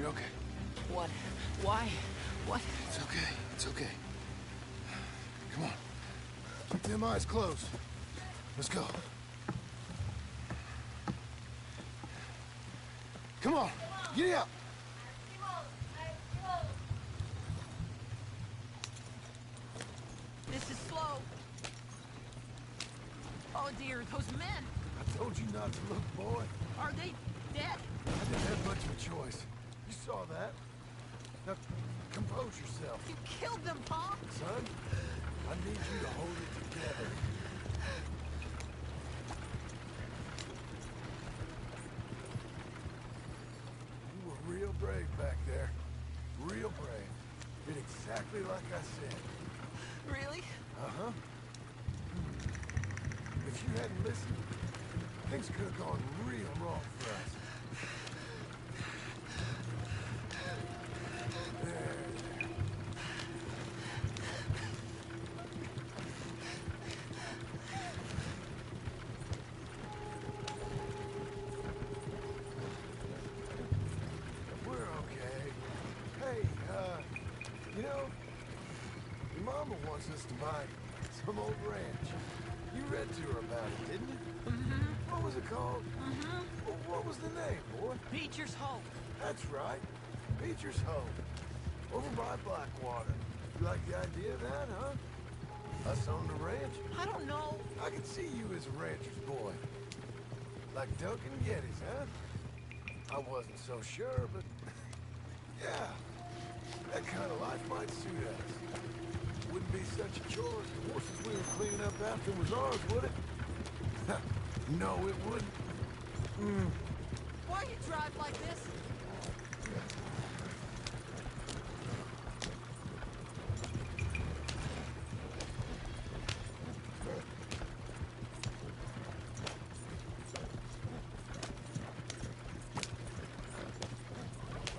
You're okay. What? Why? What? It's okay. It's okay. Come on. Keep them eyes closed. Let's go. Come on. Giddy up. This is slow. Oh dear, those men. I told you not to look, boy. Are they dead? I didn't have much of a choice. You saw that. Now, compose yourself. You killed them, Paul. Son, I need you to hold it together. You were real brave back there. Real brave. Did exactly like I said. Really? Uh-huh. If you hadn't listened, things could have gone real wrong for us. We're okay. Hey, you know, your mama wants us to buy some old ranch. You read to her about it, didn't you? Mm-hmm. What was it called? Mm-hmm. Well, what was the name, boy? Beecher's Hope. That's right. Beecher's Home. Over by Blackwater. You like the idea of that, huh? Us on the ranch? I don't know. I can see you as a rancher's boy. Like Duncan Geddes, huh? I wasn't so sure, but... yeah. That kind of life might suit us. Wouldn't be such a chore if the horses we were cleaning up after was ours, would it? No, it wouldn't. Why you drive like this?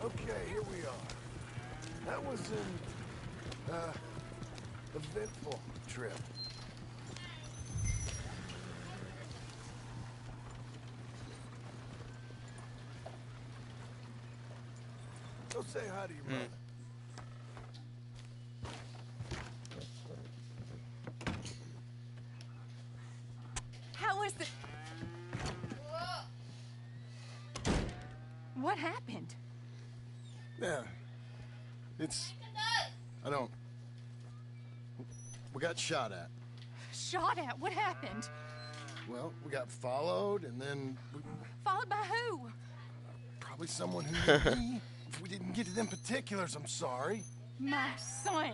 Okay, here we are. That was an, eventful trip. Go say hi to your mother. How is the... What happened? Yeah. I don't... We got shot at. Shot at? What happened? Well, we got followed, and then... Followed by who? Probably someone who knew me. If we didn't get to them particulars, I'm sorry. My son.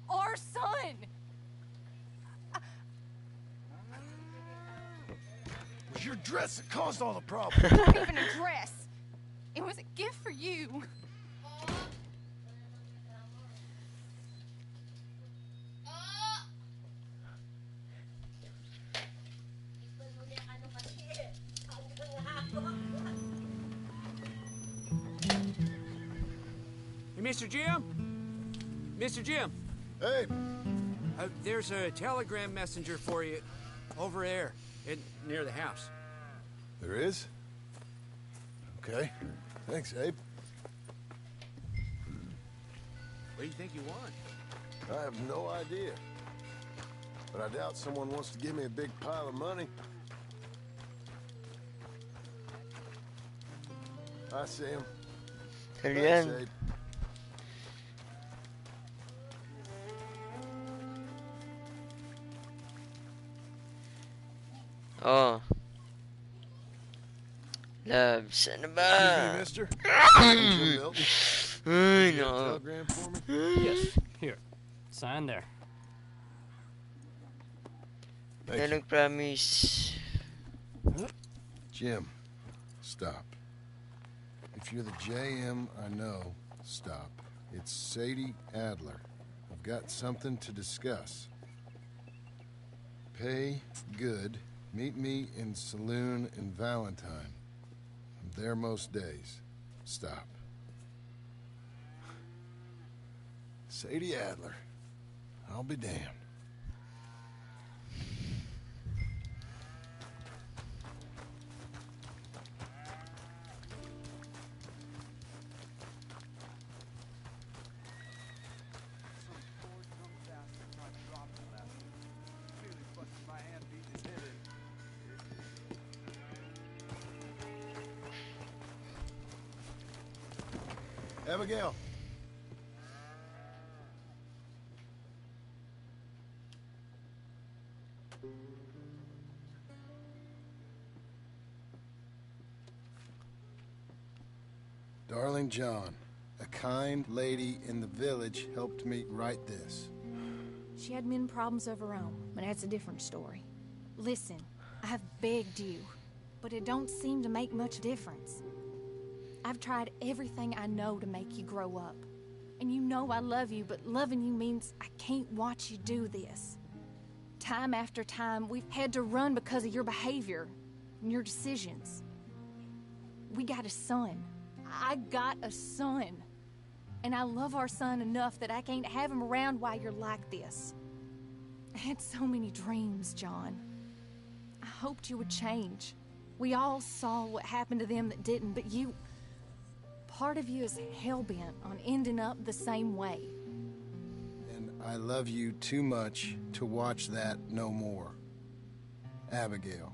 Our son. It was your dress that caused all the problems. Not even a dress. It was a gift for you. Hey, Mr. Jim? Mr. Jim, Hey, there's a telegram messenger for you over there near the house. there is? Okay. Thanks, Abe. What do you think you want? I have no idea. But I doubt someone wants to give me a big pile of money. I see him. Thanks, Yan. Abe. Oh. Loves, ano ba? Excuse me, mister. Milton. Ay, You got a no. telegram for me? Yes, here. Sign there. Thank Na you. nag-promise. Jim, stop. If you're the JM I know, stop. It's Sadie Adler. I've got something to discuss. Pay good. Meet me in saloon in Valentine. I'm there most days. Stop. Sadie Adler. I'll be damned. Abigail. Darling John, a kind lady in the village helped me write this. She had men problems of her own, but that's a different story. Listen, I've begged you, but it don't seem to make much difference. I've tried everything I know to make you grow up. And you know I love you, but loving you means I can't watch you do this. Time after time, we've had to run because of your behavior and your decisions. We got a son. I got a son. And I love our son enough that I can't have him around while you're like this. I had so many dreams, John. I hoped you would change. We all saw what happened to them that didn't, but you... Part of you is hell-bent on ending up the same way. And I love you too much to watch that no more. Abigail.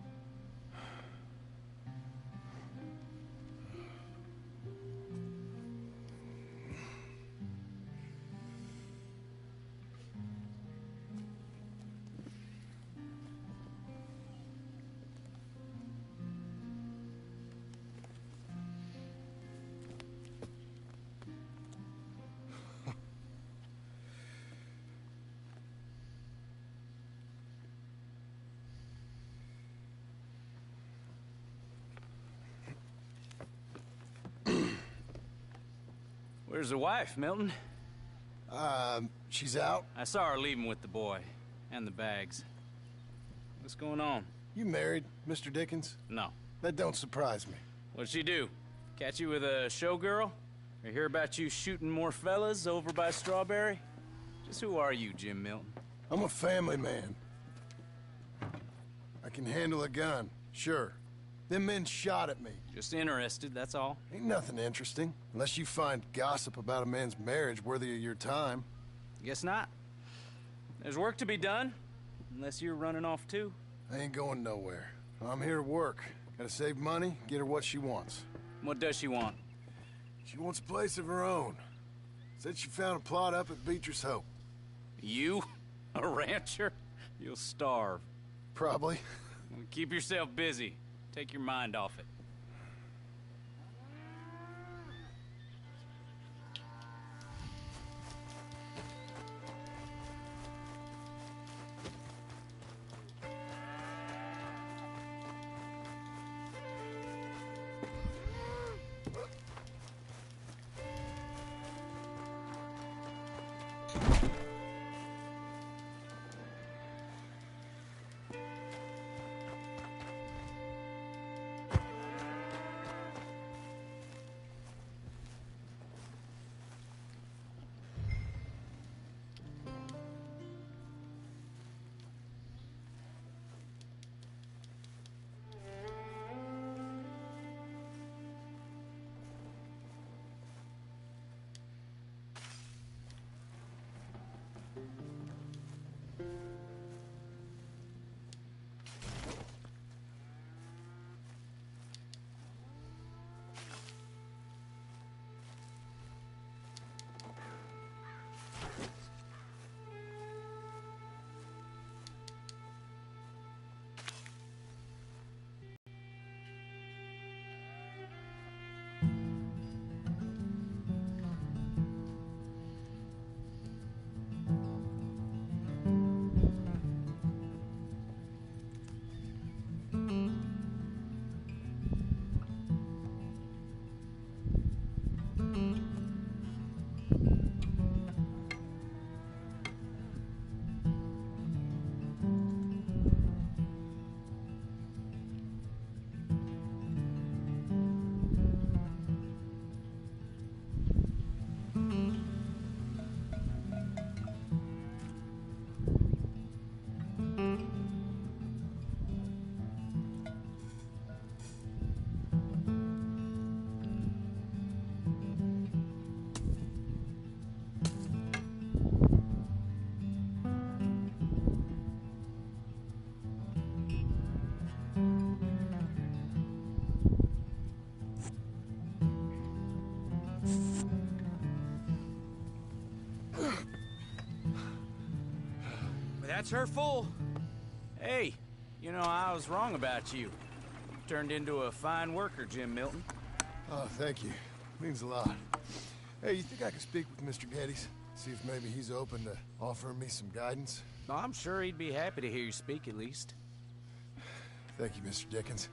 Where's the wife, Milton? She's out. I saw her leaving with the boy. And the bags. What's going on? You married, Mr. Dickens? No. That don't surprise me. What'd she do? Catch you with a showgirl? Or hear about you shooting more fellas over by Strawberry? Just who are you, Jim Milton? I'm a family man. I can handle a gun, sure. Them men shot at me. Just interested, that's all. Ain't nothing interesting, unless you find gossip about a man's marriage worthy of your time. Guess not. There's work to be done, unless you're running off too. I ain't going nowhere. I'm here to work. Gotta save money, get her what she wants. What does she want? She wants a place of her own. Said she found a plot up at Beecher's Hope. You? A rancher? You'll starve. Probably. Keep yourself busy. Take your mind off it. That's her full. Hey, you know, I was wrong about you. Turned into a fine worker, Jim Milton. Oh, thank you. Means a lot. Hey, you think I could speak with Mr. Geddes? See if maybe he's open to offering me some guidance? No, I'm sure he'd be happy to hear you speak, at least. Thank you, Mr. Dickens.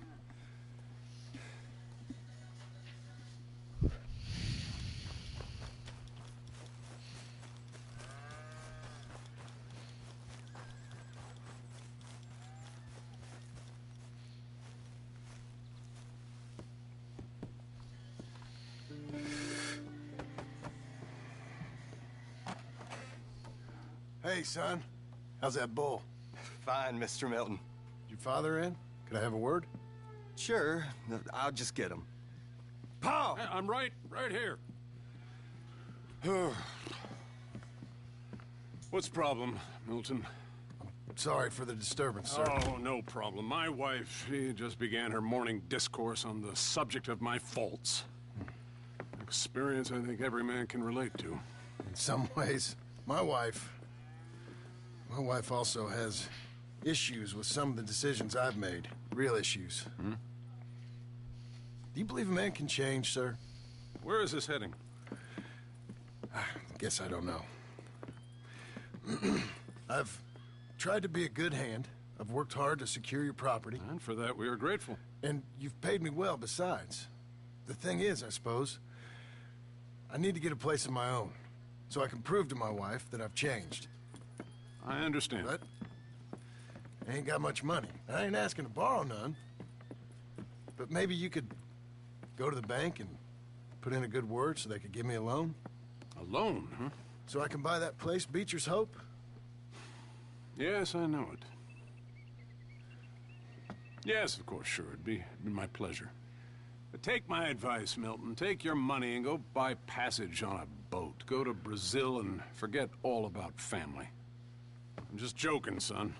Hey, son. How's that bull? Fine, Mr. Milton. Your father in? Can I have a word? Sure, I'll just get him. Pa! I'm right here. What's the problem, Milton? Sorry for the disturbance, sir. Oh, no problem. My wife, she just began her morning discourse on the subject of my faults. Experience I think every man can relate to. In some ways, my wife also has issues with some of the decisions I've made. Real issues. Hmm? Do you believe a man can change, sir? Where is this heading? I guess I don't know. I've tried to be a good hand. I've worked hard to secure your property. And for that, we are grateful. And you've paid me well besides. The thing is, I suppose, I need to get a place of my own, so I can prove to my wife that I've changed. I understand. But I ain't got much money. I ain't asking to borrow none. But maybe you could go to the bank and put in a good word so they could give me a loan? A loan, huh? So I can buy that place, Beecher's Hope? Yes, I know it. Yes, of course, sure. It'd be my pleasure. But take my advice, Milton. Take your money and go buy passage on a boat. Go to Brazil and forget all about family. I'm just joking, son.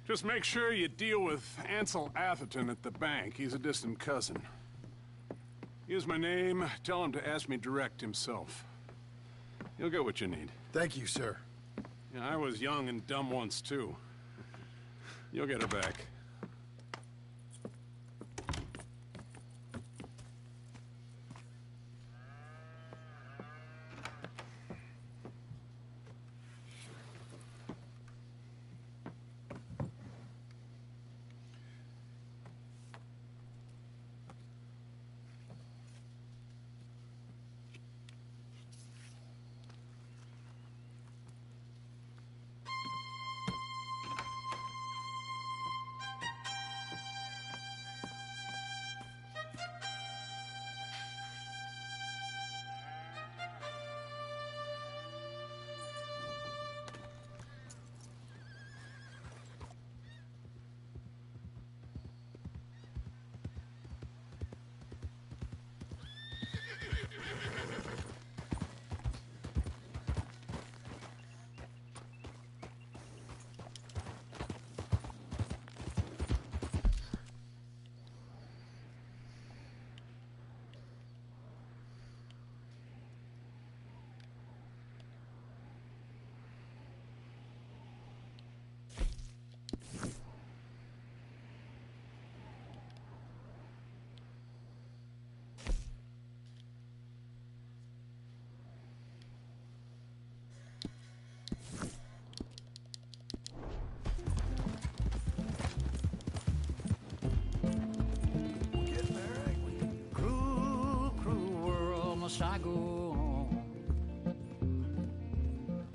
Just make sure you deal with Ansel Atherton at the bank. He's a distant cousin. Here's my name. Tell him to ask me direct himself. You'll get what you need. Thank you, sir. Yeah, I was young and dumb once, too. You'll get her back. I go on.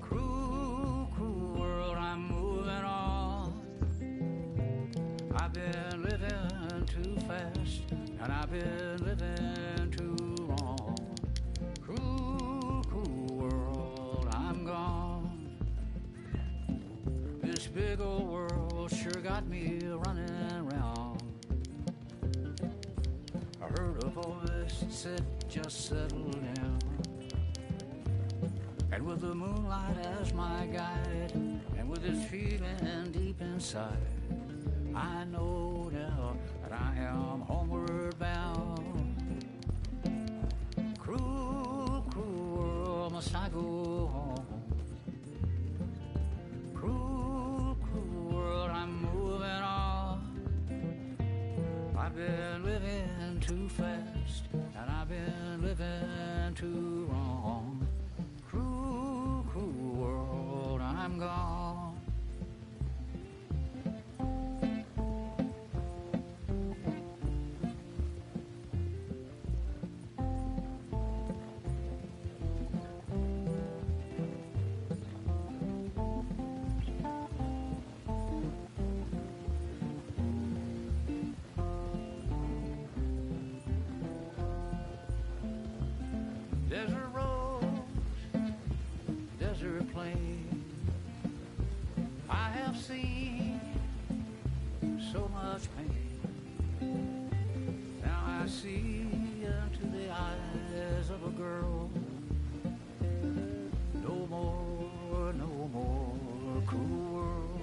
Cruel, cruel world, I'm moving on. I've been living too fast, and I've been living too long. Cruel, cruel world, I'm gone. This big old world sure got me running around. I heard a voice that said, just settle down. And with the moonlight as my guide, and with this feeling deep inside, I know now that I am homeward bound. Cruel, cruel world, must I go home? Cruel, cruel Desert rose, desert plain. I have seen so much pain. Now I see into the eyes of a girl. No more cruel world.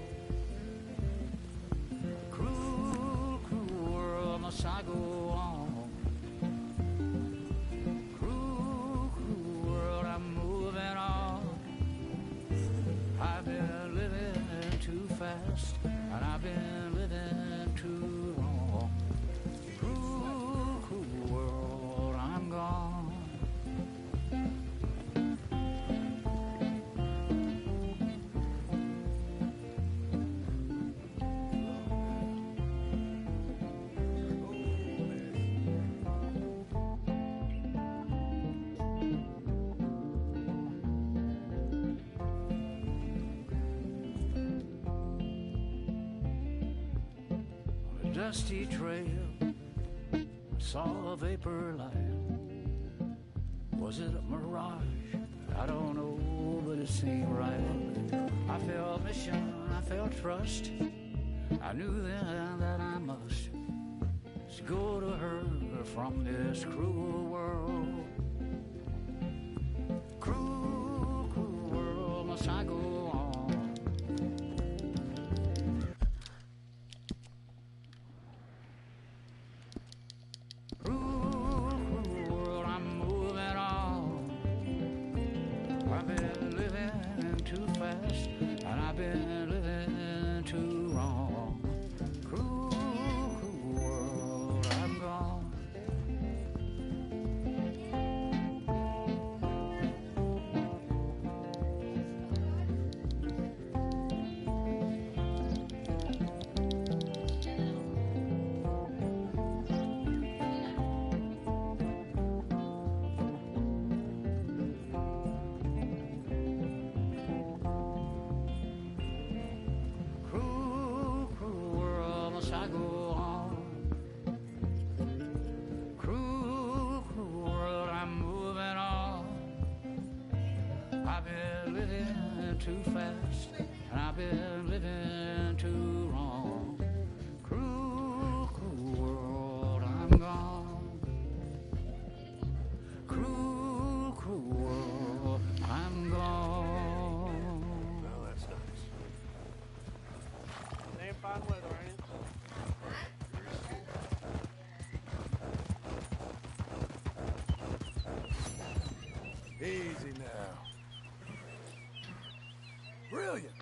Cruel, cruel world, must I go on? Cruel, cruel world, I'm moving on. I've been living too fast, and I've been living too long. Cruel, cruel world, I'm gone. Dusty trail, saw a vapor light. Was it a mirage? I don't know, but it seemed right. I felt mission, I felt trust. I knew then that I must go to her from this cruel world. Cruel, cruel world, must I go on? I've been living too wrong. Cruel, cruel world, I'm gone. I go on. Cruel, cruel world, I'm moving on. I've been living too fast, and I've been living too wrong. Cruel, cruel world, I'm gone. Cruel, cruel world, I'm gone. Well, that's nice. Ain't fine weather, ain't it? Easy now. Brilliant.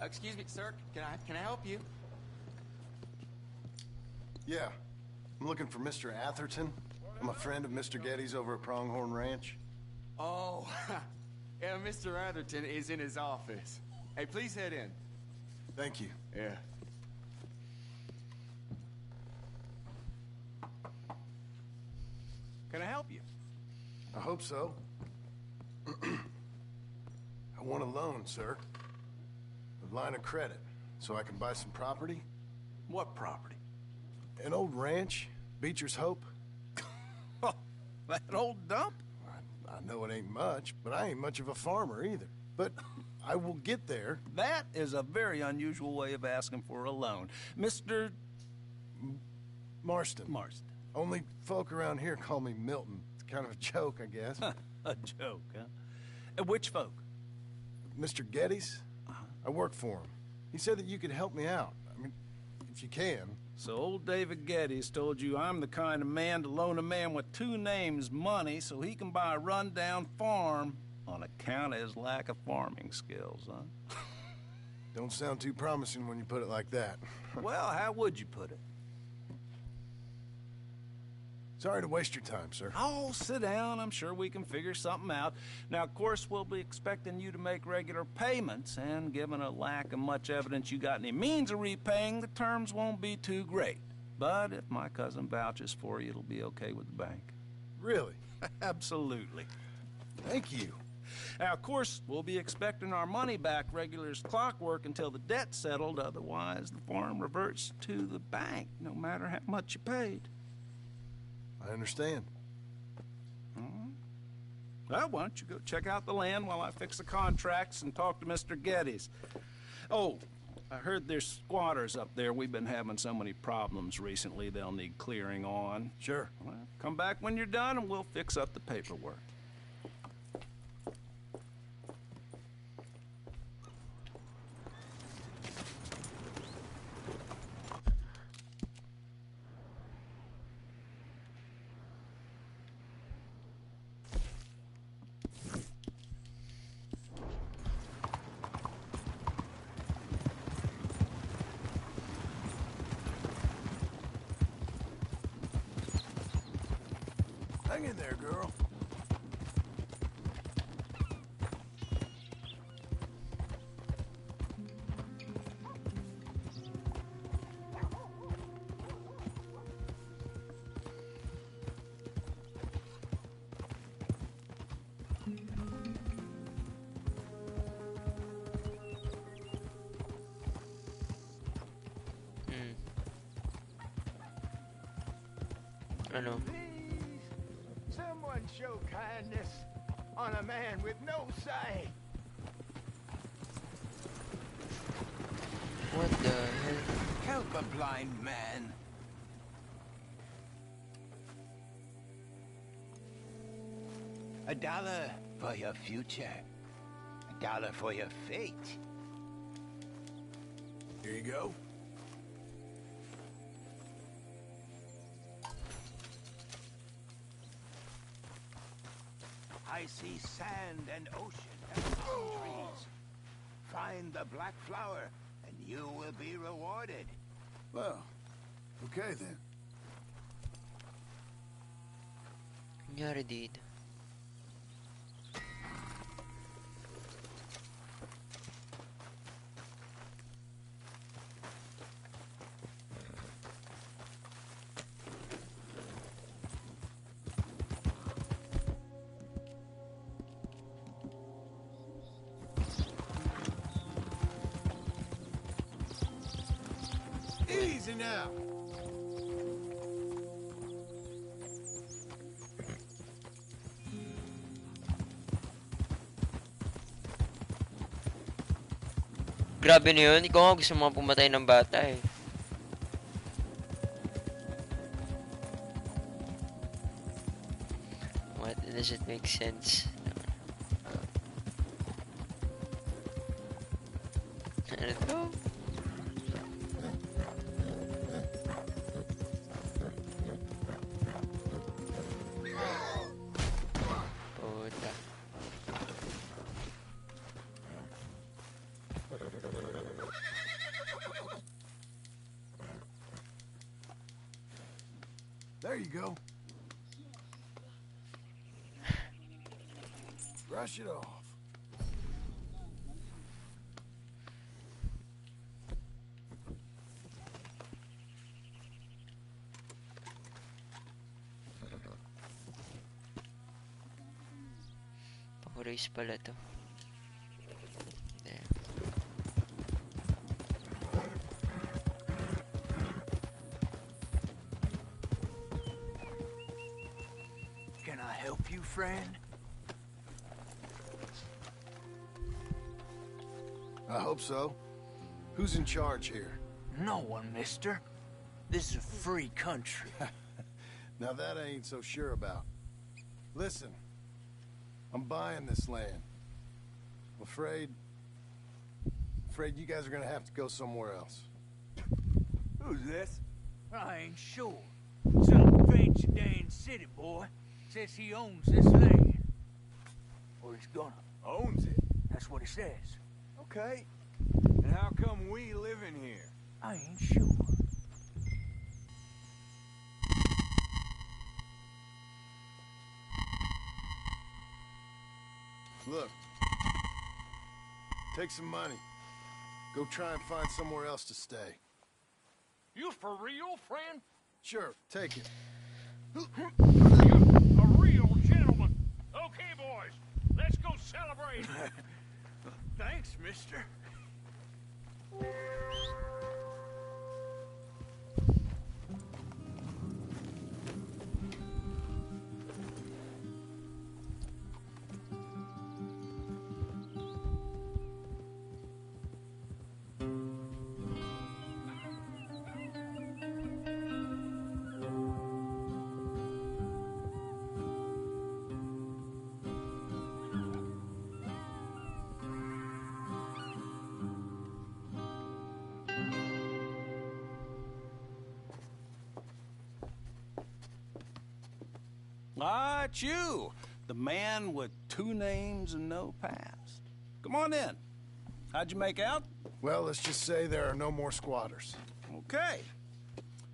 Excuse me, sir. Can I help you? Yeah. I'm looking for Mr. Atherton. I'm a friend of Mr. Getty's over at Pronghorn Ranch. Oh, yeah, Mr. Atherton is in his office. Hey, please head in. Thank you. Yeah. Can I help you? I hope so. I want a loan, sir. A line of credit, so I can buy some property. What property? An old ranch, Beecher's Hope. That old dump? I know it ain't much, but I ain't much of a farmer either. But I will get there. That is a very unusual way of asking for a loan. Mr. Marston. Marston. Only folk around here call me Milton. It's kind of a joke, I guess. A joke, huh? Which folk? Mr. Getty's? I work for him. He said that you could help me out. I mean, if you can. So old David Getty's told you I'm the kind of man to loan a man with two names money so he can buy a rundown farm on account of his lack of farming skills, huh? Don't sound too promising when you put it like that. Well, how would you put it? Sorry to waste your time, sir. Oh, sit down. I'm sure we can figure something out. Now, of course, we'll be expecting you to make regular payments, and given a lack of much evidence you got any means of repaying, the terms won't be too great. But if my cousin vouches for you, it'll be okay with the bank. Really? Absolutely. Thank you. Now, of course, we'll be expecting our money back regular as clockwork until the debt's settled. Otherwise, the farm reverts to the bank, no matter how much you paid. I understand. Well, why don't you go check out the land while I fix the contracts and talk to Mr. Getty's. Oh, I heard there's squatters up there. We've been having so many problems recently, they'll need clearing on. Sure. Well, come back when you're done and we'll fix up the paperwork. Hang in there, girl. Ano? Someone show kindness on a man with no sight. What the hell? Help a blind man. $1 for your future. $1 for your fate. Here you go. I see sand and ocean and palm trees. Find the black flower, and you will be rewarded. Well, okay then. Nangyari dito? Easy now. Grabe na yun. Ikaw nga gusto mo pumatay ng bata eh. What? Does it make sense? Ano to? Puta. There you go. Brush it off. Race pala to. There. Can I help you, friend? I hope so. Who's in charge here? No one, mister. This is a free country. Now that I ain't so sure about. Listen, I'm buying this land. I'm afraid you guys are gonna have to go somewhere else. Who's this? I ain't sure. Some fancy Dan city boy says he owns this land. Or he's gonna. Owns it? That's what he says. Okay. And how come we live in here? I ain't sure. Look. Take some money. Go try and find somewhere else to stay. You for real, friend? Sure, take it. A real gentleman. Okay, boys, let's go celebrate. Thanks, mister. Ah, it's you, the man with 2 names and no past. Come on in. How'd you make out? Well, let's just say there are no more squatters. Okay.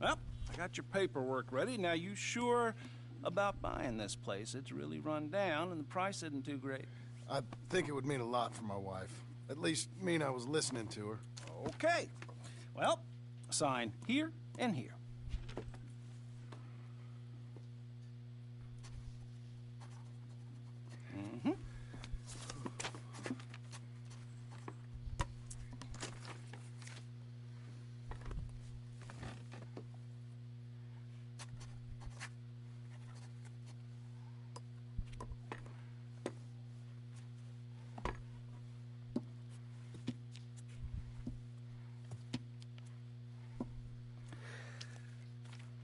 Well, I got your paperwork ready. Now, you sure about buying this place? It's really run down, and the price isn't too great. I think it would mean a lot for my wife. At least mean I was listening to her. Okay. Well, sign here and here.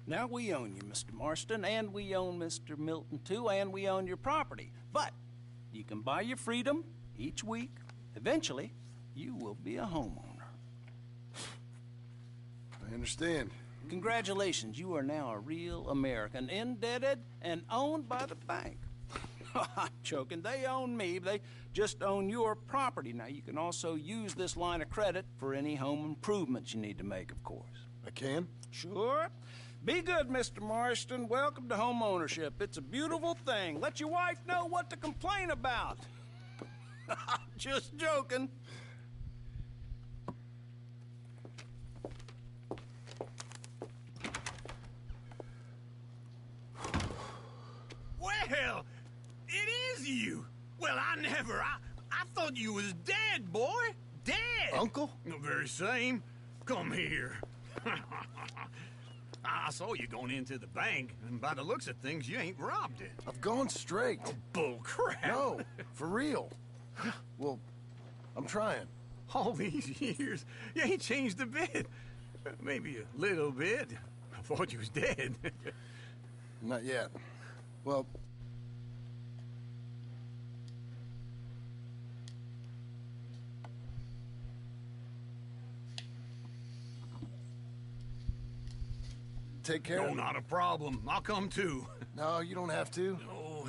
Now, we own you, Mr. Marston, and we own Mr. Milton, too, and we own your property. But you can buy your freedom each week. Eventually, you will be a homeowner. I understand. Congratulations, you are now a real American, indebted and owned by the bank. I'm joking. They own me. They just own your property. Now, you can also use this line of credit for any home improvements you need to make, of course. I can? Sure. Be good, Mr. Marston. Welcome to home ownership. It's a beautiful thing. Let your wife know what to complain about. Just joking. Well, it is you. Well, I thought you was dead, boy. Dead. Uncle? The very same. Come here. I saw you going into the bank, and by the looks of things, you ain't robbed it. I've gone straight. Oh, bull crap. No, for real. Well, I'm trying. All these years, you ain't changed a bit. Maybe a little bit. I thought you was dead. Not yet. Well... Take care. No, not a problem. I'll come too. No, you don't have to. Oh,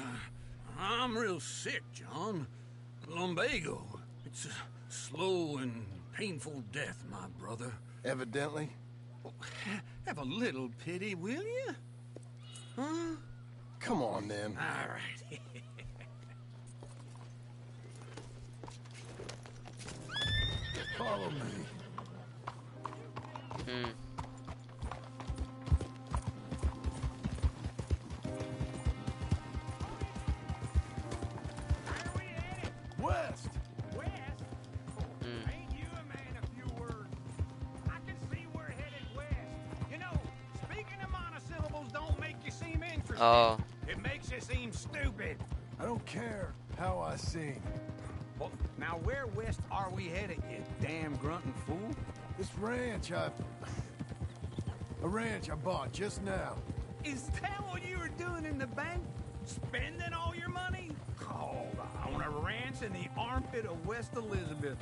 I'm real sick, John. Lumbago. It's a slow and painful death, my brother. Evidently. Have a little pity, will you? Huh? Come on, then. All right. Follow me. West. West? Ain't you a man of few words? I can see we're headed west. You know, speaking of monosyllables don't make you seem interesting. Oh. It makes you seem stupid. I don't care how I sing. Well, now where west are we headed, you damn grunting fool? This ranch a ranch I bought just now. Is that what you were doing in the bank? Spending all your money? Oh, on a ranch in the armpit of West Elizabeth.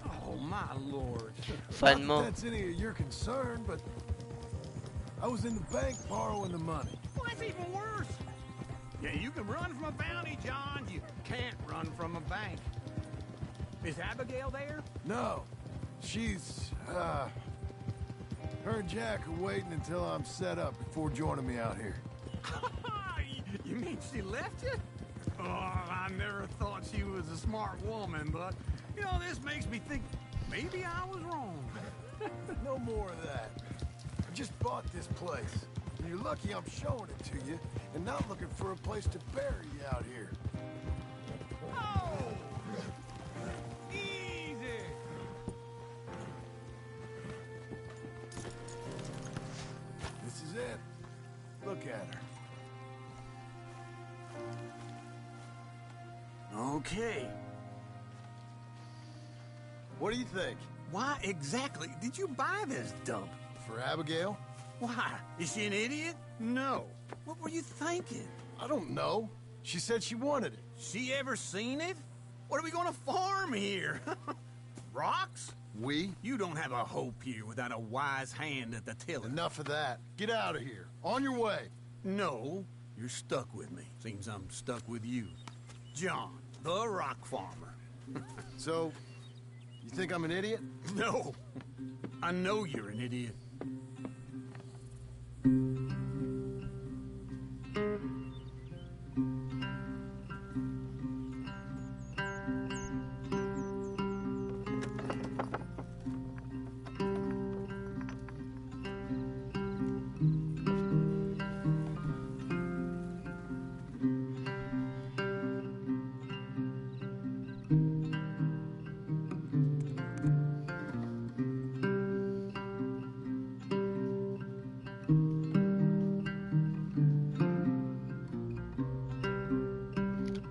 Oh, my lord. Fun Not mo. that that's any of your concern, but I was in the bank borrowing the money. Well, that's even worse. Yeah, you can run from a bounty, John. You can't run from a bank. Is Abigail there? No, she's, her and Jack are waiting until I'm set up before joining me out here. You mean she left you? Oh, I never thought she was a smart woman, but, you know, this makes me think maybe I was wrong. No more of that. I just bought this place, and you're lucky I'm showing it to you and not looking for a place to bury you out here. Oh! Easy! This is it. Look at her. Okay. What do you think? Why exactly did you buy this dump? For Abigail? Why? Is she an idiot? No. What were you thinking? I don't know. She said she wanted it. She ever seen it? What are we gonna farm here? Rocks? We? You don't have a hope here without a wise hand at the tiller. Enough of that. Get out of here. On your way. No, you're stuck with me. Seems I'm stuck with you. John, the rock farmer. So, you think I'm an idiot? No. I know you're an idiot.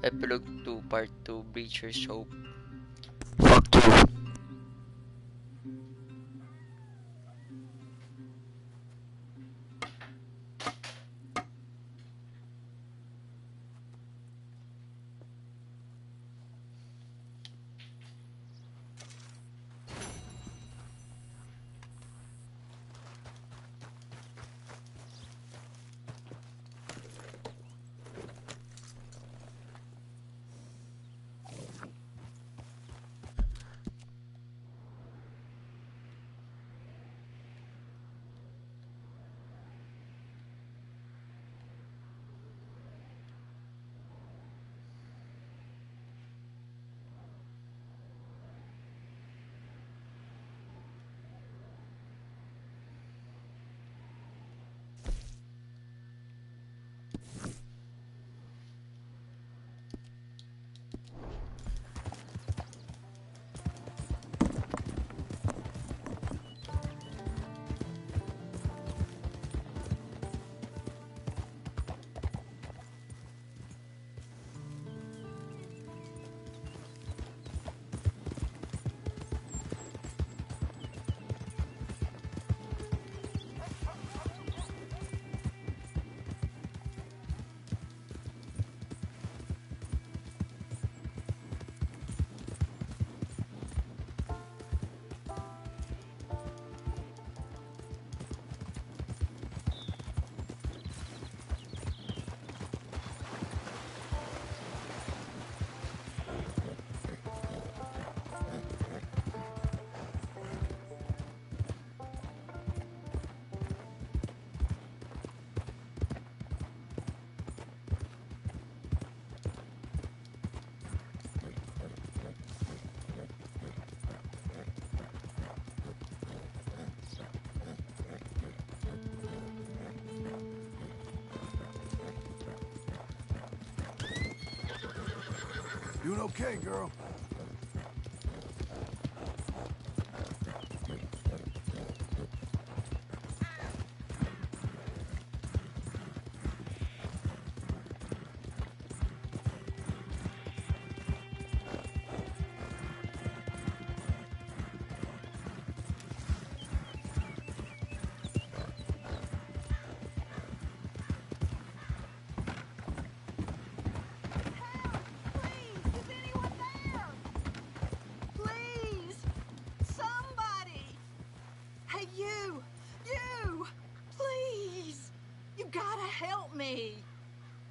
Epilogue 2, Part 2, Breacher's Hope. Fuck you. Doing okay, girl?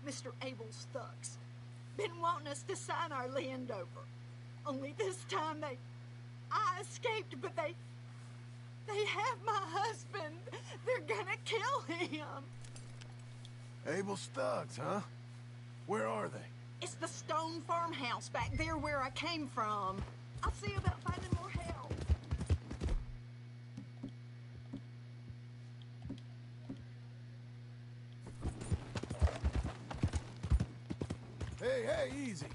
Mr. Abel Stucks. Been wanting us to sign our land over. Only this time I escaped, but they have my husband. They're gonna kill him. Abel Stucks, huh? Where are they? It's the stone farmhouse back there where I came from. I'll see about finding more help. Hey, easy.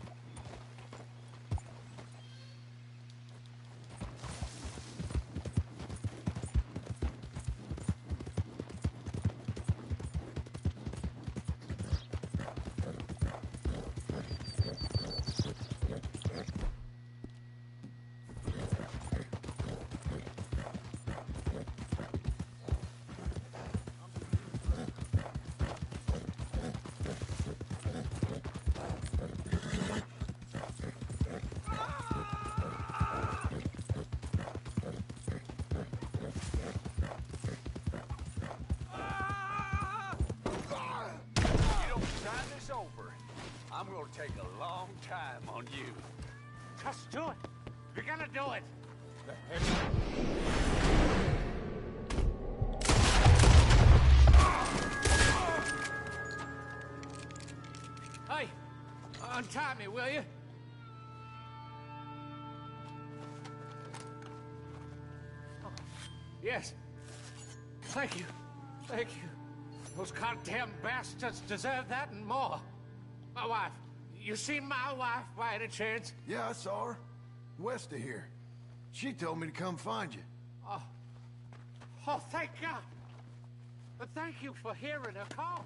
I'm gonna take a long time on you. Just do it. You're gonna do it. Hey, untie me, will you? Yes. Thank you. Thank you. Those goddamn bastards deserve that and more. My wife. You seen my wife by any chance? Yeah, I saw her. West of here. She told me to come find you. Oh, thank God. But thank you for hearing her call.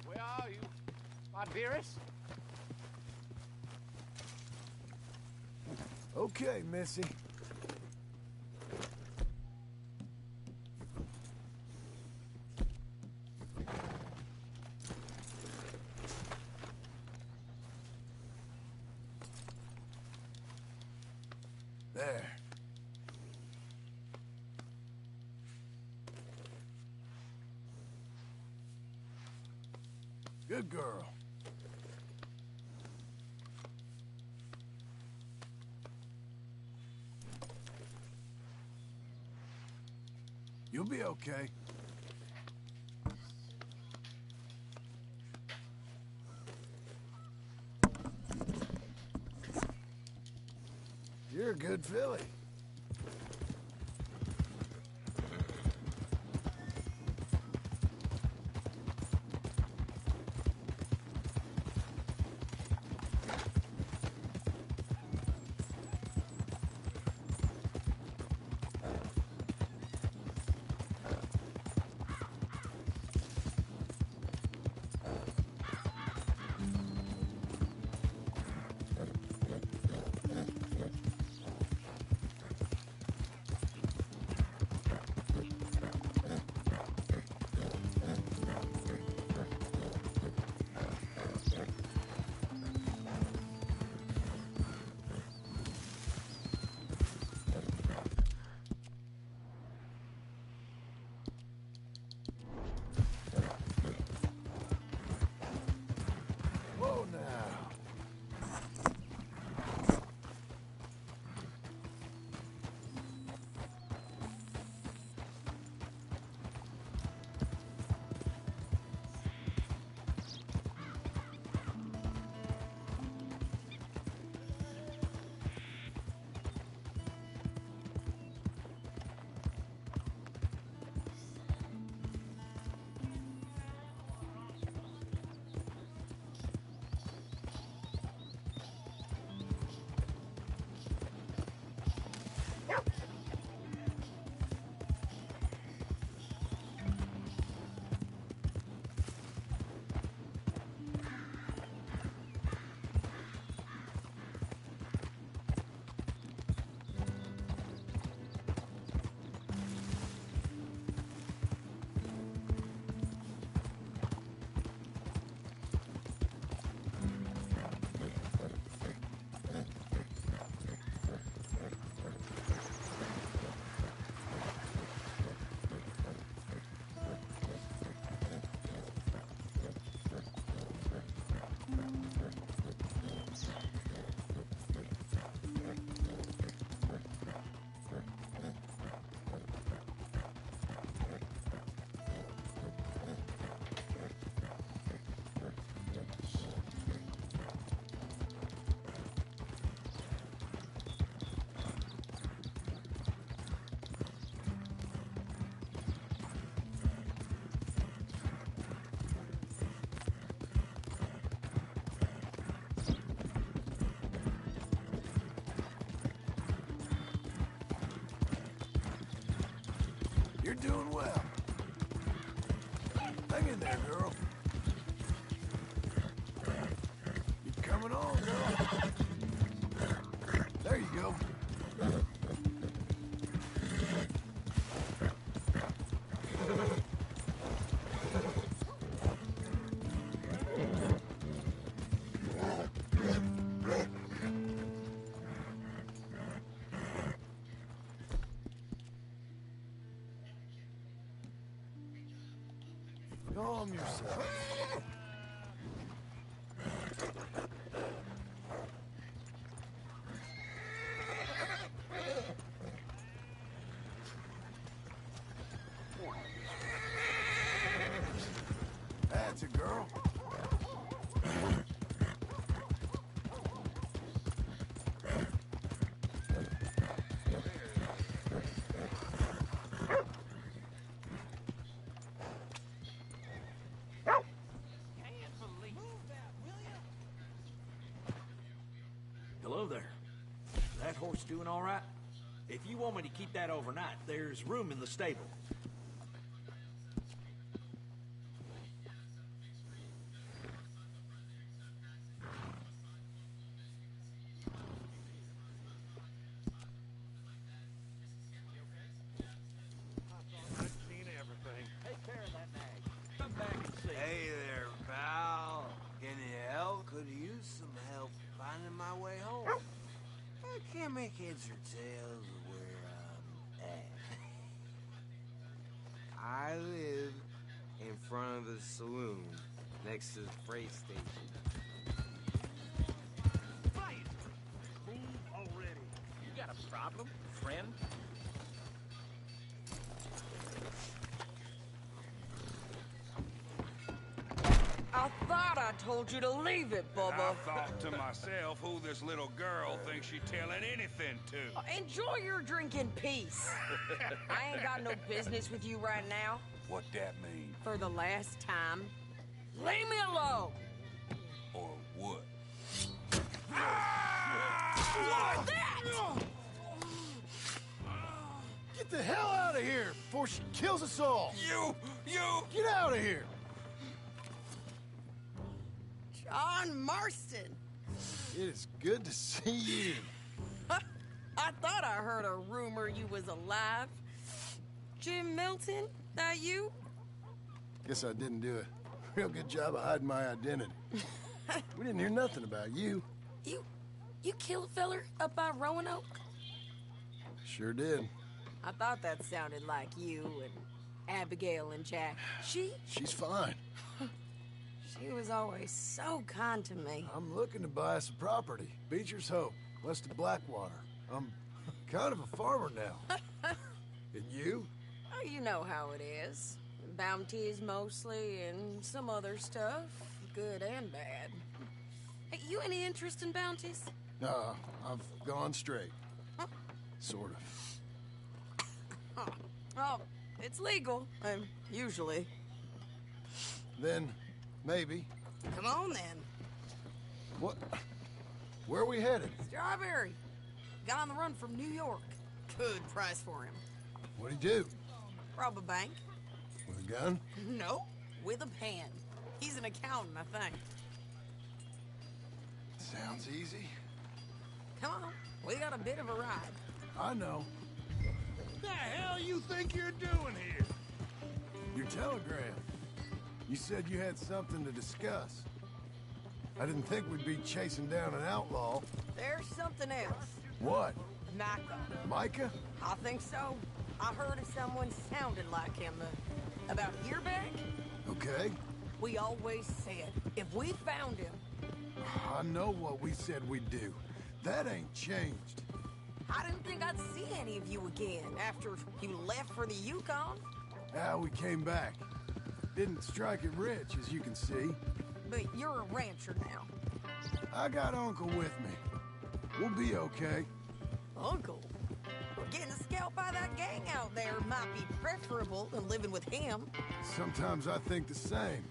Where are you, my dearest? Okay, Missy. There. Good girl. You'll be okay. You're a good filly. Hang in there, girl. You're coming on, girl. There you go. Calm yourself. That's a girl. Hello there. That horse doing all right? If you want me to keep that overnight, there's room in the stable. I've seen everything. Take care of that nag. Come back and see. Hey there, pal. Can you help? Could use some help finding my way home. I can't make heads or tails of where I'm at. I live in front of the saloon next to the freight station. Move already. You got a problem, friend? I thought I told you to leave it, Bubba. I thought to myself who this little girl thinks she telling anything to. Enjoy your drink in peace. I ain't got no business with you right now. What that mean? For the last time, leave me alone. Or what? What's that? Get the hell out of here before she kills us all. You! Get out of here. John Marston. It is good to see you. I thought I heard a rumor you was alive. Jim Milton, that you? Guess I didn't do a real good job of hiding my identity. We didn't hear nothing about you. You killed a feller up by Roanoke? Sure did. I thought that sounded like you and Abigail and Jack. She's fine. She was always so kind to me. I'm looking to buy some property. Beecher's Hope, west of Blackwater. I'm kind of a farmer now. And you? Oh, you know how it is. Bounties mostly, and some other stuff, good and bad. Hey, you any interest in bounties? I've gone straight. Huh? Sort of. Oh, it's legal, usually. Then, maybe. Come on, then. What? Where are we headed? Strawberry. Got on the run from New York. Good price for him. What'd he do? Rob a bank. With a gun? No, with a pen. He's an accountant, I think. Sounds easy. Come on, we got a bit of a ride. I know. What the hell you think you're doing here? Your telegram. You said you had something to discuss. I didn't think we'd be chasing down an outlaw. There's something else. What? Micah. Micah? I think so. I heard of someone sounded like him. About a year back? Okay. We always said, if we found him... I know what we said we'd do. That ain't changed. I didn't think I'd see any of you again after you left for the Yukon. We came back. Didn't strike it rich, as you can see. But you're a rancher now. I got Uncle with me. We'll be okay. Uncle? Well, getting scalped by that gang out there might be preferable than living with him. Sometimes I think the same.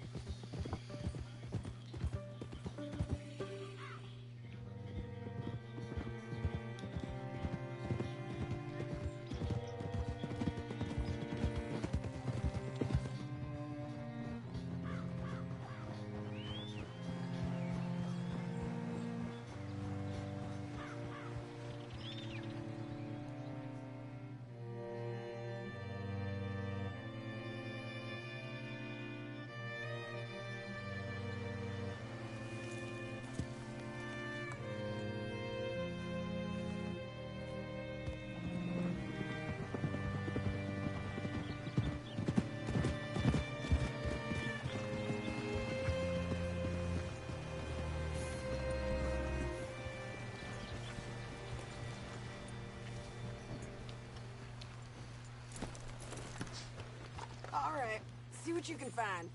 what you can find.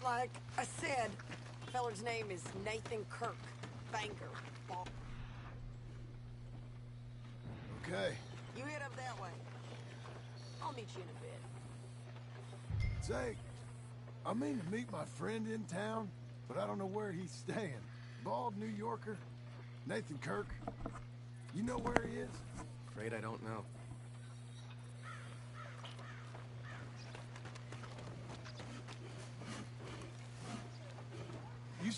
Like I said, feller's name is Nathan Kirk, banker. Okay. You head up that way. I'll meet you in a bit. Say, I mean to meet my friend in town, but I don't know where he's staying. Bald New Yorker? Nathan Kirk? You know where he is? Afraid I don't know. You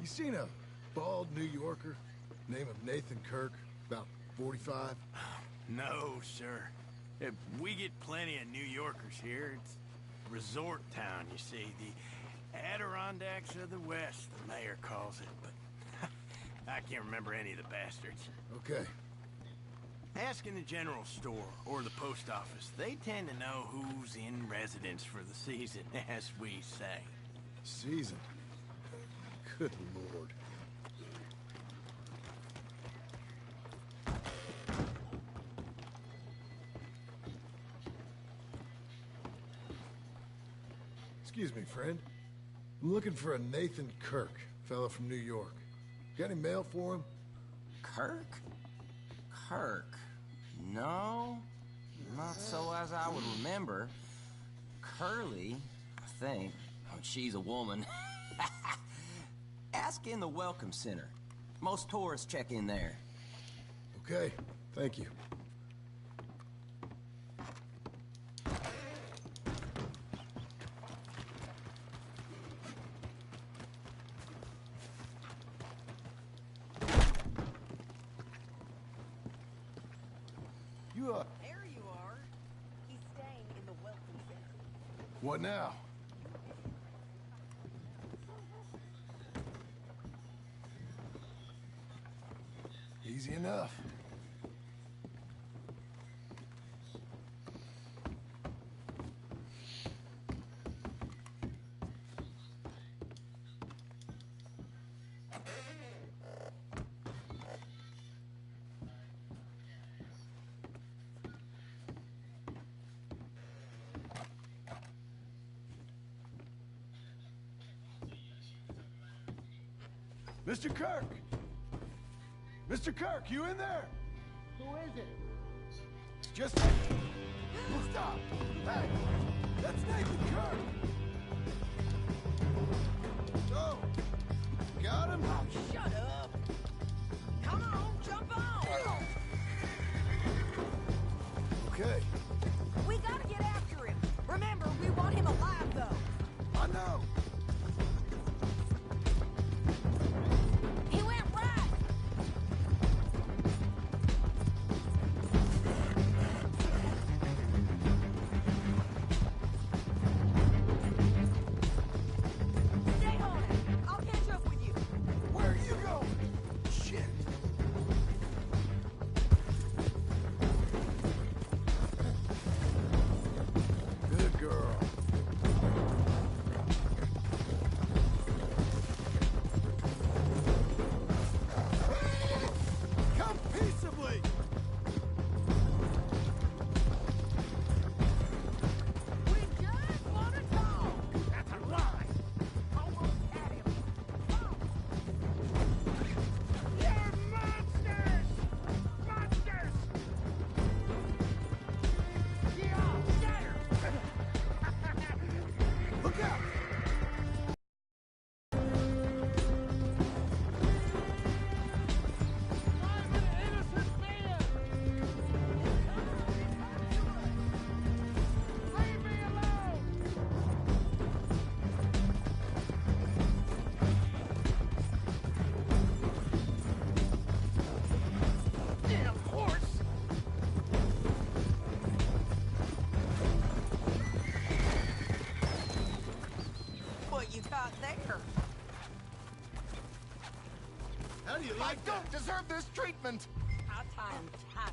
seen a bald New Yorker, name of Nathan Kirk, about 45? No, sir. We get plenty of New Yorkers here. It's a resort town, you see. The Adirondacks of the West, the mayor calls it, but I can't remember any of the bastards. Okay. Ask in the general store or the post office. They tend to know who's in residence for the season, as we say. Season? Good Lord. Excuse me, friend. I'm looking for a Nathan Kirk, fella from New York. Got any mail for him? Kirk? Kirk? No, not so as I would remember. Curly, I think. Oh, she's a woman. Ask in the Welcome Center. Most tourists check in there. Okay, thank you. There you are. He's staying in the Welcome Center. What now? Easy enough. Mr. Kirk! Mr. Kirk, you in there? Who is it? It's just... Stop! Hey! That's Nathan Kirk! Oh! Got him? Oh, shut up! Come on, jump on! Okay. We gotta get after him. Remember, we want him alive, though. I know! He went right! Stay on it! I'll catch up with you! Where are you going? Shit! Good girl. Come peaceably! We just want to talk! That's a lie! Almost had him. You're monsters! Monsters! Yeah, get her! Look out! Leave me alone! Damn horse! What you got there? How do you I don't deserve this treatment! I'll tie him tighter.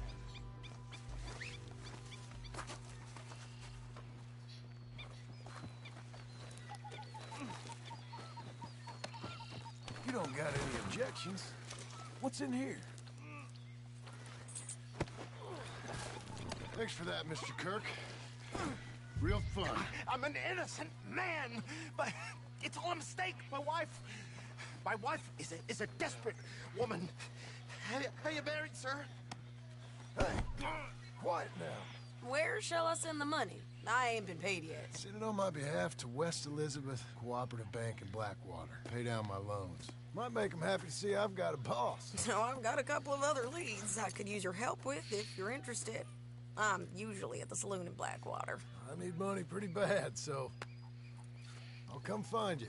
You don't got any objections. What's in here? Thanks for that, Mr. Kirk. Real fun. I'm an innocent man, but it's all a mistake. My wife is a desperate woman. Are you married, sir? Hey, quiet now. Where shall I send the money? I ain't been paid yet. Send it on my behalf to West Elizabeth Cooperative Bank in Blackwater. Pay down my loans. Might make them happy to see I've got a boss. So I've got a couple of other leads I could use your help with if you're interested. I'm usually at the saloon in Blackwater. I need money pretty bad, so I'll come find you.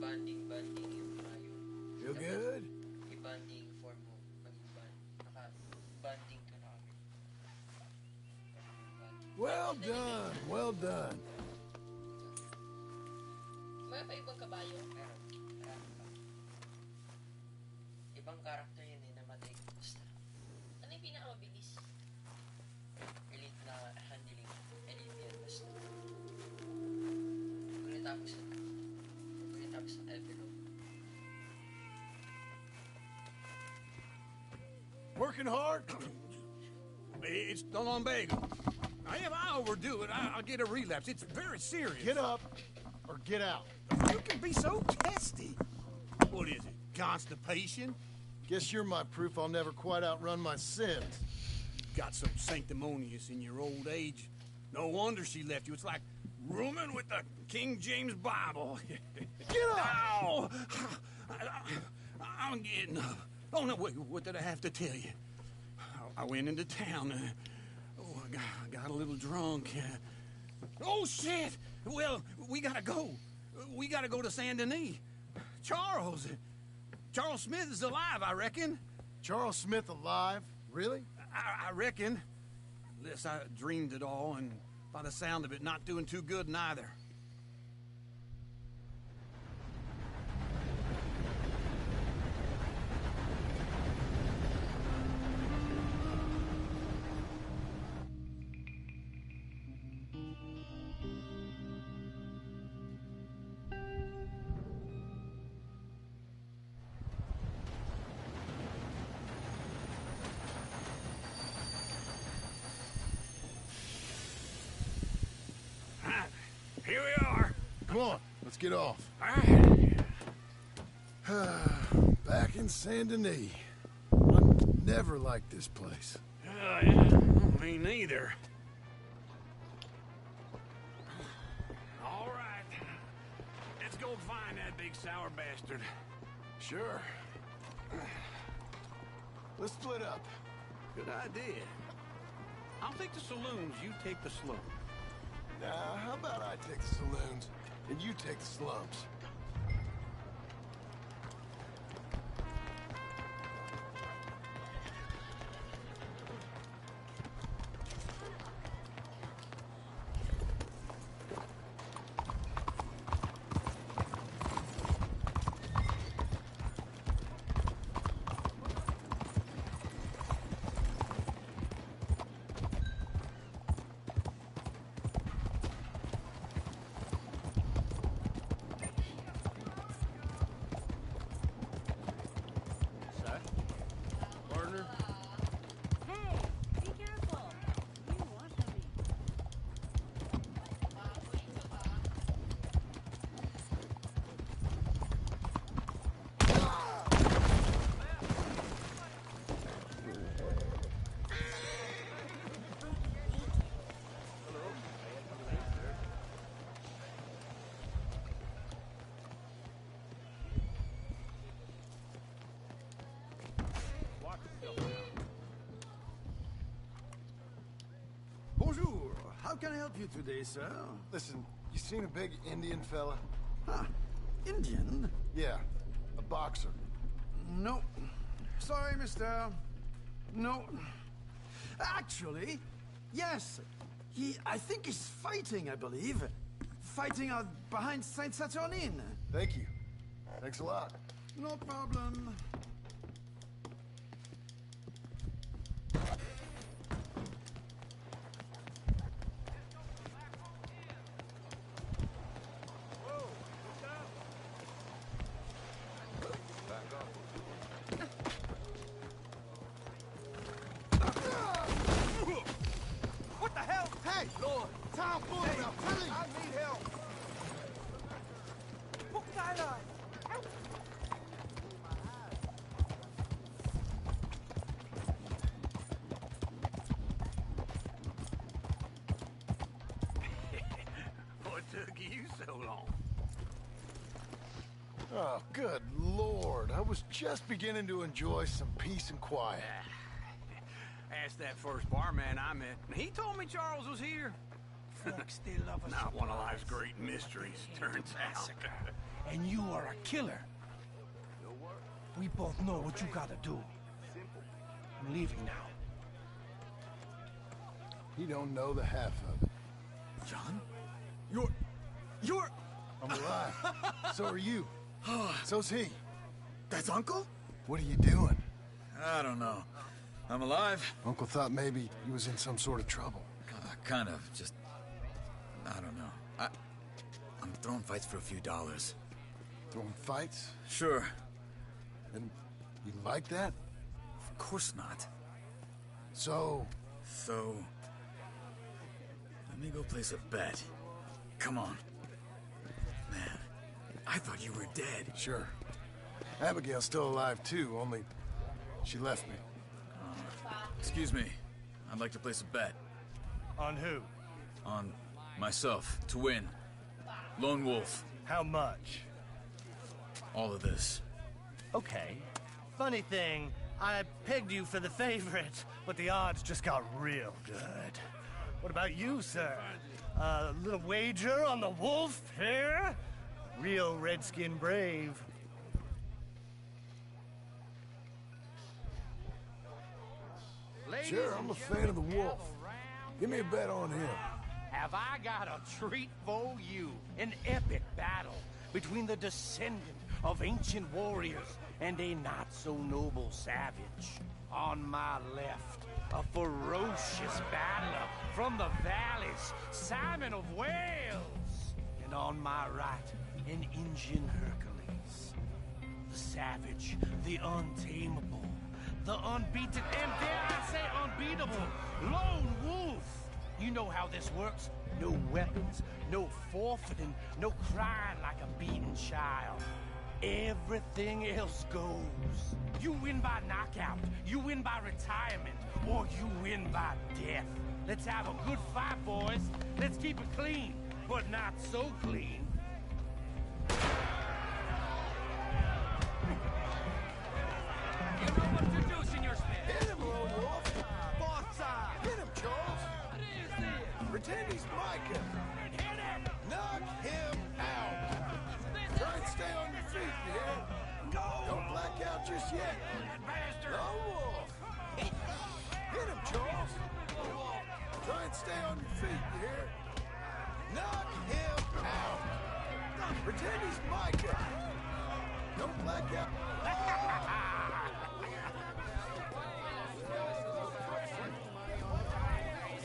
Banding yung tayo. Feel good? I-banding form mo. Naka-banding ka na kami. Well done, well done. May pa ibang kabayo? Meron. Marami pa. Ibang karakter yun eh, namatay. Basta. Ano yung pinakamabilis? Elite na handling. Elite yan, basta. Pagkatapos ng envelope. Working hard? It's the lumbago. If I overdo it, I'll get a relapse. It's very serious. Get up or get out. You can be so testy. What is it, constipation? Guess you're my proof I'll never quite outrun my sins. Got so sanctimonious in your old age. No wonder she left you. It's like rooming with the King James Bible. Get up! Ow! I'm getting up. Oh, no, wait, what did I have to tell you? I went into town. I got a little drunk. Oh, shit! Well, we gotta go. We gotta go to Saint Denis. Charles Smith is alive, I reckon. Charles Smith alive? Really? I reckon. Unless I dreamed it all, and by the sound of it, not doing too good neither. Here we are. Come on, let's get off. Back in Saint Denis. I never liked this place. Yeah, me neither. All right. Let's go find that big sour bastard. Sure. Let's split up. Good idea. I'll take the saloons, you take the slums. Now, how about I take the saloons and you take the slums? Bonjour. How can I help you today, sir? Listen, you seen a big Indian fella? Huh. Indian? Yeah, a boxer. No. Sorry, mister. No. Actually, yes. I think he's fighting, I believe. Fighting out behind Saint Saturnin. Thank you. Thanks a lot. No problem. What the hell? Hey! Lord! Tom, pull him out! Tell him! I need help! What took you so long? Oh, good Lord. I was just beginning to enjoy some peace and quiet. Asked that first barman I met. He told me Charles was here. folks, they love us. Not one of life's great mysteries, turns out. And you are a killer. We both know what you gotta do. I'm leaving now. You don't know the half of it. John? You're... I'm alive. So are you. So's he. That's Uncle? What are you doing? I don't know. I'm alive. Uncle thought maybe you was in some sort of trouble. Kind of. Just... I don't know. I'm throwing fights for a few dollars. Throwing fights? Sure. And you like that? Of course not. So, let me go place a bet. Come on. Man, I thought you were dead. Sure. Abigail's still alive too, only she left me. Excuse me. I'd like to place a bet. On who? On myself, to win. Lone Wolf. How much? All of this. Okay. Funny thing, I pegged you for the favorite, but the odds just got real good. What about you, sir? A little wager on the wolf here? Real redskin brave. Sure, I'm a fan of the wolf. Give me a bet on him. Have I got a treat for you? An epic battle between the descendant of ancient warriors and a not-so-noble savage. On my left, a ferocious battler from the valleys, Simon of Wales. And on my right, an Indian Hercules. The savage, the untamable, the unbeaten, and dare I say unbeatable, Lone Wolf. You know how this works. No weapons, no forfeiting, no crying like a beaten child. Everything else goes. You win by knockout, you win by retirement, or you win by death. Let's have a good fight, boys. Let's keep it clean, but not so clean. You know what to do, Senor Smith. Hit him, Lone Wolf. Hit him, Charles. What is this? Pretend he's Micah. Hit him! Knock him out. Try and stay on your feet, you hear? Don't black out just yet. Lone Wolf. Hit him, Charles. Try and stay on your feet, you hear? Knock him out. Pretend he's Micah. Don't black out.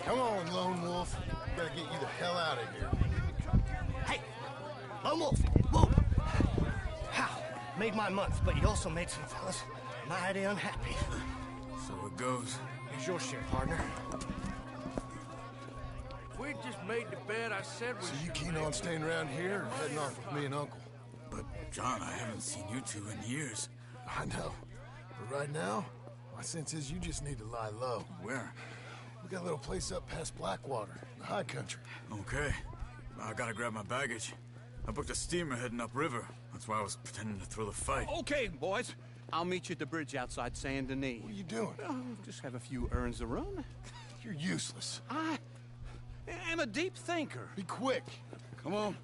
Come on, Lone Wolf. Gotta get you the hell out of here. Hey, Lone Wolf, whoa. How? Made my month, but you also made some fellas mighty unhappy. So it goes. Here's your share, partner. We just made the bet I said we So you should keen make. on staying around here or heading off with me and Uncle? But, John, I haven't seen you two in years. I know. But right now, my sense is you just need to lie low. Where? We got a little place up past Blackwater, in the high country. Okay. I gotta grab my baggage. I booked a steamer heading upriver. That's why I was pretending to throw the fight. Okay, boys. I'll meet you at the bridge outside Saint Denis. What are you doing? Oh, just have a few errands to run. You're useless. I am a deep thinker. Be quick. Come on.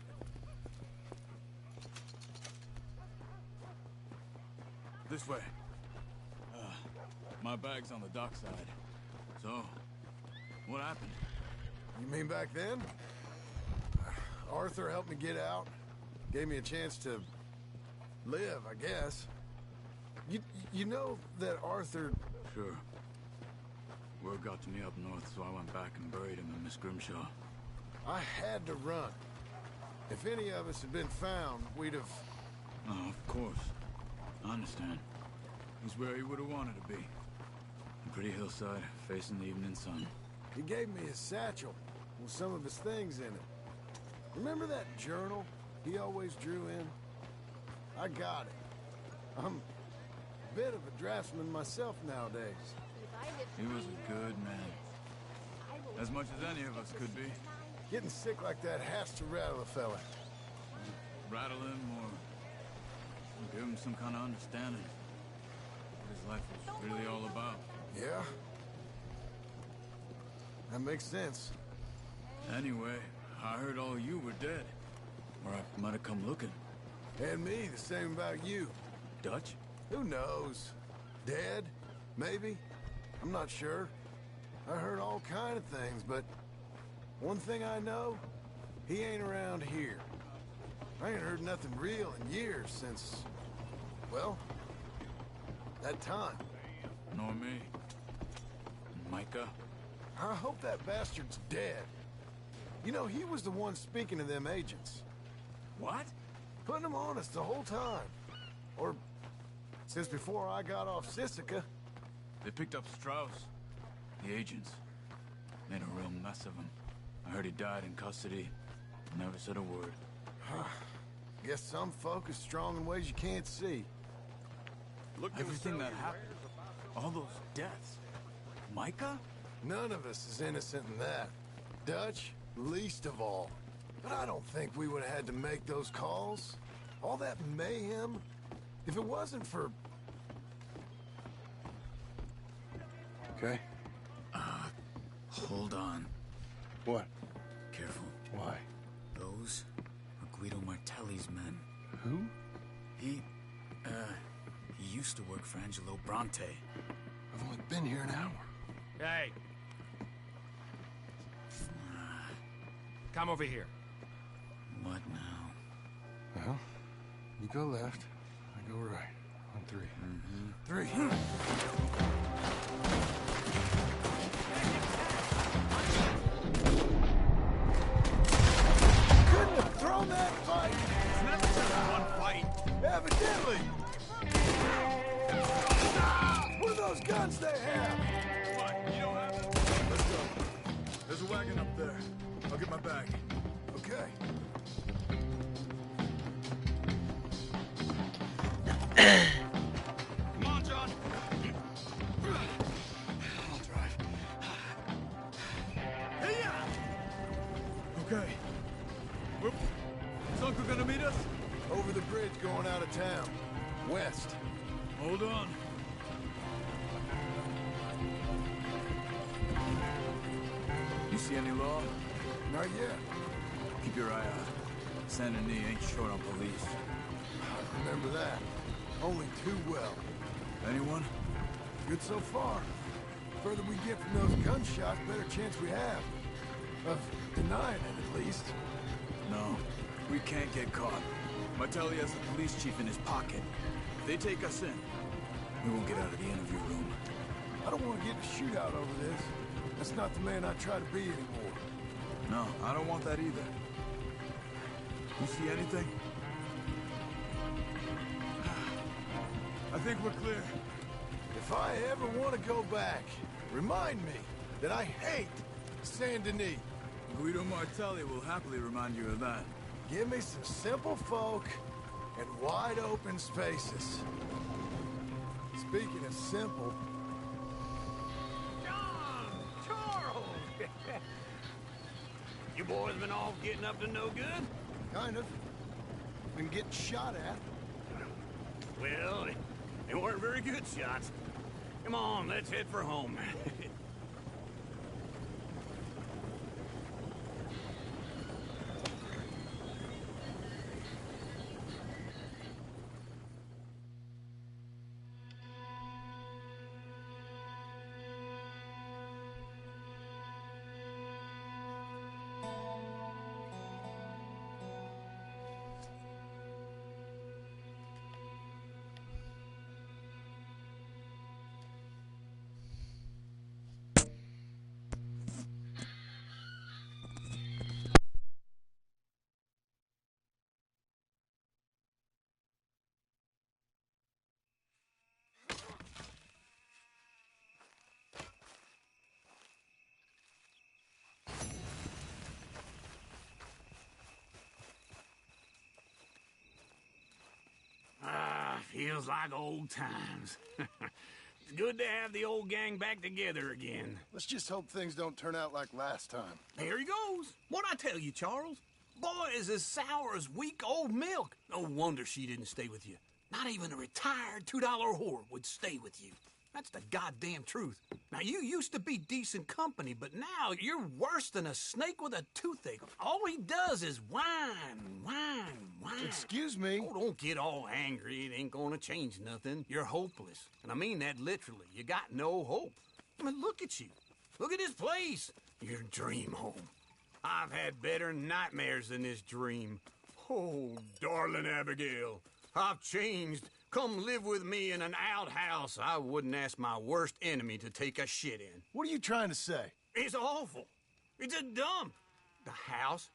This way. My bag's on the dockside. So, what happened? You mean back then? Arthur helped me get out. Gave me a chance to live, I guess. You know that Arthur... Sure. Word got to me up north, so I went back and buried him in Miss Grimshaw. I had to run. If any of us had been found, we'd have... Oh, of course. I understand. He's where he would have wanted to be. A pretty hillside, facing the evening sun. He gave me his satchel with some of his things in it. Remember that journal he always drew in? I got it. I'm a bit of a draftsman myself nowadays. He was a good man. As much as any of us could be. Getting sick like that has to rattle a fella. Rattle him or give him some kind of understanding of what his life was really all about. Yeah? That makes sense. Anyway, I heard all you were dead. Or I might have come looking. And me, the same about you. Dutch? Who knows? Dead? Maybe? I'm not sure. I heard all kind of things, but one thing I know, he ain't around here. I ain't heard nothing real in years since, well, that time. Nor me. Micah? I hope that bastard's dead. You know, he was the one speaking to them agents. What? Putting them on us the whole time. Or since before I got off Sisika. They picked up Strauss. The agents. Made a real mess of him. I heard he died in custody. Never said a word. Guess some folk is strong in ways you can't see. Everything that happened. All those deaths. Micah? None of us is innocent in that. Dutch, least of all. But I don't think we would have had to make those calls. All that mayhem. If it wasn't for... Okay? Hold on. What? Careful. Why? Those are Guido Martelli's men. Who? He used to work for Angelo Bronte. I've only been here an hour. Hey. Come over here. What now? Well, you go left, I go right. On three. Three. Couldn't have thrown that fight. It's never just one fight. Evidently. What are those guns they have? What? You don't have it? Let's go. There's a wagon up there. I'll get my bag. Okay. Come on, John. I'll drive. Hey, okay. Is Uncle gonna meet us? Over the bridge going out of town. West. Hold on. You see any law? Not yet. Keep your eye out. Saint Denis ain't short on police. I remember that. Only too well. Anyone? Good so far. Further we get from those gunshots, better chance we have. Of denying it, at least. No, we can't get caught. Martelli has the police chief in his pocket. If they take us in, we won't get out of the interview room. I don't want to get in a shootout over this. That's not the man I try to be anymore. No, I don't want that either. You see anything? I think we're clear. If I ever want to go back, remind me that I hate Saint Denis. Guido Martelli will happily remind you of that. Give me some simple folk and wide open spaces. Speaking of simple... John! Charles! You boys been all getting up to no good? Kind of. Been getting shot at. Well, they weren't very good shots. Come on, let's head for home. Feels like old times. It's good to have the old gang back together again. Let's just hope things don't turn out like last time. There he goes. What'd I tell you, Charles? Boy is as sour as weak old milk. No wonder she didn't stay with you. Not even a retired $2 whore would stay with you. That's the goddamn truth. Now, you used to be decent company, but now you're worse than a snake with a toothache. All he does is whine. Excuse me? Oh, don't get all angry. It ain't gonna change nothing. You're hopeless. And I mean that literally. You got no hope. I mean, look at you. Look at this place. Your dream home. I've had better nightmares than this dream. Oh, darling Abigail, I've changed. Come live with me in an outhouse I wouldn't ask my worst enemy to take a shit in. What are you trying to say? It's awful. It's a dump. The house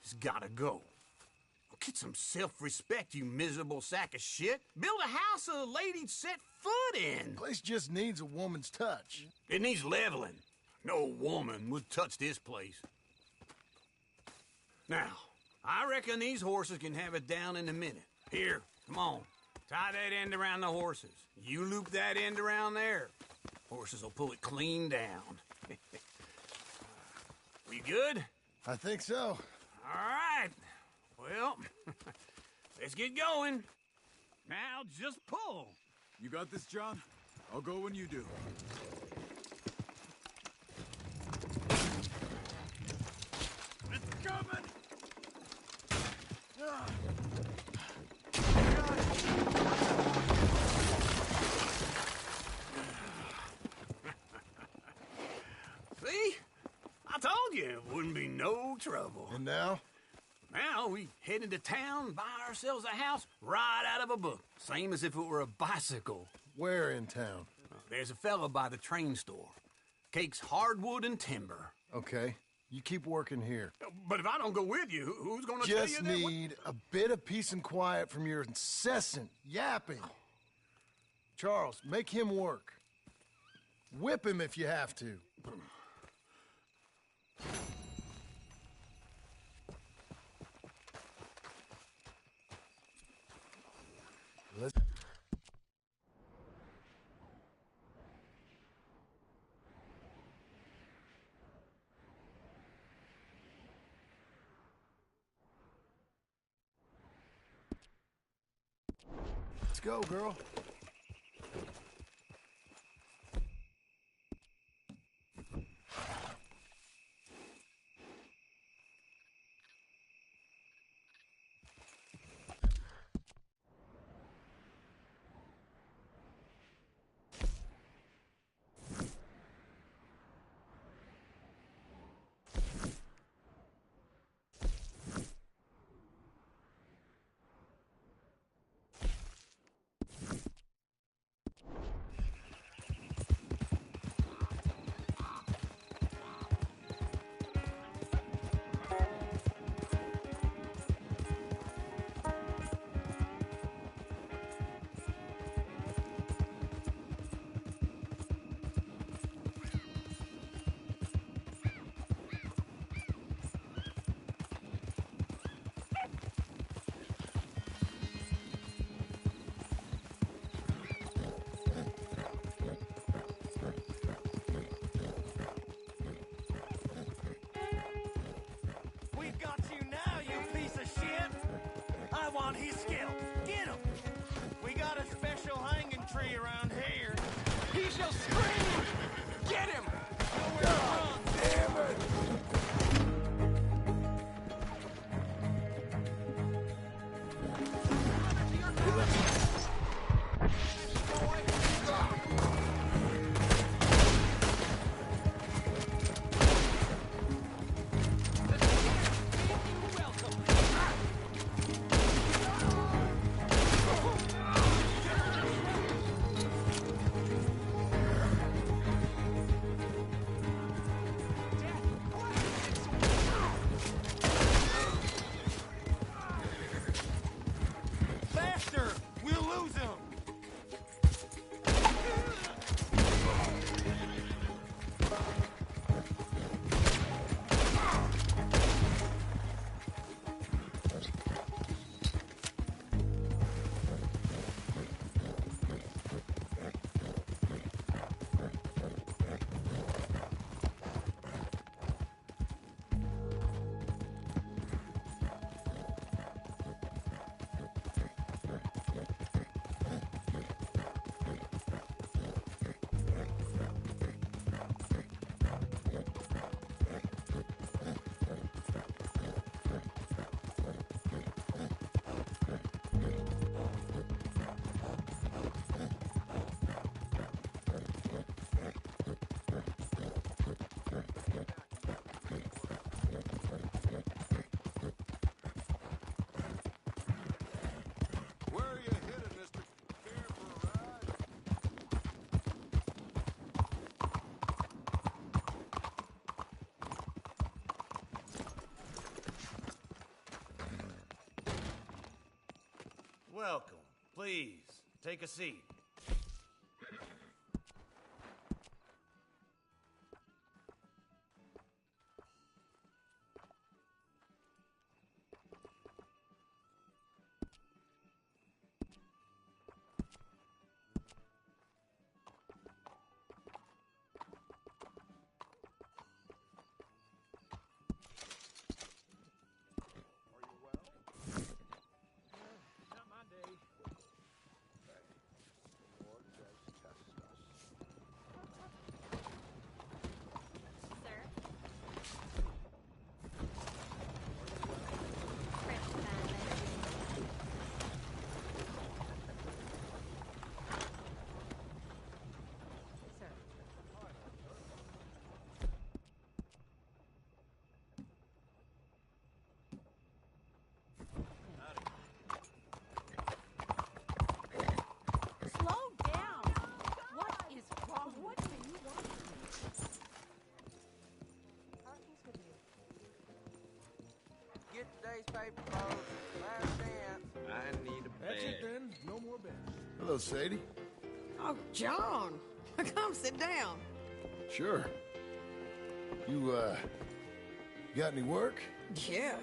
has gotta go. Get some self-respect, you miserable sack of shit. Build a house a lady'd set foot in. Place just needs a woman's touch. It needs leveling. No woman would touch this place. Now, I reckon these horses can have it down in a minute. Here, come on. Tie that end around the horses. You loop that end around there. Horses will pull it clean down. We good? I think so. All right. Well, let's get going. Now just pull. You got this, John? I'll go when you do. It's coming! See? I told you it wouldn't be no trouble. And now? Now we head into town, buy ourselves a house right out of a book. Same as if it were a bicycle. Where in town? There's a fella by the train store. Cakes hardwood and timber. Okay. You keep working here. But if I don't go with you, who's gonna tell you Just that? need a bit of peace and quiet from your incessant yapping. Charles, make him work. Whip him if you have to. Let's go, girl. We've got you now, you piece of shit! I want his scalp. Get him! We got a special hanging tree around here. He shall scream! Get him! Nowhere to run! Damn it! Faster! We'll lose him! welcome. Please, take a seat. Slow down. What is wrong? What do you want from me? How are things with you? Get today's paper, folks. Last chance. I need a That's it then. No more beds. Hello, Sadie. Oh, John. Come sit down. Sure. You, got any work? Yeah.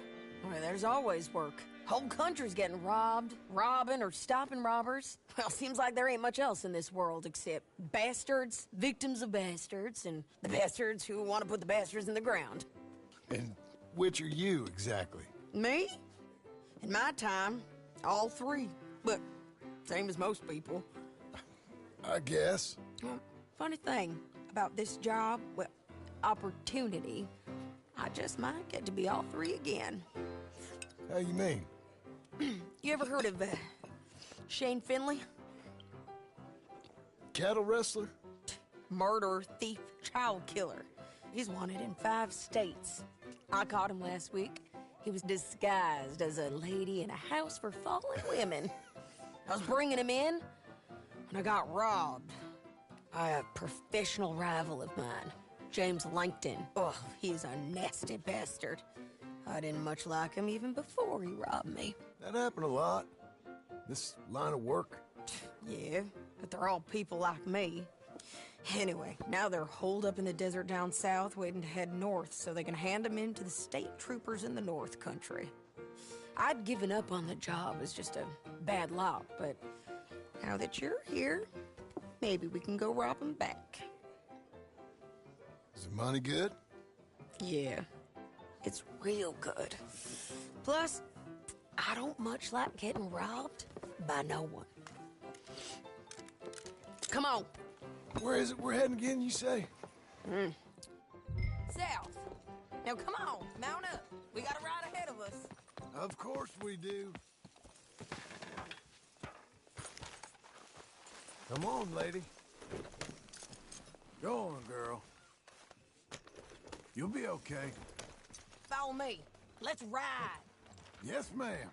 Well, there's always work. Whole country's getting robbed, robbing, or stopping robbers. Well, seems like there ain't much else in this world except bastards, victims of bastards, and the bastards who want to put the bastards in the ground. And which are you, exactly? Me? In my time, all three. But same as most people. I guess. Well, funny thing about this job, well, opportunity, I just might get to be all three again. How you mean? You ever heard of Shane Finley? Cattle wrestler? Murderer, thief, child killer. He's wanted in 5 states. I caught him last week. He was disguised as a lady in a house for fallen women. I was bringing him in when I got robbed by a professional rival of mine, James Langton. Oh, he's a nasty bastard. I didn't much like him even before he robbed me. That happened a lot. This line of work. Yeah, but they're all people like me. Anyway, now they're holed up in the desert down south, waiting to head north so they can hand them in to the state troopers in the north country. I'd given up on the job as just a bad lot, but now that you're here, maybe we can go rob them back. Is the money good? Yeah, it's real good. Plus, I don't much like getting robbed by no one. Come on. Where is it we're heading again, you say? South. Now come on, mount up. We got a ride ahead of us. Of course we do. Come on, lady. Go on, girl. You'll be okay. Follow me. Let's ride. Yes, ma'am.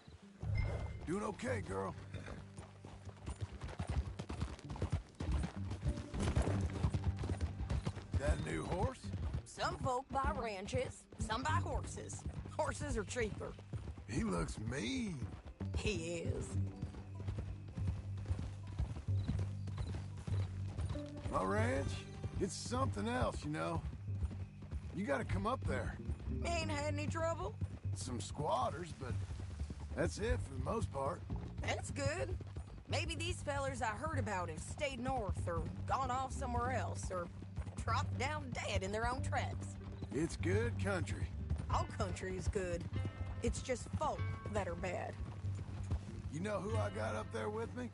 Doing okay, girl. That a new horse? Some folk buy ranches, some buy horses. Horses are cheaper. He looks mean. He is. My ranch, it's something else, you know. You gotta come up there. Ain't had any trouble? Some squatters, but that's it for the most part. That's good. Maybe these fellers I heard about have stayed north or gone off somewhere else or dropped down dead in their own tracks. It's good country. All country is good. It's just folk that are bad. You know who I got up there with me?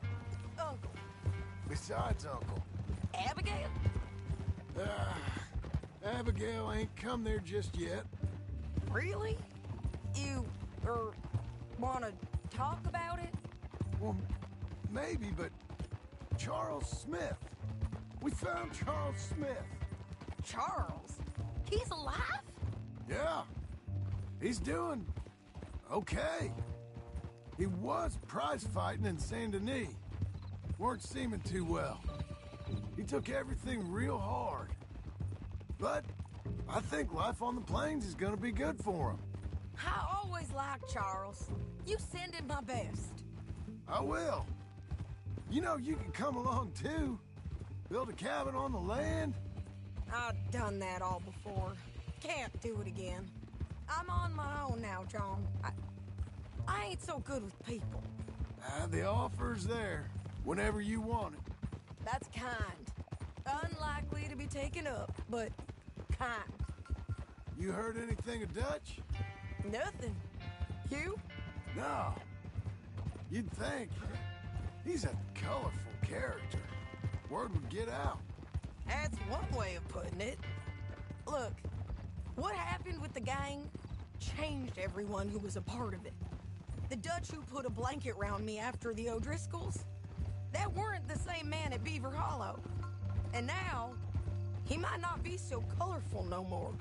Uncle. Besides Uncle. Abigail? Abigail ain't come there just yet. Really? You, wanna talk about it? Well, maybe, but Charles Smith. We found Charles Smith. Charles? He's alive? Yeah. He's doing okay. He was prize fighting in Saint Denis. Weren't seeming too well. He took everything real hard. But I think life on the plains is gonna be good for him. I always liked Charles. You send him my best. I will. You know, you can come along too. Build a cabin on the land. I've done that all before. Can't do it again. I'm on my own now, John. I ain't so good with people. The offer's there, whenever you want it. That's kind. Unlikely to be taken up, but kind. You heard anything of Dutch? Nothing. You? No. You'd think. He's a colorful character. Word would get out. That's one way of putting it. Look, what happened with the gang changed everyone who was a part of it. The Dutch who put a blanket round me after the O'Driscolls, that weren't the same man at Beaver Hollow. And now, he might not be so colorful no more.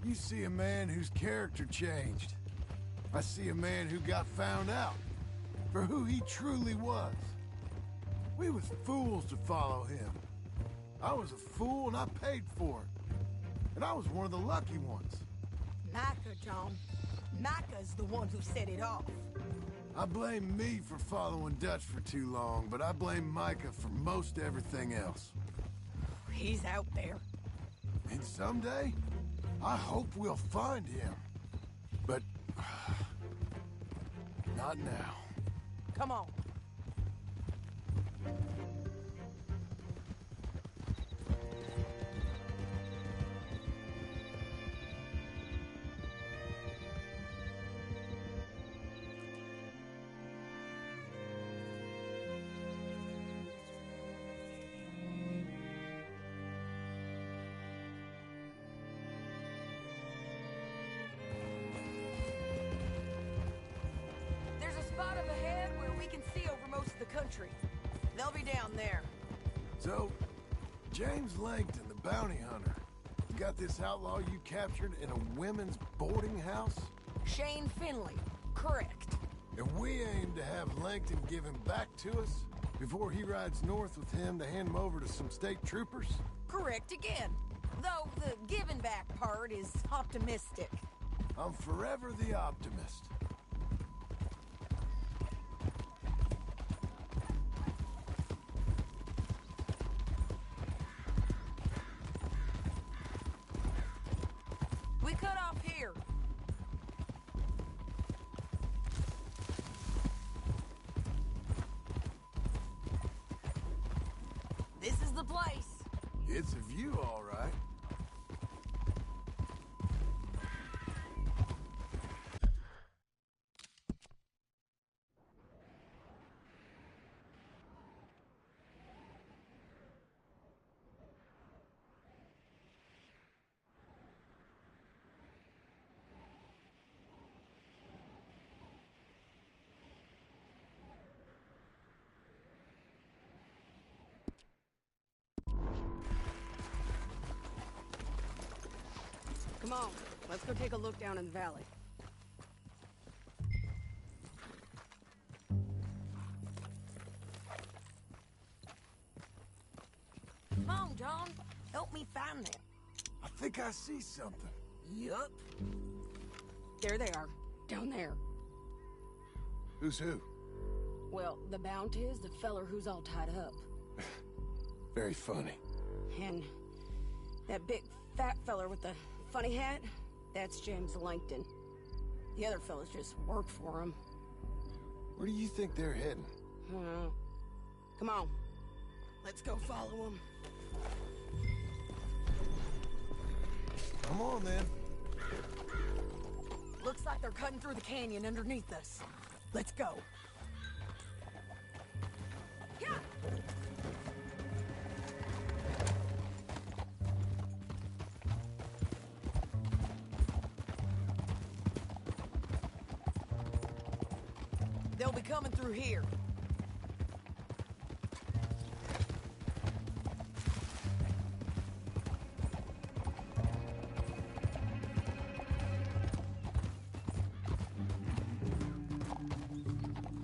You see a man whose character changed. I see a man who got found out for who he truly was. We was fools to follow him. I was a fool and I paid for it. And I was one of the lucky ones. Micah, John. Micah's the one who set it off. I blame me for following Dutch for too long, but I blame Micah for most everything else. He's out there. And someday, I hope we'll find him. But not now. Come on. Country. They'll be down there. So, James Langton, the bounty hunter, got this outlaw you captured in a women's boarding house? Shane Finley, correct. And we aim to have Langton give him back to us before he rides north with him to hand him over to some state troopers? Correct again. Though the giving back part is optimistic. I'm forever the optimist. We cut off here. This is the place. It's a view, all right. Come on, let's go take a look down in the valley. Come on, John. Help me find them. I think I see something. Yup. There they are, down there. Who's who? Well, the Bounty is the feller who's all tied up. Very funny. And that big fat feller with the funny hat, that's James Langton. The other fellas just work for him. Where do you think they're heading? Come on. Let's go follow them. Come on, then. Looks like they're cutting through the canyon underneath us. Let's go. Yeah. They'll be coming through here.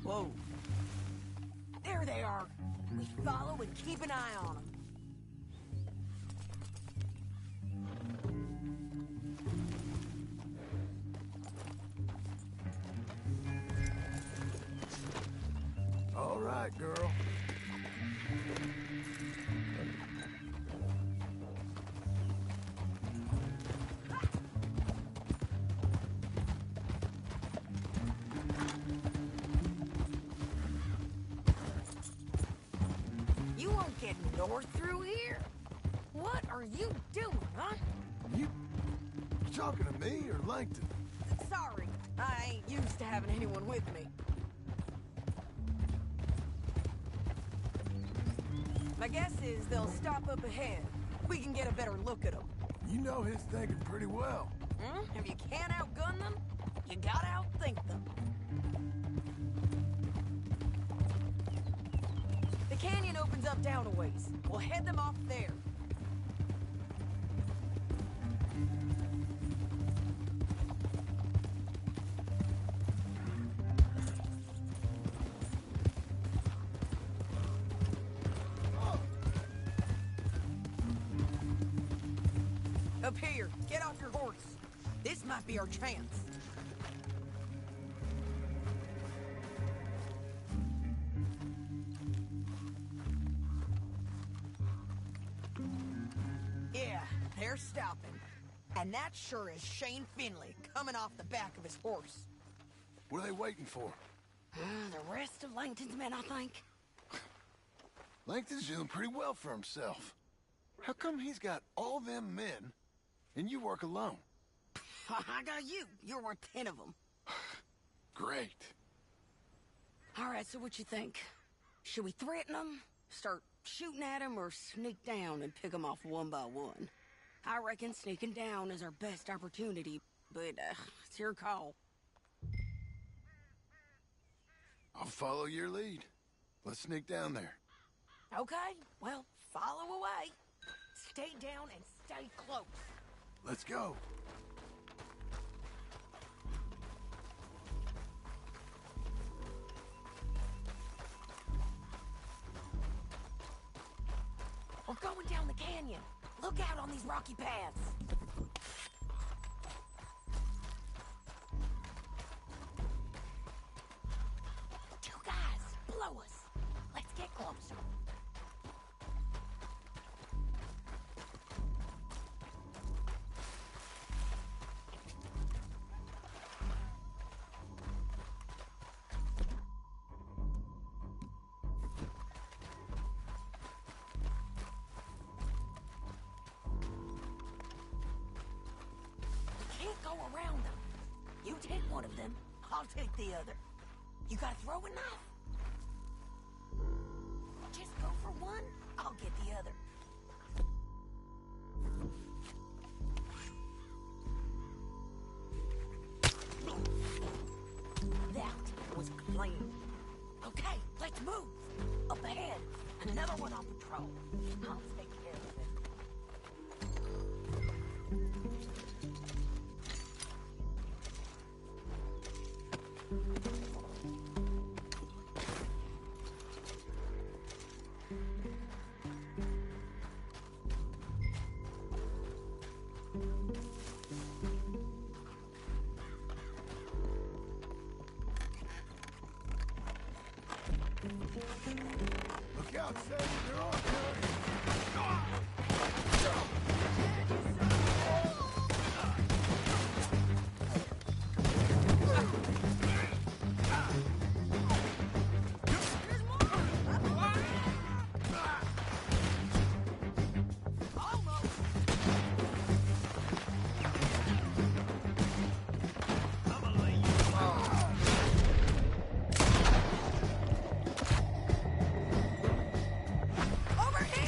Whoa. There they are. We follow and keep an eye on them. All right, girl. You won't get north through here? What are you doing, huh? You talking to me or Langton? Sorry, I ain't used to having anyone with me. My guess is they'll stop up ahead. We can get a better look at them. You know his thinking pretty well. If you can't outgun them, you gotta outthink them. The canyon opens up down a ways. We'll head them off there. Up here, get off your horse. This might be our chance. Yeah, they're stopping. And that sure is Shane Finley coming off the back of his horse. What are they waiting for? The rest of Langton's men, I think. Langton's doing pretty well for himself. How come he's got all them men and you work alone? I got you. You're worth 10 of them. Great. All right, so what you think? Should we threaten them, start shooting at them, or sneak down and pick them off one by one? I reckon sneaking down is our best opportunity, but it's your call. I'll follow your lead. Let's sneak down there. Okay, well, follow away. Stay down and stay close. Let's go. We're going down the canyon. Look out on these rocky paths. Two guys, blow us. Let's get closer. Go around them. You take one of them, I'll take the other. You got a throwing knife? Just go for one, I'll get the other. That was clean. Okay, let's move. Up ahead, another one on patrol. I'll take care of it. Look out, Sam. They're on Over here!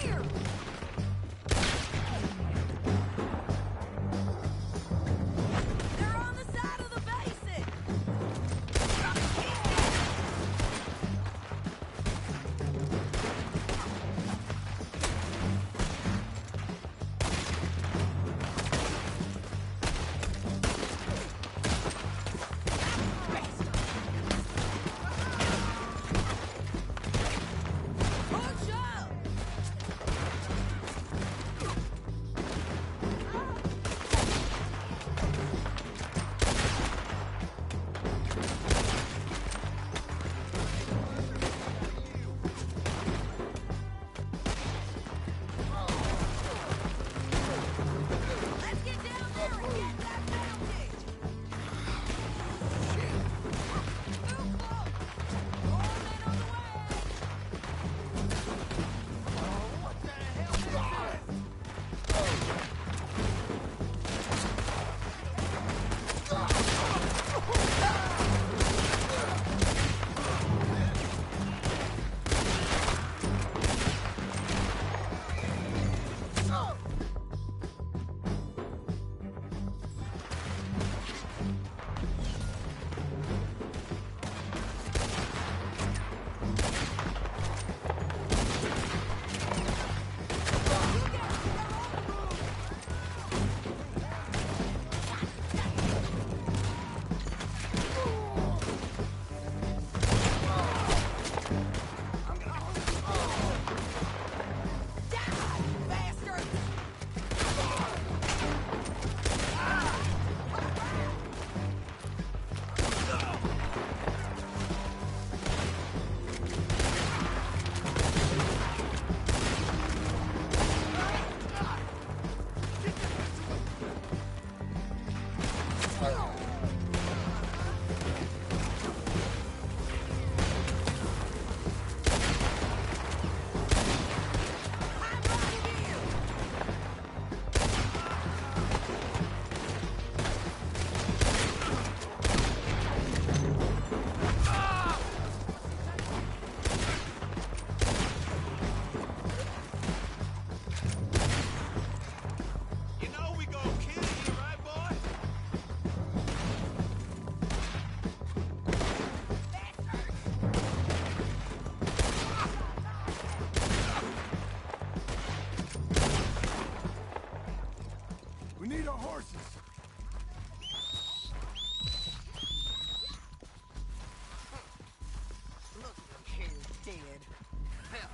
Hell,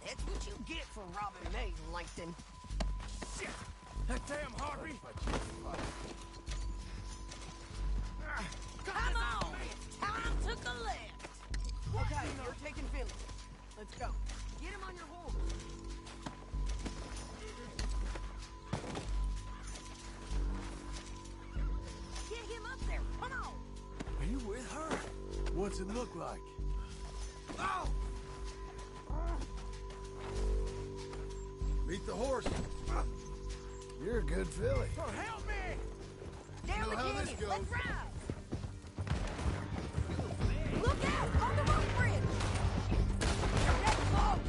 that's what you get for robbing me, Langton. Shit! That damn harpy! Come on! It's time to collect! Okay, you're taking Finley. Let's go. Get him on your horse. Get him up there! Come on! Are you with her? What's it look like? Oh! Beat the horse. You're a good filly. Oh, help me! Down know the how canyon. this goes. Let's ride! Look out! On the rope bridge! That's close!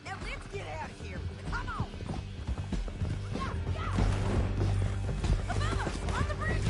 Now let's get out of here. Come on! Above us! On the bridge!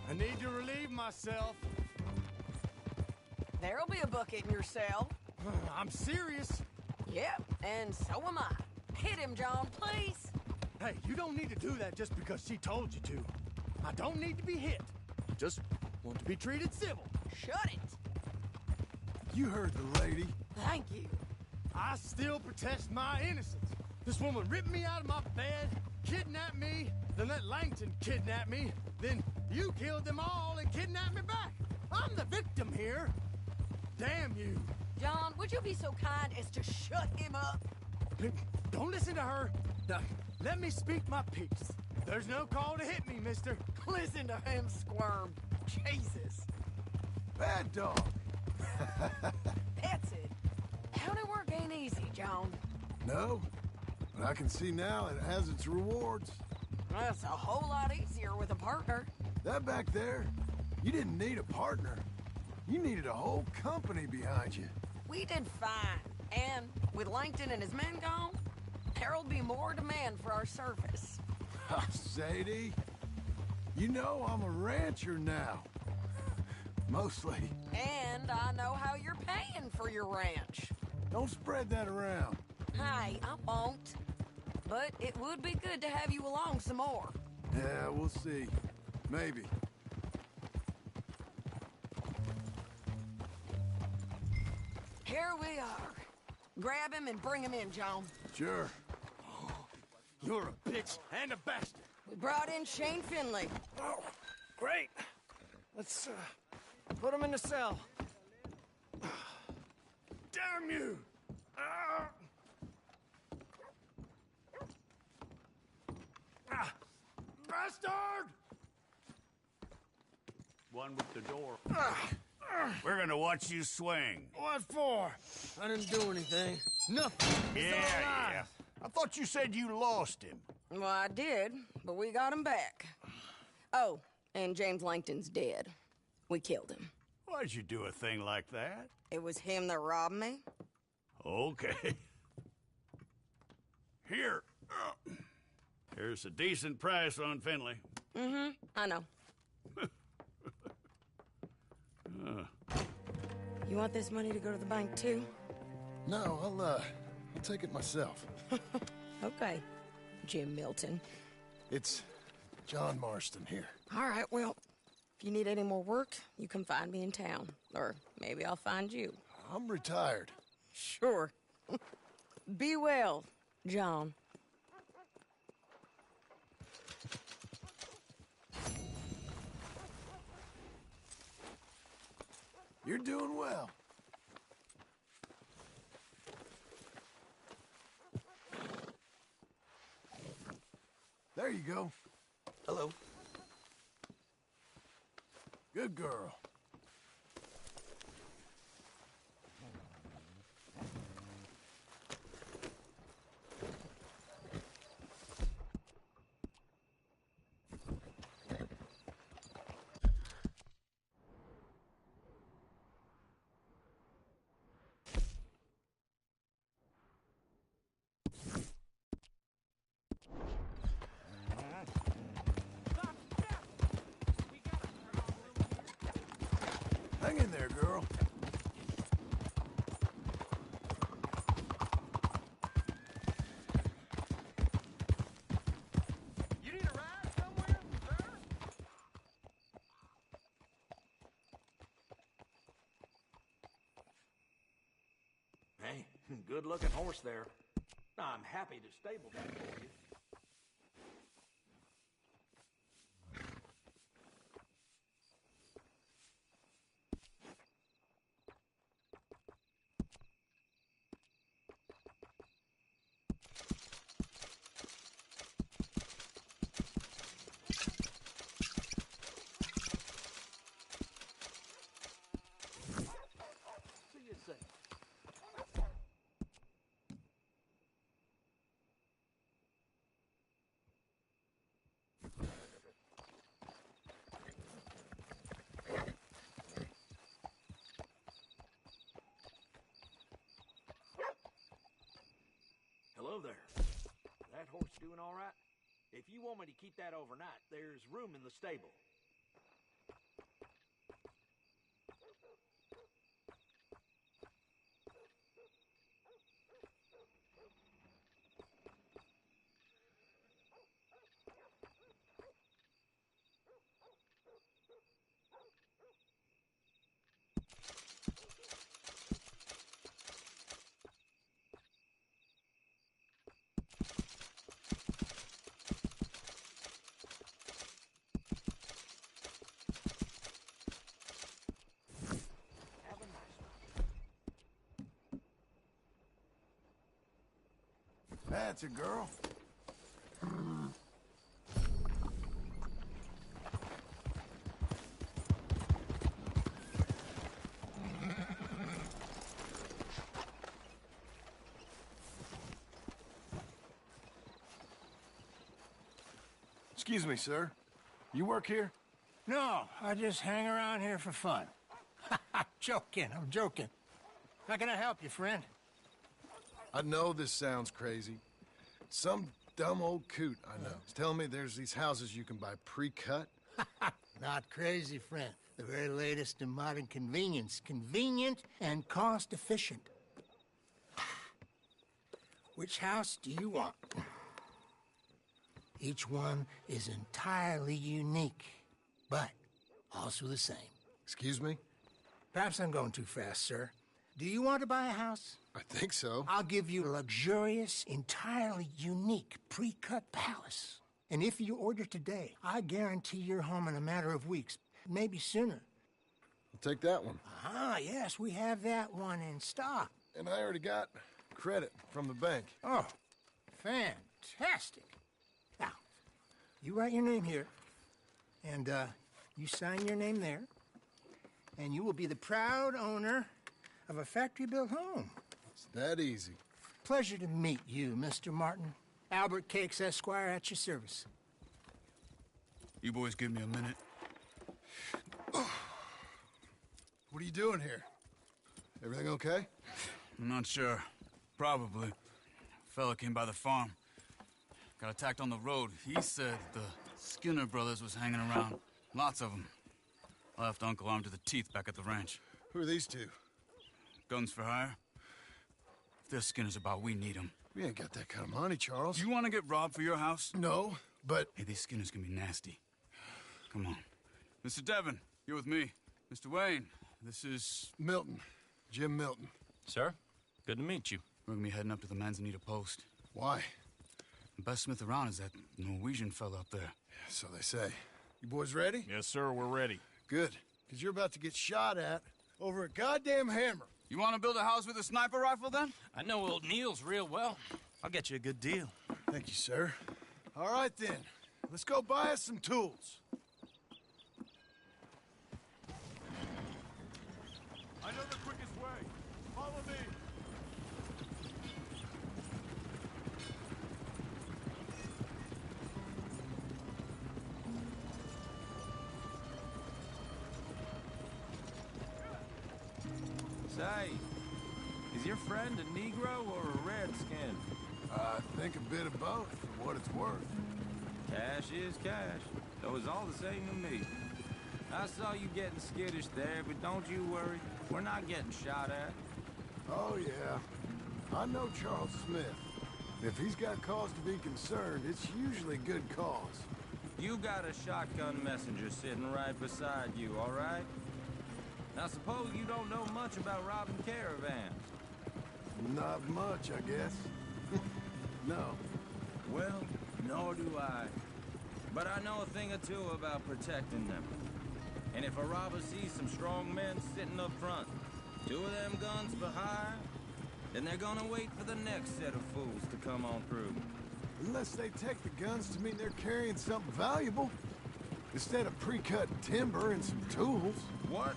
I need to relieve myself. There'll be a bucket in your cell. I'm serious. Yep, and so am I. Hit him, John, please. Hey, you don't need to do that just because she told you to. I don't need to be hit. Just want to be treated civil. Shut it. You heard the lady. Thank you. I still protest my innocence. This woman ripped me out of my bed, kidnapped me, then let Langton kidnap me, then you killed them all and kidnapped me back. I'm the victim here. Damn you. John, would you be so kind as to shut him up? Don't listen to her. Now, let me speak my piece. There's no call to hit me, mister. Listen to him squirm. Jesus. Bad dog. That's it. County work ain't easy, John. No, but I can see now it has its rewards. That's a whole lot easier with a partner. That back there, you didn't need a partner. You needed a whole company behind you. We did fine. And with Langton and his men gone, there'll be more demand for our service. Sadie, you know I'm a rancher now. Mostly. And I know how you're paying for your ranch. Don't spread that around. Hey, I won't. But it would be good to have you along some more. Yeah, we'll see. Maybe. Here we are. Grab him and bring him in, John. Sure. You're a bitch and a bastard. We brought in Shane Finley. Oh, great. Let's put him in the cell. Damn you! Bastard! One with the door. We're gonna watch you swing. What for? I didn't do anything. Nothing. It's all lies. Yeah. I thought you said you lost him. Well, I did, but we got him back. Oh, and James Langton's dead. We killed him. Why'd you do a thing like that? It was him that robbed me. Okay. Here. Here's a decent price on Finley. Mm-hmm, I know. You want this money to go to the bank, too? No, I'll take it myself. Okay, Jim Milton. It's John Marston here. All right, well, if you need any more work, you can find me in town. Or maybe I'll find you. I'm retired. Sure. Be well, John. You're doing well. There you go. Hello. Good girl. Hang in there, girl. You need a ride somewhere, sir? Hey, good-looking horse there. I'm happy to stable that for you. See you soon. Hello there. That horse doing all right? If you want me to keep that overnight, there's room in the stable. Have a nice one. That's a girl. Excuse me, sir. You work here? No, I just hang around here for fun. I'm joking. How can I help you, friend? I know this sounds crazy. Some dumb old coot I know is telling me there's these houses you can buy pre-cut. Not crazy, friend. The very latest in modern convenience. Convenient and cost-efficient. Which house do you want? Each one is entirely unique, but also the same. Excuse me? Perhaps I'm going too fast, sir. Do you want to buy a house? I think so. I'll give you a luxurious, entirely unique pre-cut palace. And if you order today, I guarantee you're home in a matter of weeks, maybe sooner. I'll take that one. Ah, yes, we have that one in stock. And I already got credit from the bank. Oh, fantastic. Now, you write your name here, and you sign your name there. and you will be the proud owner of a factory-built home. It's that easy. Pleasure to meet you, Mr. Martin. Albert Cakes, Esquire, at your service. You boys give me a minute. What are you doing here? Everything okay? I'm not sure. Probably. Fella came by the farm. Got attacked on the road. He said the Skinner brothers was hanging around. Lots of them. I left Uncle armed to the teeth back at the ranch. Who are these two? Guns for hire. If they're Skinner's about, we need them. We ain't got that kind of money, Charles. You want to get robbed for your house? No, but... Hey, these Skinners can be nasty. Come on. Mr. Devon, you're with me. Mr. Wayne, this is... Milton. Jim Milton. Sir, good to meet you. We're gonna be heading up to the Manzanita post. Why? The best smith around is that Norwegian fella up there. Yeah, so they say. You boys ready? Yes, sir, we're ready. Good, because you're about to get shot at over a goddamn hammer. You want to build a house with a sniper rifle, then? I know old Neil's real well. I'll get you a good deal. Thank you, sir. All right, then. Let's go buy us some tools. I know the quickest way. Follow me. Say, is your friend a Negro or a Redskin? I think a bit of both, for what it's worth. Cash is cash, though it's all the same to me. I saw you getting skittish there, but don't you worry. We're not getting shot at. Oh, yeah. I know Charles Smith. If he's got cause to be concerned, it's usually good cause. You got a shotgun messenger sitting right beside you, all right? Now, suppose you don't know much about robbing caravans. Not much, I guess. No. Well, nor do I. But I know a thing or two about protecting them. And if a robber sees some strong men sitting up front, 2 of them guns for hire, then they're gonna wait for the next set of fools to come on through. Unless they take the guns to mean they're carrying something valuable. Instead of pre-cut timber and some tools. What?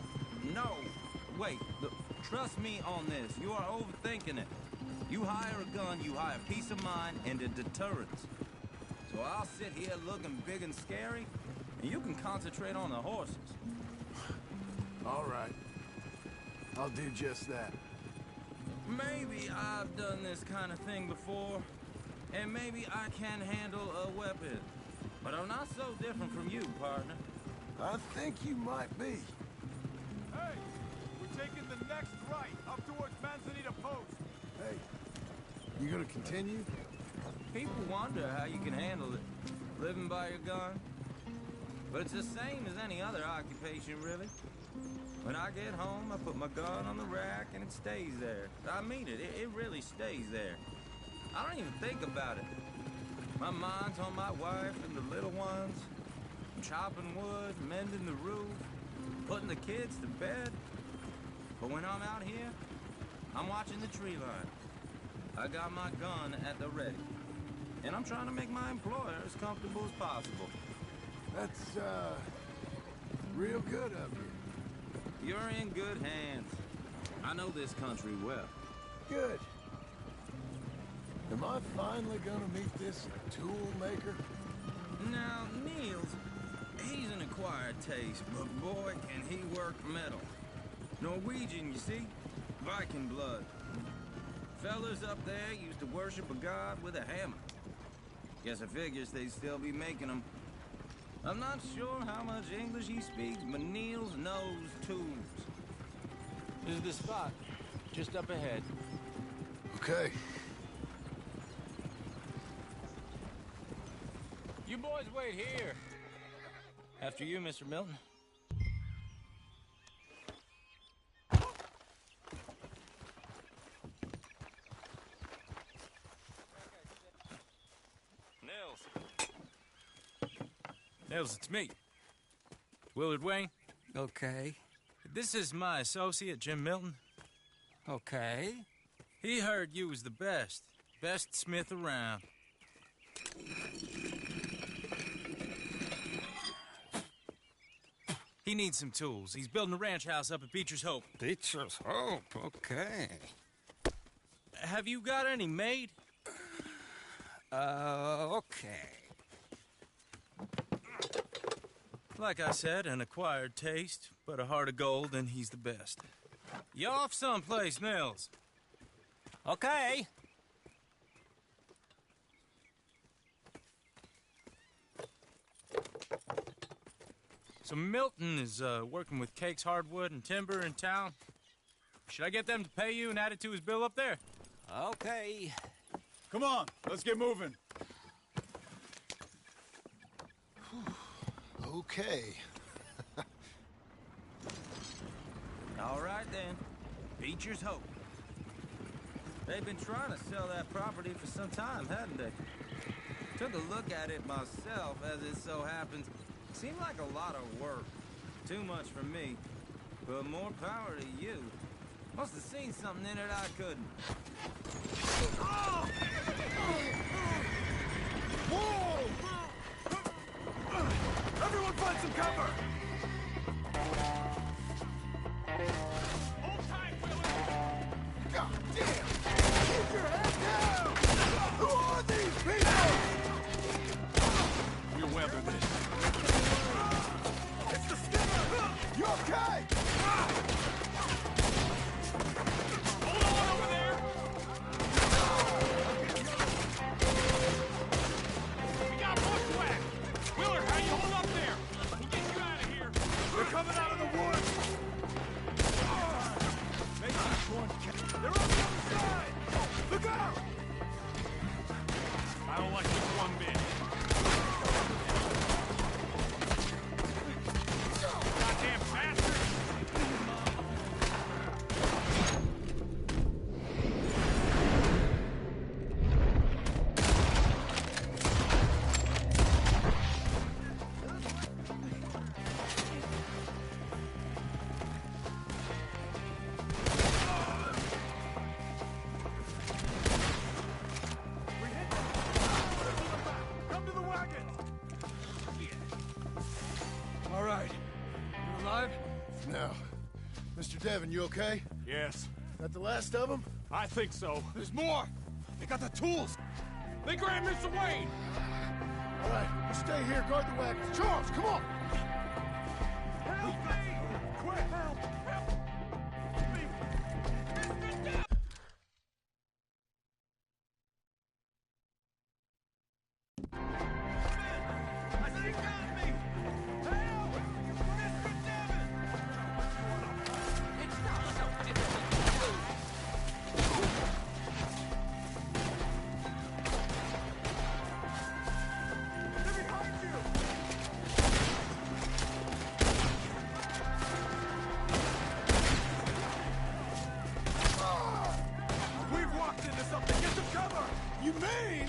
No. Wait, look, trust me on this. You are overthinking it. You hire a gun, you hire peace of mind and a deterrence. So I'll sit here looking big and scary, and you can concentrate on the horses. All right. I'll do just that. Maybe I've done this kind of thing before, and maybe I can handle a weapon. But I'm not so different from you, partner. I think you might be. Hey, we're taking the next right, up towards Manzanita Post. Hey, you gonna continue? People wonder how you can handle it, living by your gun. But it's the same as any other occupation, really. When I get home, I put my gun on the rack and it stays there. I mean it, it really stays there. I don't even think about it. My mind's on my wife and the little ones. I'm chopping wood, mending the roof, putting the kids to bed. But when I'm out here, I'm watching the tree line. I got my gun at the ready. And I'm trying to make my employer as comfortable as possible. That's, real good of you. You're in good hands. I know this country well. Good. Am I finally gonna meet this tool maker? Now, Niels, he's an acquired taste, but boy, can he work metal. Norwegian, you see? Viking blood. Fellas up there used to worship a god with a hammer. Guess I figures they'd still be making them. I'm not sure how much English he speaks, but Niels knows tools. This is the spot, just up ahead. Okay. You boys wait here. After you, Mr. Milton. Nils, it's me. Willard Wayne. Okay. This is my associate, Jim Milton. Okay. He heard you was the best smith around. He needs some tools. He's building a ranch house up at Beecher's Hope. Beecher's Hope, okay. Have you got any made? Okay. Like I said, an acquired taste, but a heart of gold, and he's the best. You off someplace, Mills? Okay. So Milton is working with Cakes Hardwood and Timber in town. Should I get them to pay you and add it to his bill up there? Okay. Come on, let's get moving. Okay. All right, then. Beecher's Hope. They've been trying to sell that property for some time, hadn't they? Took a look at it myself, as it so happens. Seemed like a lot of work. Too much for me. But more power to you. Must have seen something in it I couldn't. Whoa! Everyone find some cover! Hold tight, Willis! God damn! Keep your head down! Who are these people? We'll weather this. It's the Skinner! You okay? Hold on over there! We got bushwhacked! Willard, how you hold up there? We'll get you out of here! They're coming out of the woods! Make each one count. They're on the other side! Look out! I don't like this one bit. Goddamn bastard! Come to the wagon! All right. You alive? Now, Mr. Devon, you okay? Yes. That the last of them? I think so. There's more! They got the tools! They grabbed Mr. Wayne! All right, you stay here, guard the wagons. Charles, come on! Help me! Quick, help! Help me! Mr. Devon! I think got me! Help! Mr. Devon! It's not so difficult. They're behind you! We've walked into something. Get some cover! You mean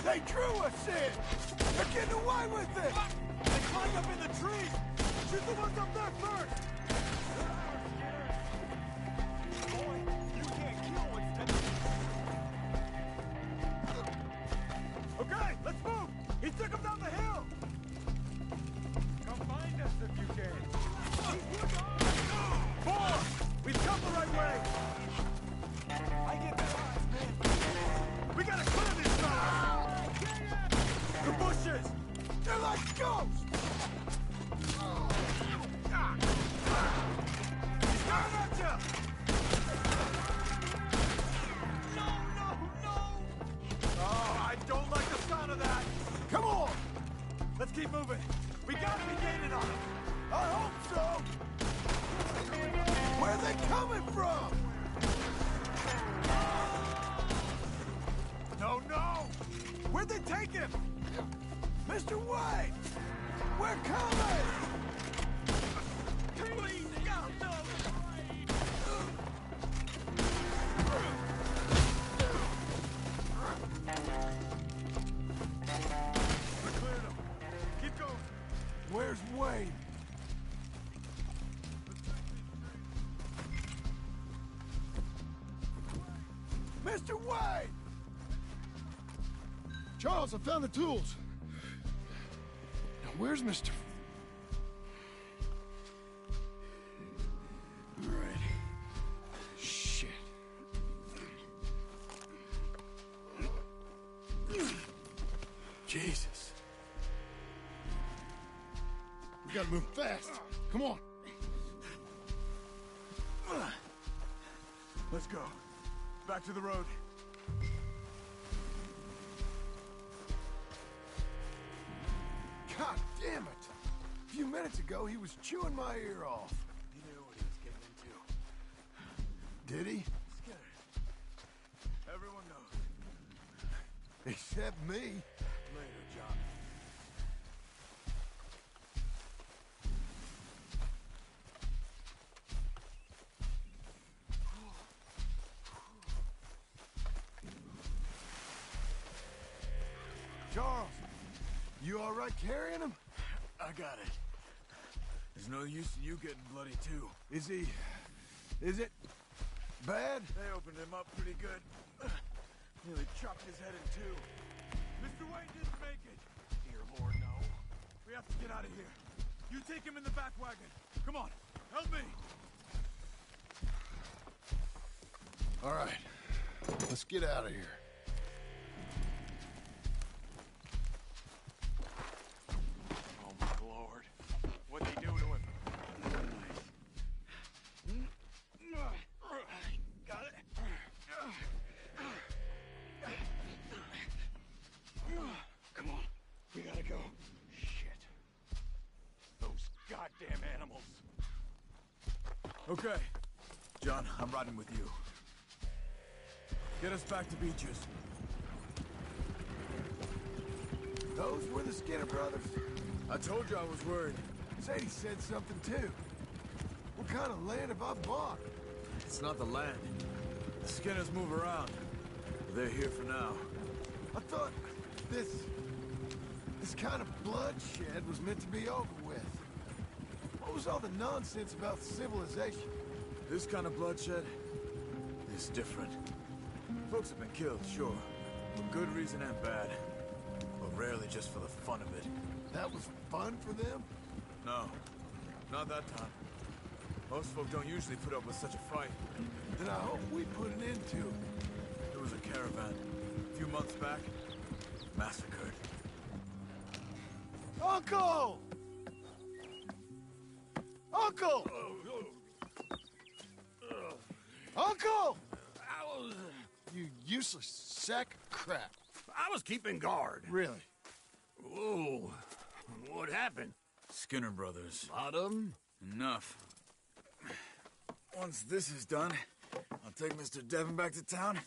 they drew us in? They're getting away with it! They climbed up in the trees! Shoot the ones up there first! Boy, you can't kill what's dead. Okay, let's move! He took him down the hill! Come find us if you can. Four! We've come the right way! I get that eyes, man. We gotta clear this side! The bushes! They're like ghosts! He's coming at you! No, no, no! Oh, I don't like the sound of that! Come on! Let's keep moving. We gotta be gaining on them. I hope so! Where are they coming from? No, no! Where'd they take him? Mr. White! We're coming! Please, God, no! We cleared him. Keep going. Where's Wayne? Mr. Wayne! Charles, I found the tools. Now, where's Mr. Jesus. We gotta move fast. Come on. Let's go. Back to the road. God damn it! A few minutes ago, he was chewing my ear off. He knew what he was getting into. Did he? Skinner. Everyone knows. Except me. Later, John. Charles, you all right carrying him? I got it. There's no use in you getting bloody, too. Is it bad? They opened him up pretty good. Nearly chopped his head in two. Mr. Wayne didn't make it. Dear Lord, no. We have to get out of here. You take him in the back wagon. Come on, help me. All right, let's get out of here. Oh, my Lord. What'd they do to him? Got it. Come on. We gotta go. Shit. Those goddamn animals. Okay. John, I'm riding with you. Get us back to Beaches. Those were the Skinner brothers. I told you I was worried. Sadie said something too. What kind of land have I bought? It's not the land. The Skinners move around. But they're here for now. I thought this kind of bloodshed was meant to be over with. What was all the nonsense about civilization? This kind of bloodshed is different. Folks have been killed, sure. For good reason and bad. But rarely just for the fun of it. That was fun for them? No. Not that time. Most folk don't usually put up with such a fight. Then I hope we put an end to it. There was a caravan. A few months back. Massacred. Uncle! Uncle! Uncle! You useless sack of crap. I was keeping guard. Really? Whoa. What happened? Skinner brothers. Lot of them? Enough. Once this is done, I'll take Mr. Devon back to town and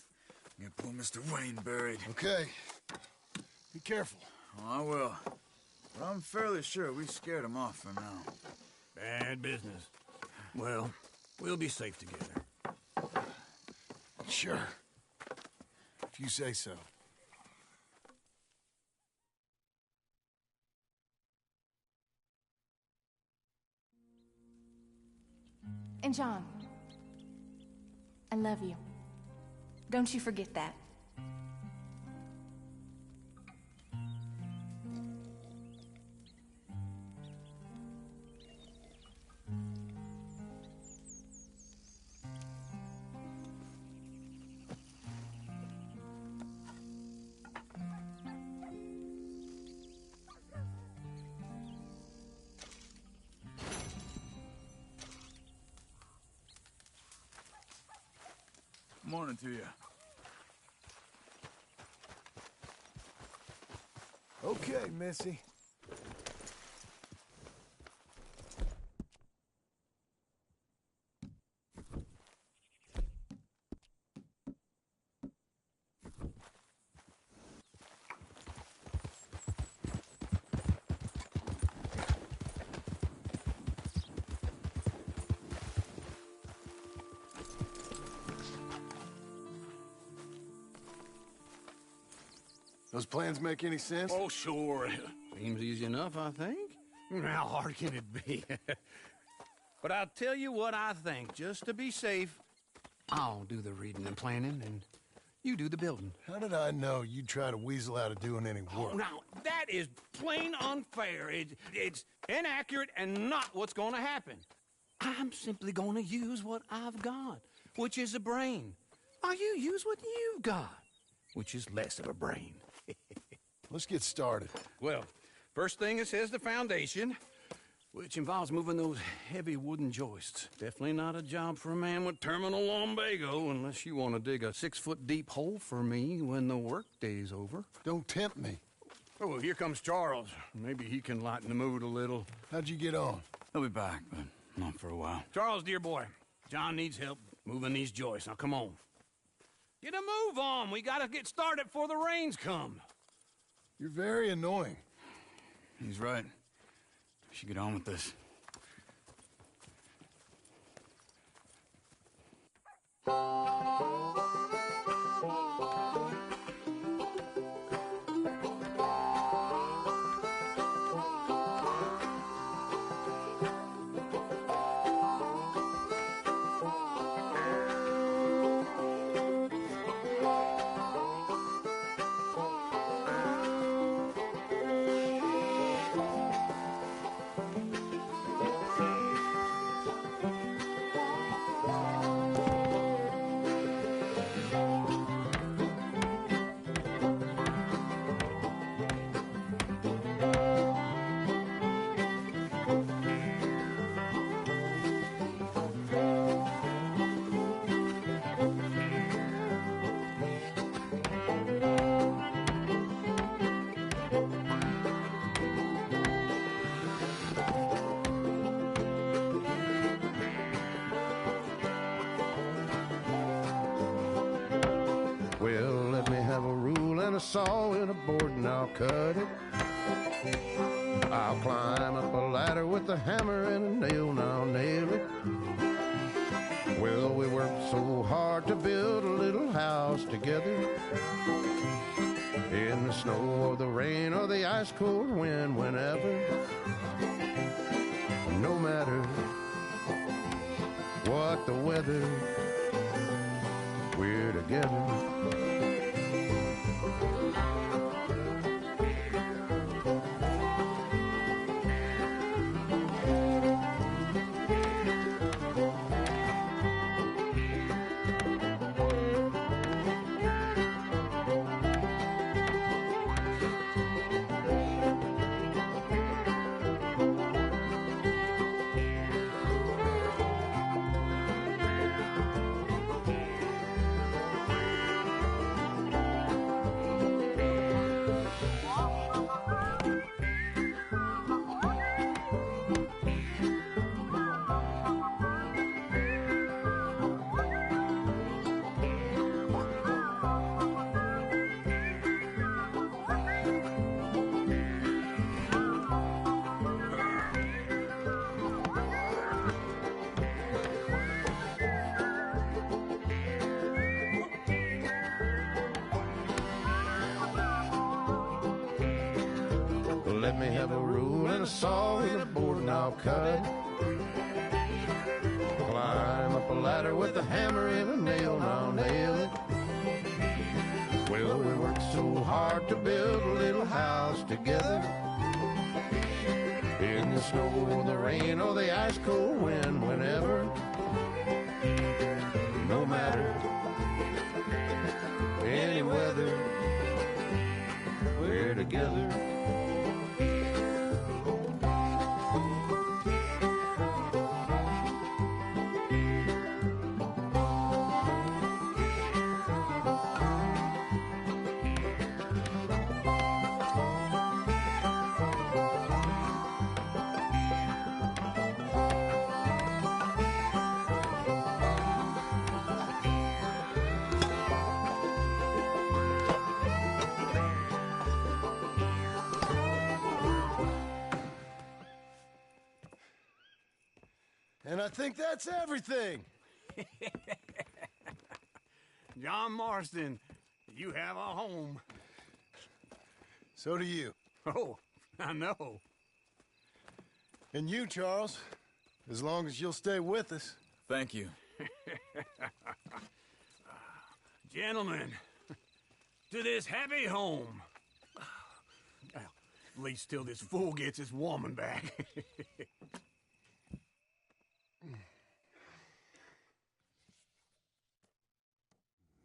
get poor Mr. Wayne buried. Okay. Be careful. Oh, I will. But I'm fairly sure we scared him off for now. Bad business. Well, we'll be safe together. Sure. If you say so. And John, I love you. Don't you forget that. Morning to you. Okay, Missy. Those plans make any sense? Oh, sure. Seems easy enough, I think. How hard can it be? But I'll tell you what I think. Just to be safe, I'll do the reading and planning, and you do the building. How did I know you'd try to weasel out of doing any work? Oh, now, that is plain unfair. It's inaccurate and not what's going to happen. I'm simply going to use what I've got, which is a brain. While you use what you've got, which is less of a brain. let's get started. Well, first thing it says the foundation, which involves moving those heavy wooden joists. Definitely not a job for a man with terminal lumbago unless you want to dig a 6-foot deep hole for me when the workday's over. Don't tempt me. Oh, well, here comes Charles. Maybe he can lighten the mood a little. How'd you get on? He'll be back, but not for a while. Charles, dear boy, John needs help moving these joists. Now, come on. Get a move on. We gotta get started before the rains come. You're very annoying. He's right. We should get on with this. Well, let me have a rule and a saw and a board and I'll cut it. I'll climb up a ladder with a hammer and a nail and I'll nail it. Well, we worked so hard to build a little house together. In the snow or the rain or the ice cold wind, whenever. No matter what the weather, we're together. Let me have a rule and a saw and a board and I'll cut. Climb up a ladder with a hammer and a nail and I'll nail it. Well, we worked so hard to build a little house together. In the snow or the rain or the ice cold wind, whenever. No matter any weather, we're together. And I think that's everything. John Marston, you have a home. So do you. Oh, I know. And you, Charles, as long as you'll stay with us. Thank you. Gentlemen, to this happy home. Well, at least till this fool gets his woman back.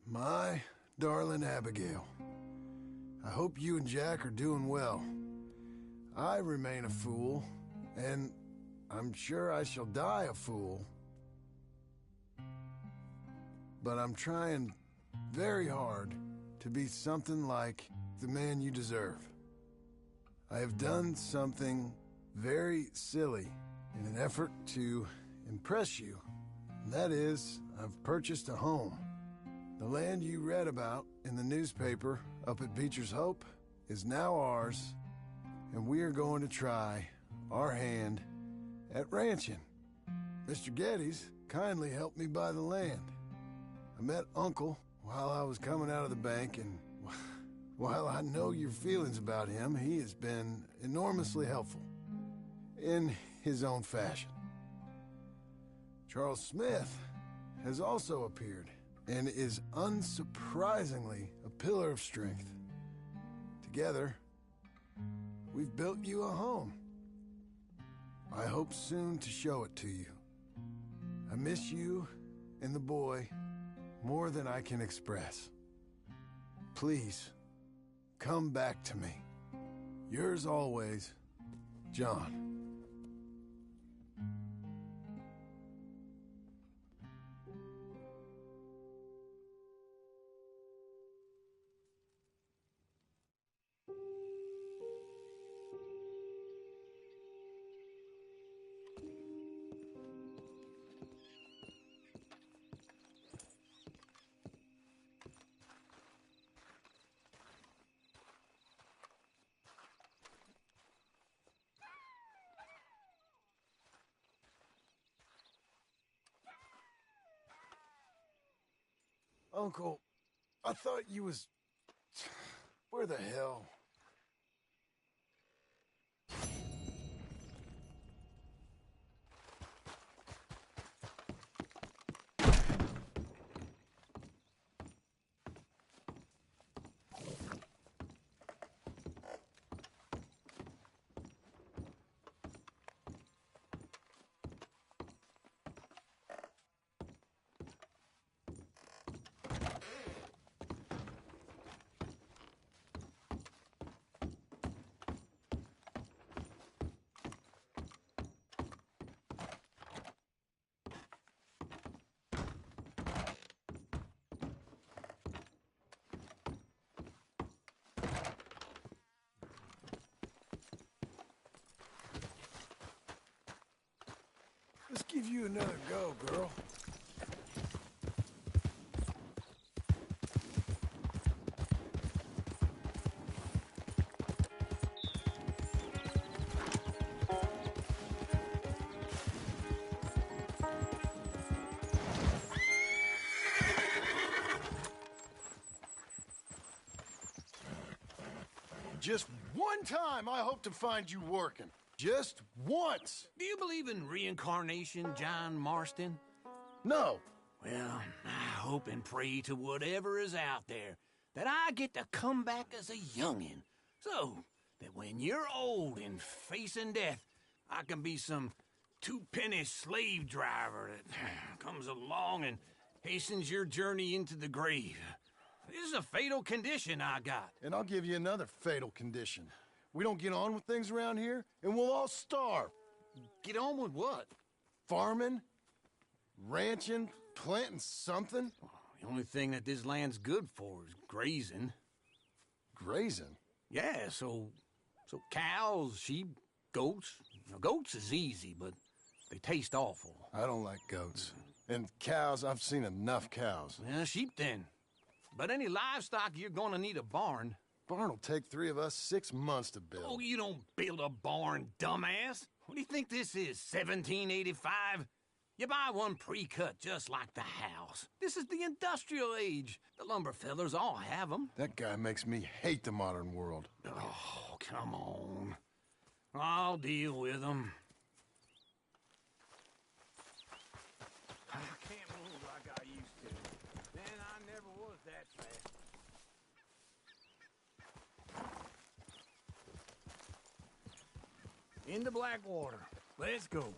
My darling Abigail, I hope you and Jack are doing well. I remain a fool, and I'm sure I shall die a fool. But I'm trying very hard to be something like the man you deserve. I have done something very silly in an effort to impress you. And that is, I've purchased a home. The land you read about in the newspaper up at Beecher's Hope is now ours, and we are going to try our hand at ranching. Mr. Geddes kindly helped me buy the land. I met Uncle while I was coming out of the bank, and while I know your feelings about him, he has been enormously helpful in his own fashion. Charles Smith has also appeared and is unsurprisingly a pillar of strength. Together, we've built you a home. I hope soon to show it to you. I miss you and the boy more than I can express. Please, come back to me. Yours always, John. Uncle, I thought you was... Where the hell? Let's give you another go, girl. Just one time I hope to find you working. Just once. Do you believe in reincarnation, John Marston? No. Well, I hope and pray to whatever is out there that I get to come back as a youngin', so that when you're old and facing death, I can be some two-penny slave driver that comes along and hastens your journey into the grave. This is a fatal condition I got. And I'll give you another fatal condition. We don't get on with things around here, and we'll all starve. Get on with what? Farming, ranching, planting something. The only thing that this land's good for is grazing. Grazing? Yeah, so cows, sheep, goats. Now, goats is easy, but they taste awful. I don't like goats. And cows, I've seen enough cows. Yeah, sheep then. But any livestock, you're gonna need a barn. Barn will take 3 of us 6 months to build. Oh, you don't build a barn, dumbass. What do you think this is, 1785? You buy one pre-cut just like the house. This is the industrial age. The lumber fellers all have them. That guy makes me hate the modern world. Oh, come on. I'll deal with them. I can't move like I used to. Then I never was that fast. Into Blackwater. Let's go.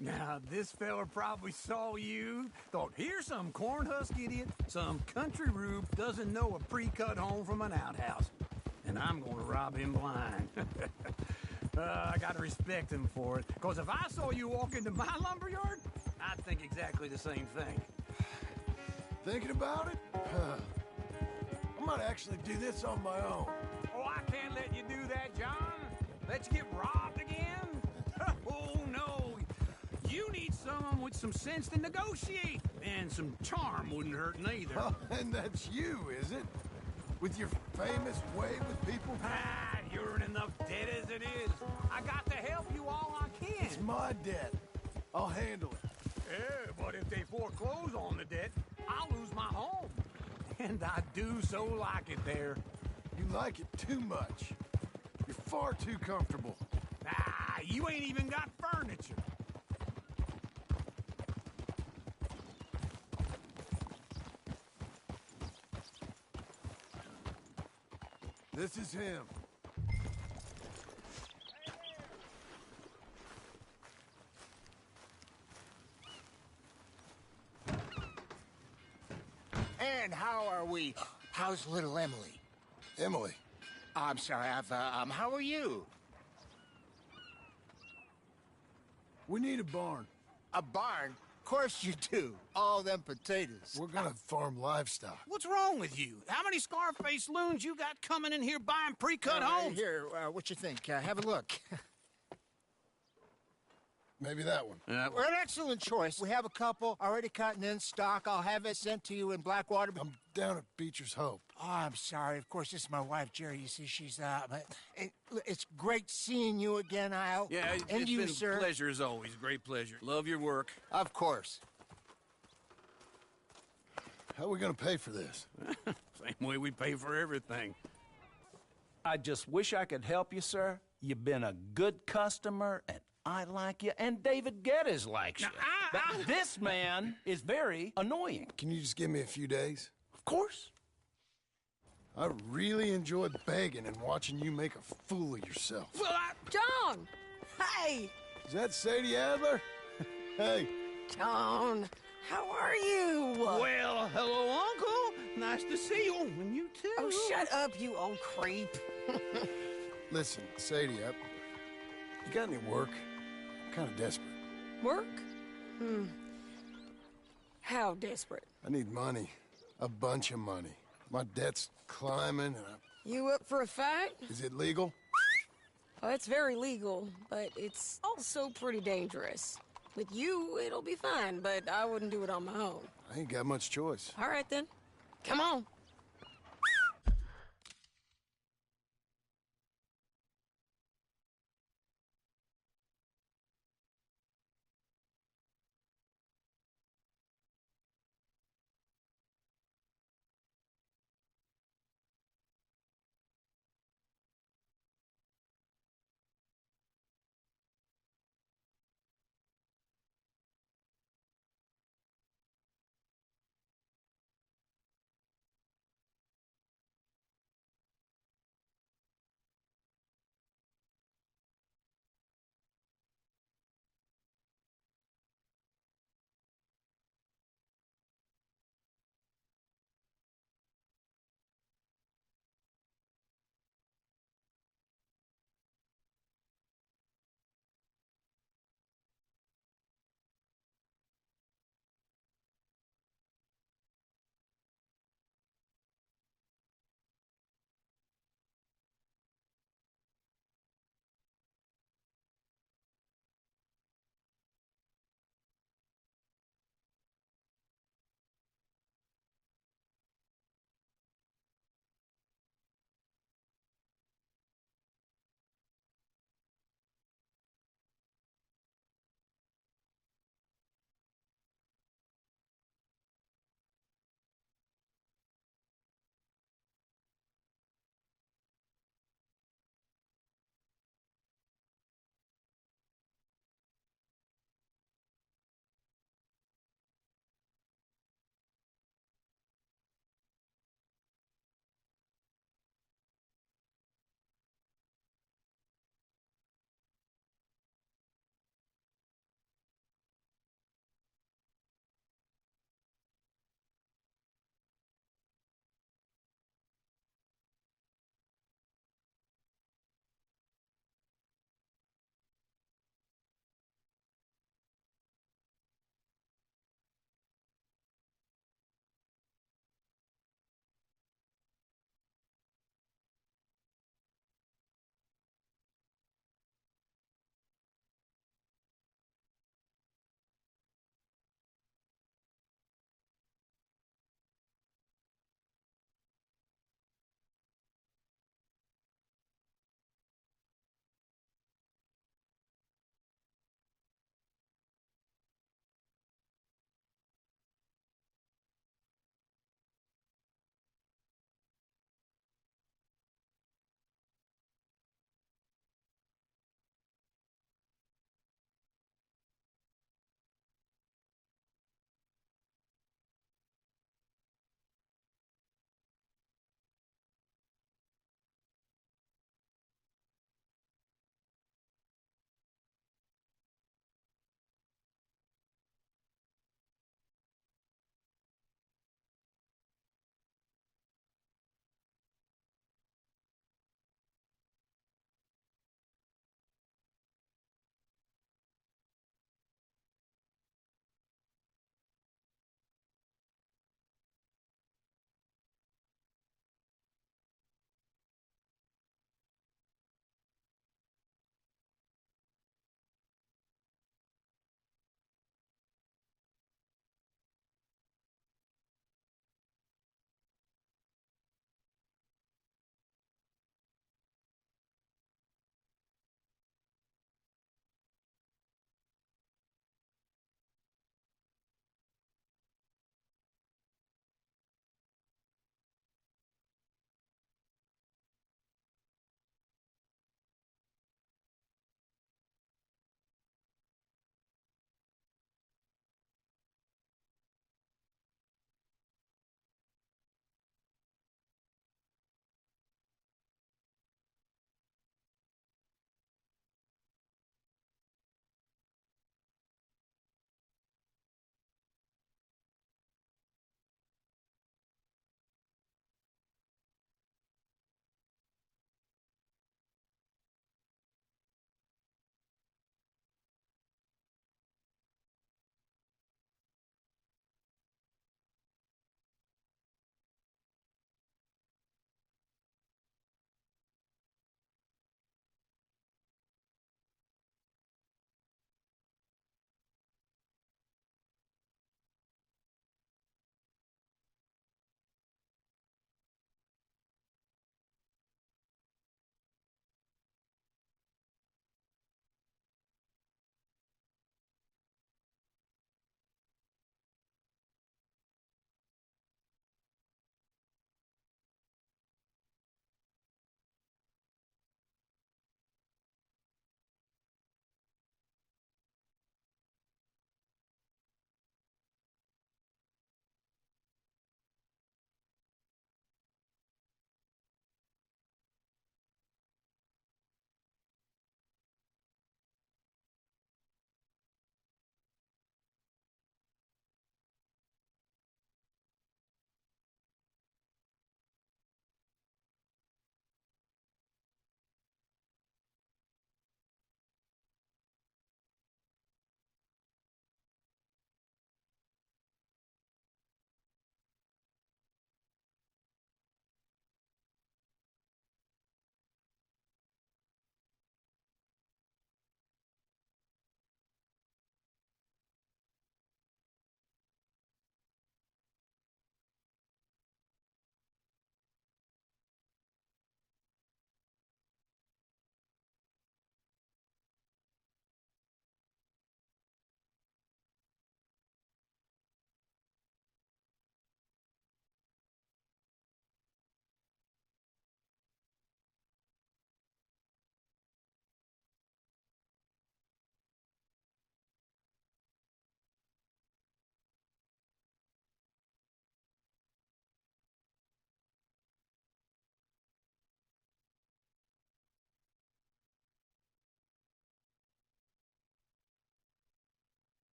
Nah, This fella probably saw you, thought, here's some cornhusk idiot, some country rube doesn't know a pre-cut home from an outhouse. And I'm gonna rob him blind. I gotta respect him for it, because if I saw you walk into my lumberyard, I'd think exactly the same thing. Thinking about it? I might actually do this on my own. Oh, I can't let you do that, John. Let you get robbed again? Oh, no. You need someone with some sense to negotiate. And some charm wouldn't hurt neither. Oh, and that's you, is it? With your famous way with people? Ah, you're in enough debt as it is. I got to help you all I can. It's my debt. I'll handle it. Yeah, but if they foreclose on the debt, I'll lose my home. And I do so like it there. You like it too much. You're far too comfortable. Ah, you ain't even got furniture. This is him. And how are we? How's little Emily? Emily? I'm sorry, how are you? We need a barn. A barn? Of course you do. All them potatoes. We're gonna farm livestock. What's wrong with you? How many Scarface loons you got coming in here buying pre-cut homes? Here, what you think? Have a look. Maybe that one. We're an excellent choice. We have a couple already cutting in stock. I'll have it sent to you in Blackwater. I'm down at Beecher's Hope. Oh, I'm sorry. Of course, this is my wife, Jerry. You see, she's, it's great seeing you again, Al. Yeah, and it's you, been sir. a pleasure as always. Great pleasure. Love your work. Of course. How are we gonna pay for this? Same way we pay for everything. I just wish I could help you, sir. You've been a good customer, and I like you, and David Geddes likes you. But this man is very annoying. Can you just give me a few days? Of course. I really enjoy begging and watching you make a fool of yourself. Well, John! Hey! Is that Sadie Adler? Hey. John, how are you? Well, hello, Uncle. Nice to see you. And you too. Oh, shut up, you old creep. Listen, Sadie, you got any work? I'm kind of desperate. Work? How desperate? I need money. A bunch of money. My debt's climbing and You up for a fight? Is it legal? Oh, it's very legal, but it's also pretty dangerous. With you, it'll be fine, but I wouldn't do it on my own. I ain't got much choice. All right, then. Come on.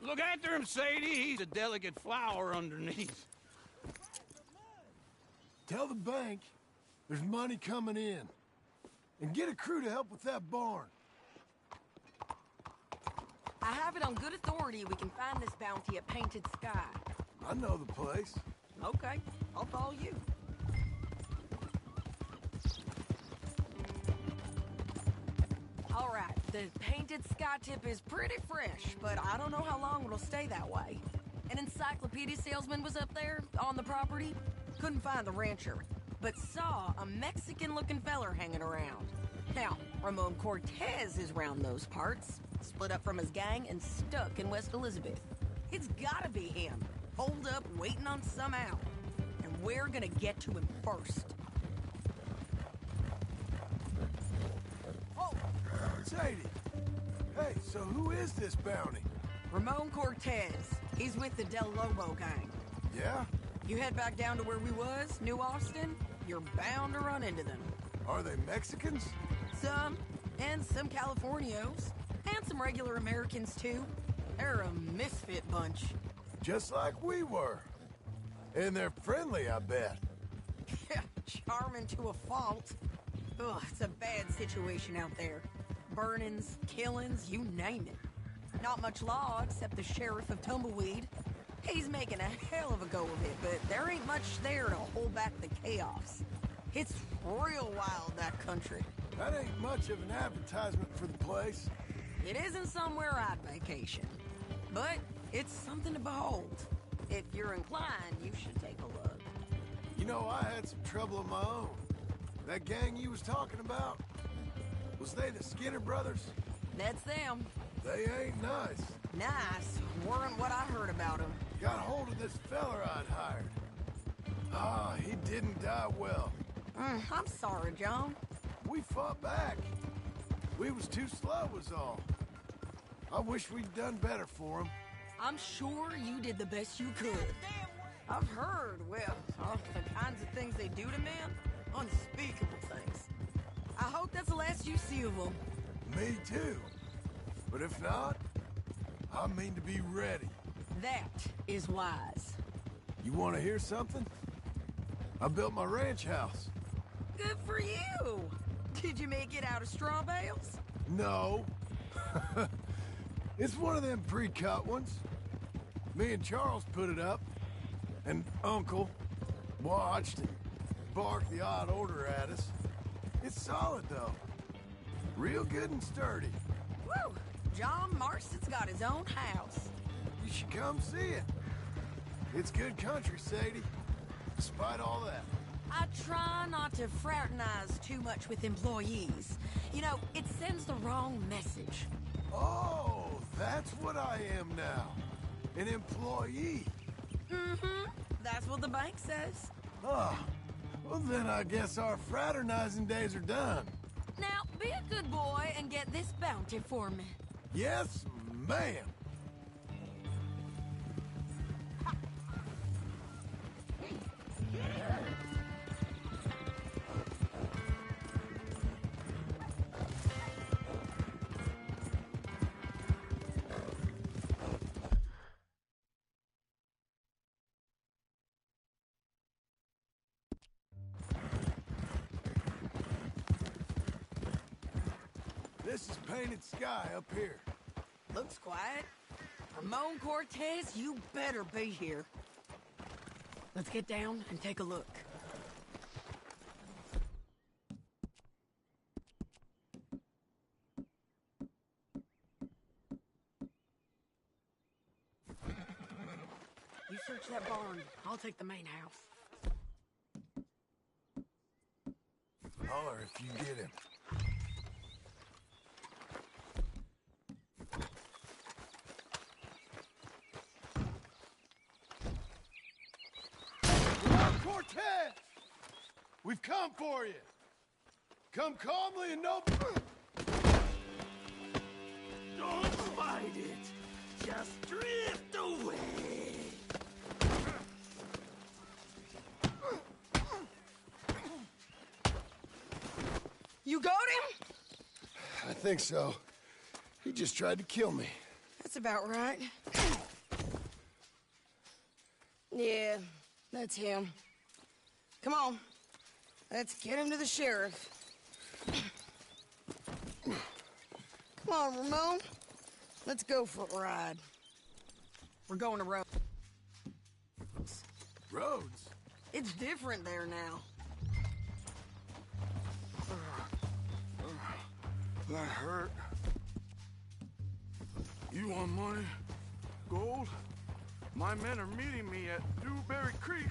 Look after him, Sadie. He's a delicate flower underneath. Tell the bank there's money coming in. And get a crew to help with that barn. I have it on good authority we can find this bounty at Painted Sky. I know the place. Okay, I'll follow you. All right, the Painted Sky tip is pretty fresh, but I don't know how long it'll stay that way. An encyclopedia salesman was up there on the property. Couldn't find the rancher, but saw a Mexican-looking feller hanging around. Now, Ramon Cortez is round those parts, split up from his gang and stuck in West Elizabeth. It's gotta be him, holed up waiting on some out. And we're gonna get to him first. Oh, Sadie. Hey, so who is this bounty? Ramon Cortez. He's with the Del Lobo gang. Yeah? You head back down to where we was, New Austin, you're bound to run into them. Are they Mexicans? Some, and some Californios, and some regular Americans too. They're a misfit bunch. Just like we were. And they're friendly, I bet. Yeah, charming to a fault. Ugh, it's a bad situation out there. Burnings, killings, you name it. Not much law except the sheriff of Tumbleweed. He's making a hell of a go of it, but there ain't much there to hold back the chaos. It's real wild, that country. That ain't much of an advertisement for the place. It isn't somewhere I'd vacation, but it's something to behold. If you're inclined, you should take a look. You know, I had some trouble of my own. That gang you was talking about, was they the Skinner brothers? That's them. They ain't nice. Nice weren't what I heard about them. Got hold of this feller I'd hired. Ah, he didn't die well. I'm sorry, John. We fought back. We was too slow was all. I wish we'd done better for him. I'm sure you did the best you could. I've heard, well, the kinds of things they do to men. Unspeakable things. I hope that's the last you see of them. Me too. But if not, I mean to be ready. That is wise. You want to hear something? I built my ranch house. Good for you. Did you make it out of straw bales? No. It's one of them pre-cut ones. Me and Charles put it up, and Uncle watched and barked the odd order at us. It's solid, though. Real good and sturdy. Woo! John Marston's got his own house. You should come see it. It's good country, Sadie. Despite all that. I try not to fraternize too much with employees. You know, it sends the wrong message. Oh, that's what I am now. An employee. Mm-hmm. That's what the bank says. Oh, well then I guess our fraternizing days are done. Now, be a good boy and get this bounty for me. Yes, ma'am. This is Painted Sky up here. Looks quiet. Ramon Cortez, you better be here. Let's get down and take a look. You search that barn. I'll take the main house. Holler if you get him. Cortez! We've come for you. Come calmly and no... Don't fight it. Just drift away. You got him? I think so. He just tried to kill me. That's That's about right. Yeah, that's him. Come on. Let's get him to the sheriff. Come on, Ramon. Let's go for a ride. We're going to Rhodes. Rhodes? It's different there now. That hurt. You want money? Gold? My men are meeting me at Dewberry Creek.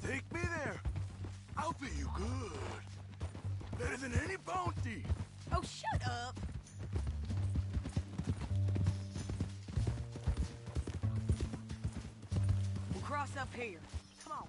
Take me there. I'll pay you good. Better than any bounty. Oh, shut up. We'll cross up here. Come on.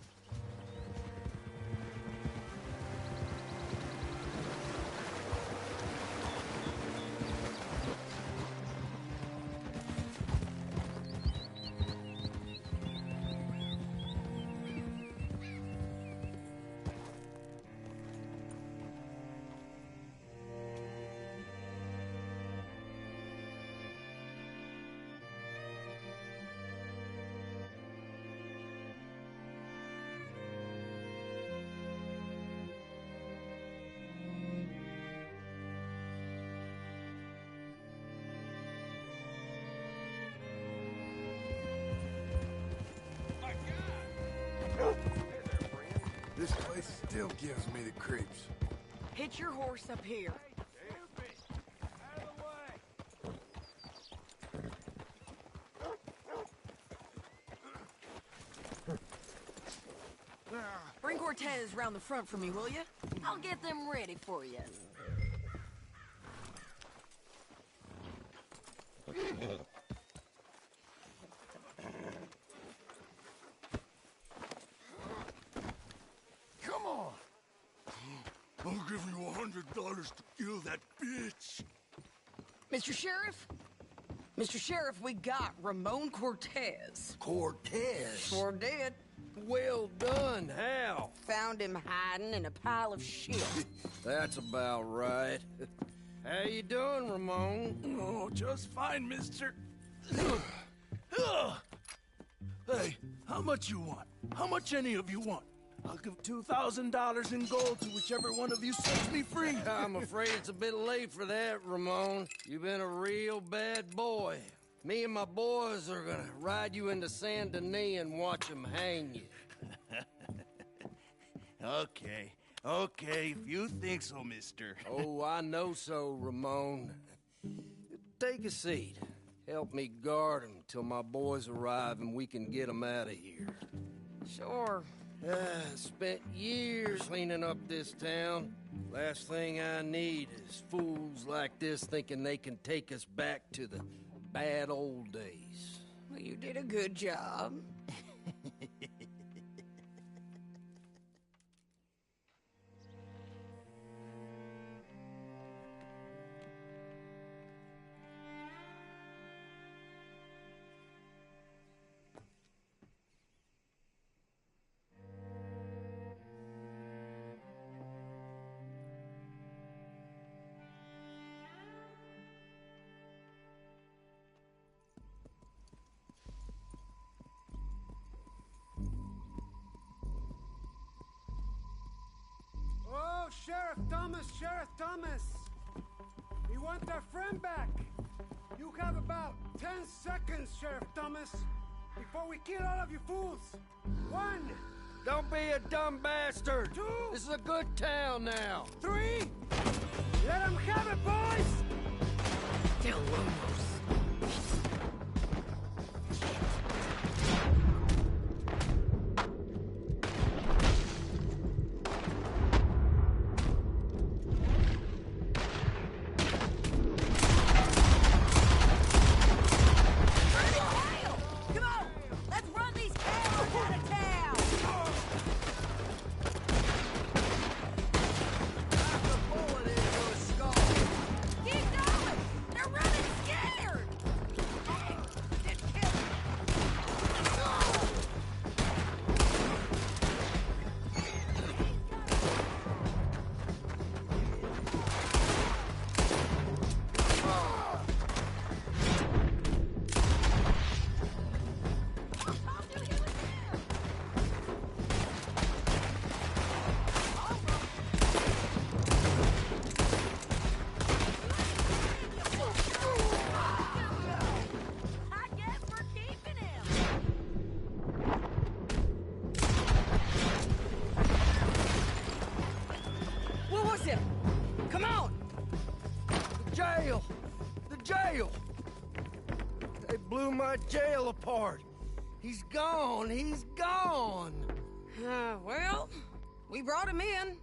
This place still gives me the creeps. Hitch your horse up here. Bring Cortez round the front for me, will you? I'll get them ready for you. Come on. I'll give you $100 to kill that bitch. Mr. Sheriff? Mr. Sheriff, we got Ramon Cortez. Cortez? Sure did. Well done. How? Found him hiding in a pile of shit. That's about right. How you doing, Ramon? Oh, just fine, mister. Hey, how much you want? How much any of you want? I'll give $2,000 in gold to whichever one of you sets me free. I'm afraid it's a bit late for that, Ramon. You've been a real bad boy. Me and my boys are gonna ride you into Saint Denis and watch them hang you. Okay, if you think so, mister. Oh, I know so, Ramon. Take a seat. Help me guard him till my boys arrive and we can get them out of here. Sure. Spent years cleaning up this town. Last thing I need is fools like this thinking they can take us back to the bad old days. Well, you did a good job. Oh, Sheriff Thomas! We want our friend back! You have about 10 seconds, Sheriff Thomas, before we kill all of you fools! 1! Don't be a dumb bastard! 2! This is a good town now! 3! Let them have it, boys! Tell Lomos. Keep going! They're running scared! jail! The jail! They blew my jail apart. He's gone. He's gone. Well, we brought him in.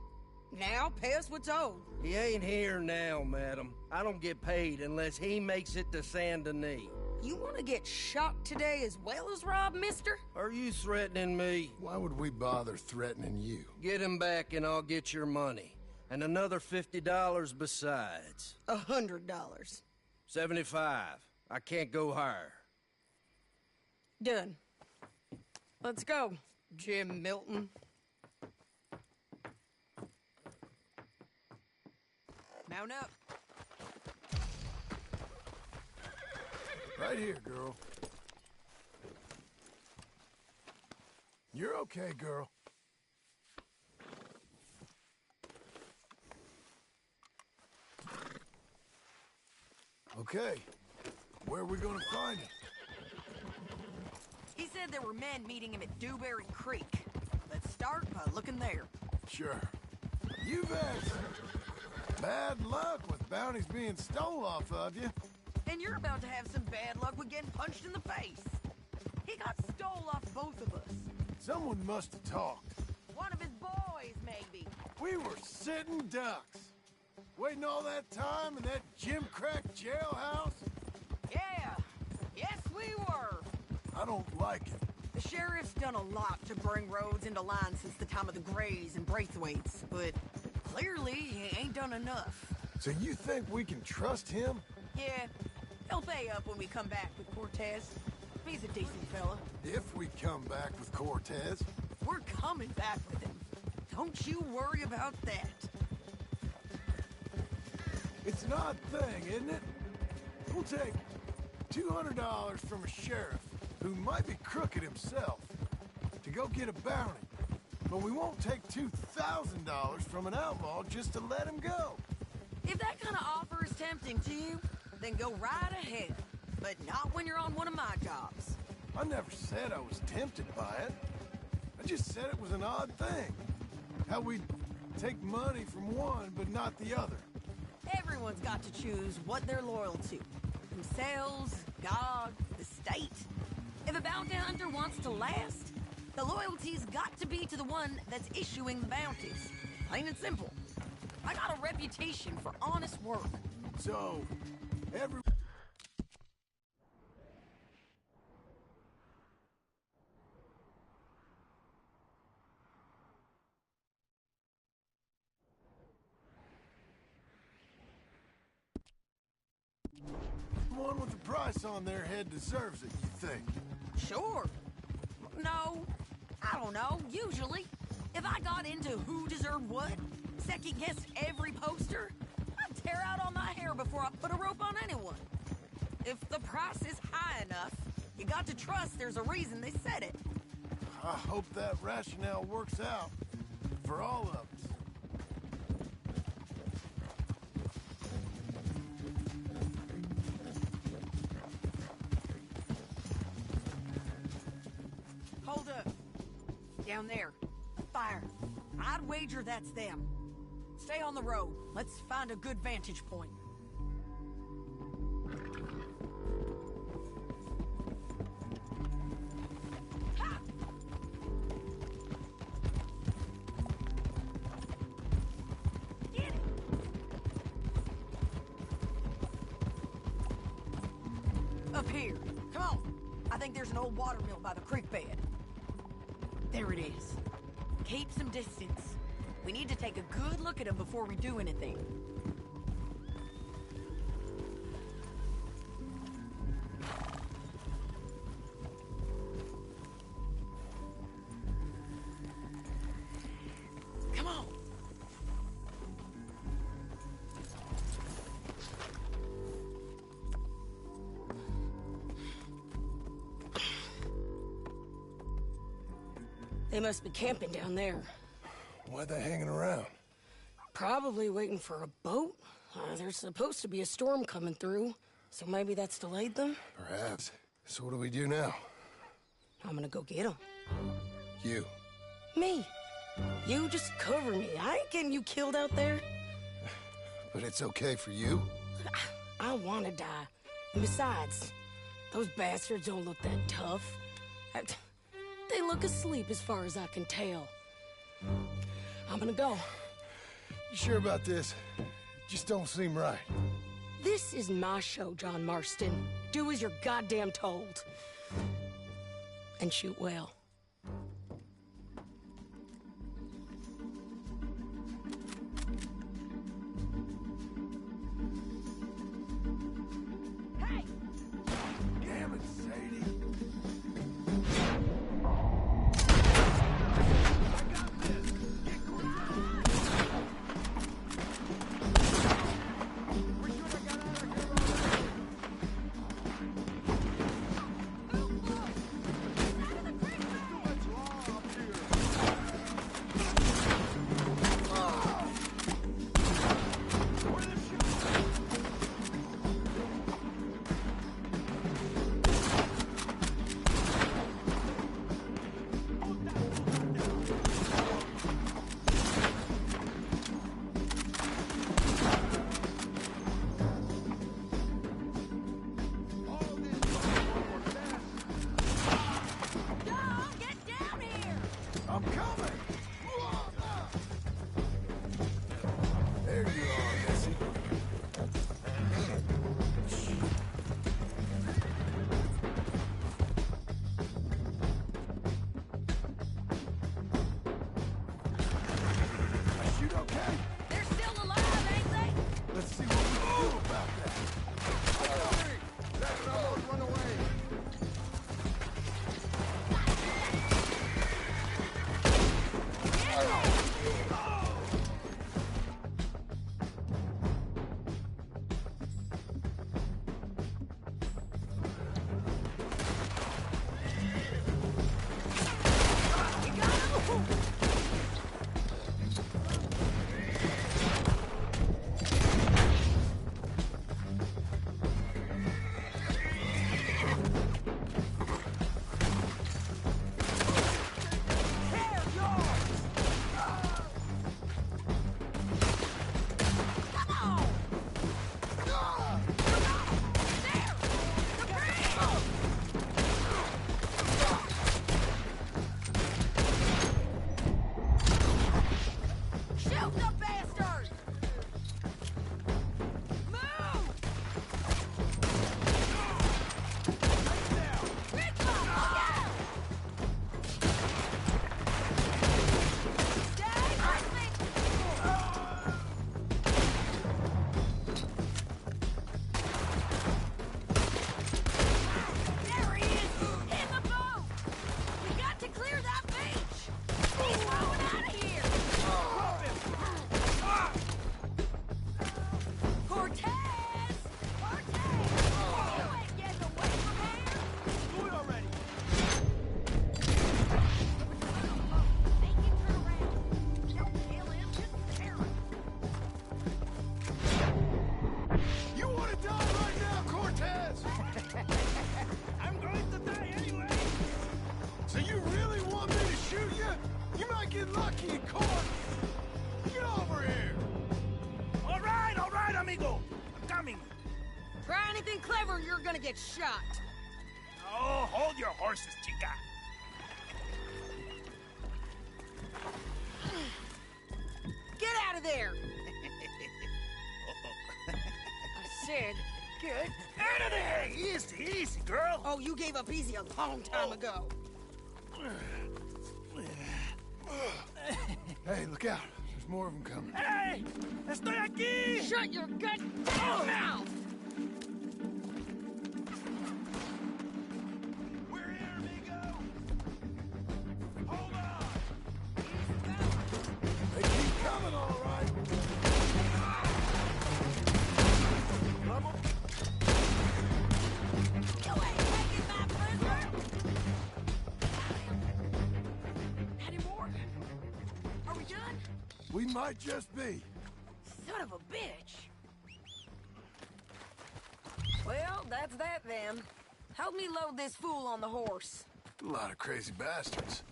Now pay us what's owed. He ain't here now, madam. I don't get paid unless he makes it to Saint Denis. You want to get shot today as well as Rob, mister? Are you threatening me? Why would we bother threatening you? Get him back and I'll get your money. And another $50 besides. $100. 75. I can't go higher. Done. Let's go, Jim Milton. Mount up. Right here, girl. You're okay, girl. Okay. Where are we gonna find him? He said there were men meeting him at Dewberry Creek. Let's start by looking there. Sure. You've had some bad luck with bounties being stole off of you. And you're about to have some bad luck with getting punched in the face. He got stole off both of us. Someone must have talked. One of his boys, maybe. We were sitting ducks. Waiting all that time in that gimcrack jailhouse? Yeah. Yes, we were. I don't like it. The sheriff's done a lot to bring roads into line since the time of the Grays and Braithwaites, but clearly he ain't done enough. So you think we can trust him? Yeah, he'll pay up when we come back with Cortez. He's a decent fella. If we come back with Cortez. We're coming back with him. Don't you worry about that. It's an odd thing, isn't it? We'll take $200 from a sheriff who might be crooked himself to go get a bounty. But we won't take $2,000 from an outlaw just to let him go. If that kind of offer is tempting to you, then go right ahead. But not when you're on one of my jobs. I never said I was tempted by it. I just said it was an odd thing. How we take money from one but not the other. Everyone's got to choose what they're loyal to. Themselves, God, the state. If a bounty hunter wants to last, the loyalty's got to be to the one that's issuing the bounties. Plain and simple. I got a reputation for honest work. So, every... One with the price on their head deserves it, you think? Sure. No, I don't know. Usually, if I got into who deserved what, second-guessed every poster, I'd tear out all my hair before I put a rope on anyone. If the price is high enough, you got to trust there's a reason they said it. I hope that rationale works out for all of us. Hold up. Down there. Fire. I'd wager that's them. Stay on the road. Let's find a good vantage point. Ha! Get it! Up here. Come on. I think there's an old water mill by the creek bed. There it is. Keep some distance. We need to take a good look at him before we do anything. Come on. They must be camping down there. Why are they hanging around? Probably waiting for a boat. There's supposed to be a storm coming through, so maybe that's delayed them? Perhaps. So what do we do now? I'm gonna go get them. You. Me. You just cover me. I ain't getting you killed out there. But it's okay for you? I don't want to die. And besides, those bastards don't look that tough. They look asleep as far as I can tell. I'm gonna go. You sure about this? Just don't seem right. This is my show, John Marston. Do as you're goddamn told. And shoot well. Damn it, Sadie. I'm coming! There you are, Bessie. Shoot okay? They're still alive, ain't they? Let's see what we can do about that. Hurry! Let Ramon run away! Lucky in court! Get over here! All right, amigo. I'm coming. Try anything clever, you're gonna get shot. Oh, hold your horses, chica. Get out of there! I said, get Out of there! Easy, easy, girl. Oh, you gave up easy a long time ago. Hey, look out. There's more of them coming. Hey! Estoy aquí! Shut your goddamn mouth! We're here, amigo! Hold on! They keep coming, all right. You ain't taking my prisoner! Any more? Are we done? We might just be. Son of a bitch! Well, that's that then. Help me load this fool on the horse. A lot of crazy bastards.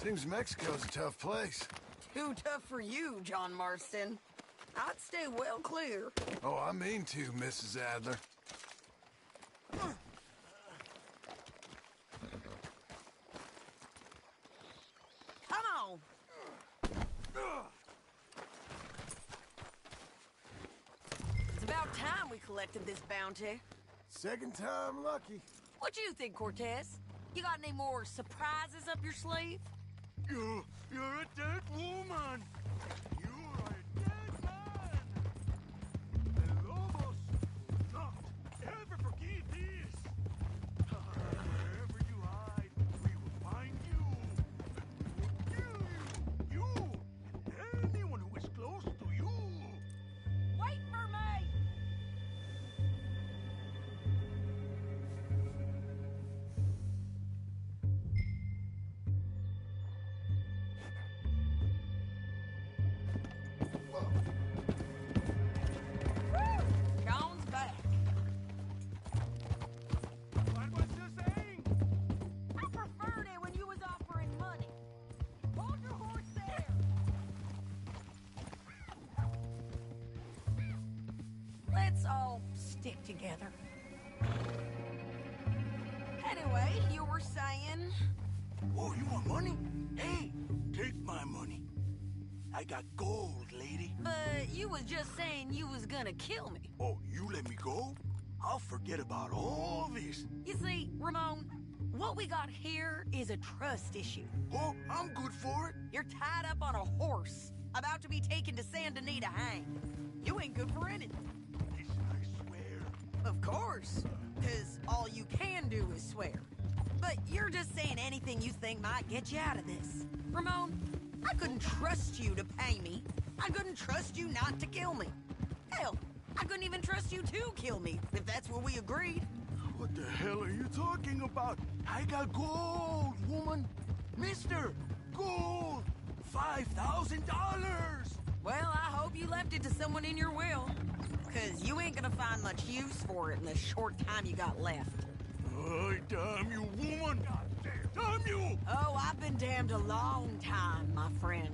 Seems Mexico's a tough place. Too tough for you, John Marston. I'd stay well clear. Oh, I mean to, Mrs. Adler. Come on. It's about time we collected this bounty. Second time lucky. What you think, Cortez? You got any more surprises up your sleeve? You're a dead woman. You are a dead man. The Lobos will not ever forgive this. Wherever you hide, we will find you. We will kill you. You and anyone who is close to you. Wait for me! John's back. What was you saying? I preferred it when you was offering money. Hold your horse there. Let's all stick together. Anyway, you were saying... Oh, you want money? Hey, take my money. I got gold, lady. But you was just saying you was gonna kill me. Oh, you let me go? I'll forget about all this. You see, Ramon, what we got here is a trust issue. Oh, I'm good for it. You're tied up on a horse, about to be taken to Saint Denis to hang. You ain't good for anything. Listen, I swear. Of course, because all you can do is swear. But you're just saying anything you think might get you out of this. Ramon, I couldn't trust you to pay me. I couldn't trust you not to kill me. Hell, I couldn't even trust you to kill me, if that's what we agreed. What the hell are you talking about? I got gold, woman. Mister, gold. $5,000. Well, I hope you left it to someone in your will. Because you ain't gonna find much use for it in the short time you got left. Oh, damn you, woman. Damn you. Oh, I've been damned a long time, my friend.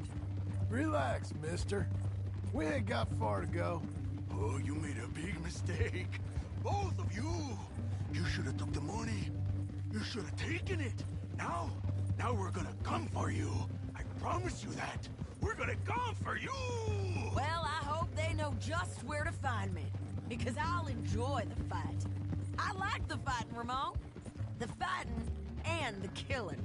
Relax, mister. We ain't got far to go. Oh, you made a big mistake. Both of you. You should have took the money. You should have taken it. Now we're gonna come for you. I promise you that. We're gonna come for you. Well, I hope they know just where to find me. Because I'll enjoy the fight. I like the fighting, Ramon. The fighting and the killing.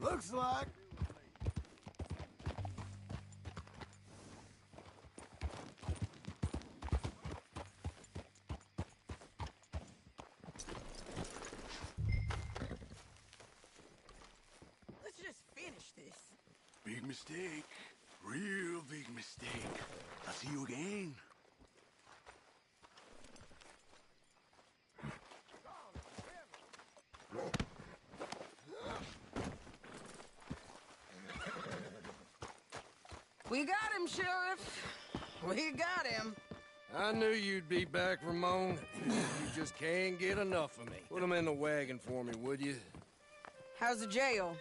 Looks like. Let's just finish this. Big mistake. Real big mistake. I'll see you again. We got him, Sheriff. We got him. I knew you'd be back, Ramon. You just can't get enough of me. Put him in the wagon for me, would you? How's the jail?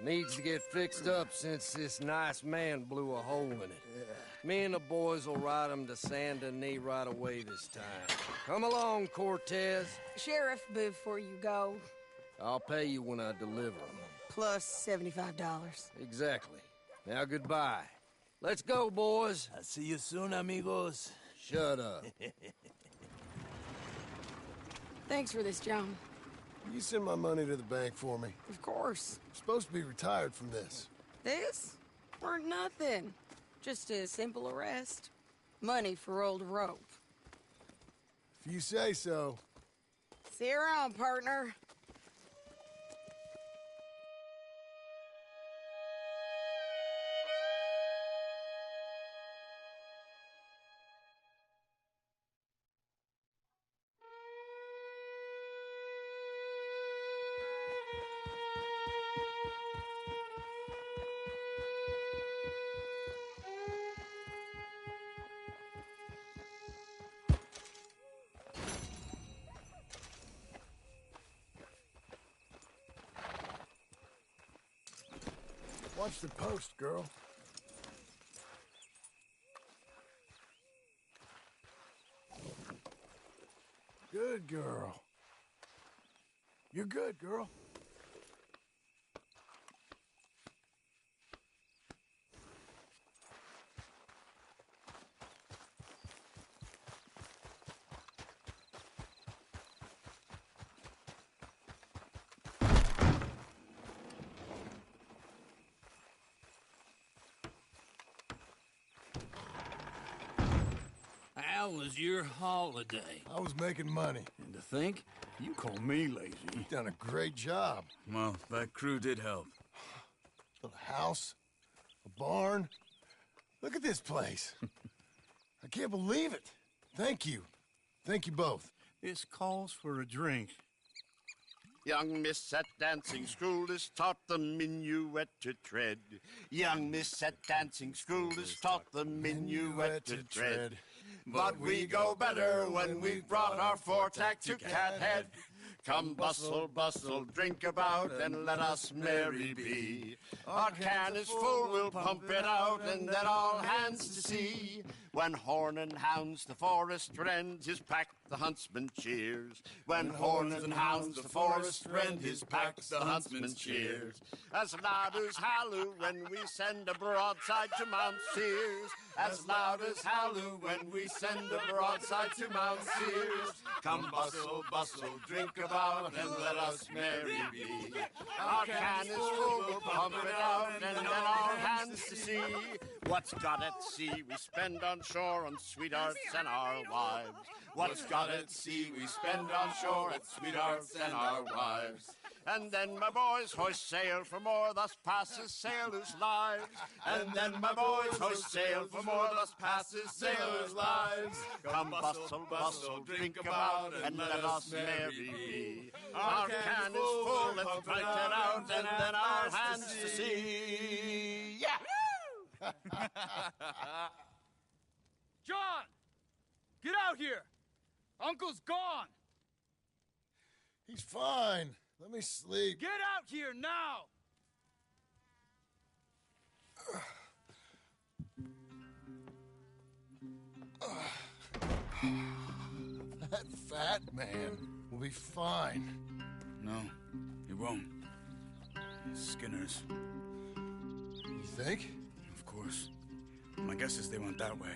Needs to get fixed up since this nice man blew a hole in it. Me and the boys will ride him to Saint Denis right away this time. Come along, Cortez. Sheriff, before you go... I'll pay you when I deliver him. Plus $75. Exactly. Now, goodbye. Let's go, boys. I'll see you soon, amigos. Shut up. Thanks for this, John. You send my money to the bank for me. Of course. I'm supposed to be retired from this. This? Or nothing. Just a simple arrest. Money for old rope. If you say so. See you around, partner. Watch the post, girl. Good girl. You're good, girl. How was your holiday? I was making money. And to think, you call me lazy. You've done a great job. Well, that crew did help. Built a house, a barn. Look at this place. I can't believe it. Thank you. Thank you both. This calls for a drink. Young miss at dancing school is taught the minuet to tread. Young miss at dancing school is taught the minuet to tread. But we go better when we've brought our four-tack to Cathead. Come bustle, bustle, drink about, and let us merry be. Our can is full, we'll pump it out, and then all hands to sea. When horn and hounds the forest rend his pack, the huntsman cheers. When horn and hounds the forest rend his pack, the huntsman cheers. As loud as halloo when we send a broadside to Mount Sears. As loud as halloo when we send a broadside to Mount Sears. Come bustle, bustle, drink about, and let us merry be. Our can is full, we'll pump it out, and then all hands to sea. What's got at sea we spend on shore on sweethearts and our wives. What's got at sea we spend on shore at sweethearts and our wives. And then my boys hoist sail for more, thus passes sailors' lives. And then my boys hoist sail for more, thus passes sailors' lives. Come bustle, bustle, drink about, and let us merry be. Our can is full, let's drink it out, and then our hands to sea. Yeah! John! Get out here! Uncle's gone! He's fine. Let me sleep. Get out here now! That fat man will be fine. No, he won't. Skinner's. You think? Of course. My guess is they went that way.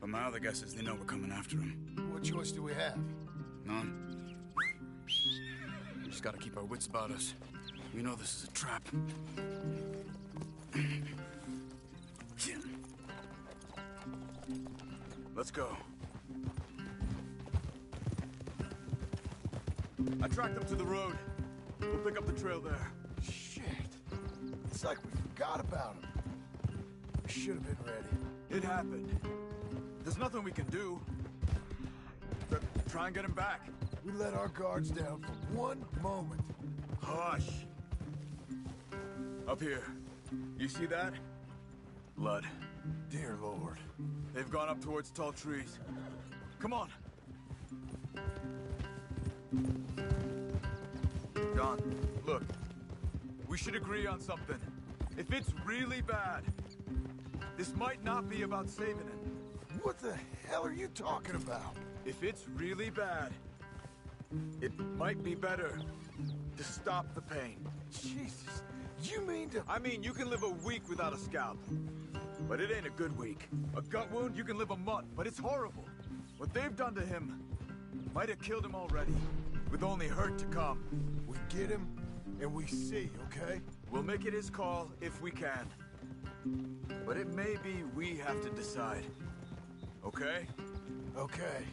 But my other guess is they know we're coming after him. What choice do we have? None. We just gotta keep our wits about us. We know this is a trap. Let's go. I tracked them to the road. We'll pick up the trail there. Shit. It's like we forgot about him. We should have been ready. It happened. There's nothing we can do. Try and get him back. We let our guards down for one moment. Hush. Up here. You see that? Blood. Dear Lord. They've gone up towards tall trees. Come on. John, look. We should agree on something. If it's really bad, this might not be about saving him. What the hell are you talking about? If it's really bad, it might be better to stop the pain. Jesus, you mean to... I mean, you can live a week without a scalp, but it ain't a good week. A gut wound, you can live a month, but it's horrible. What they've done to him might have killed him already, with only hurt to come. We get him, and we see, okay? We'll make it his call if we can. But it may be we have to decide. Okay? Okay.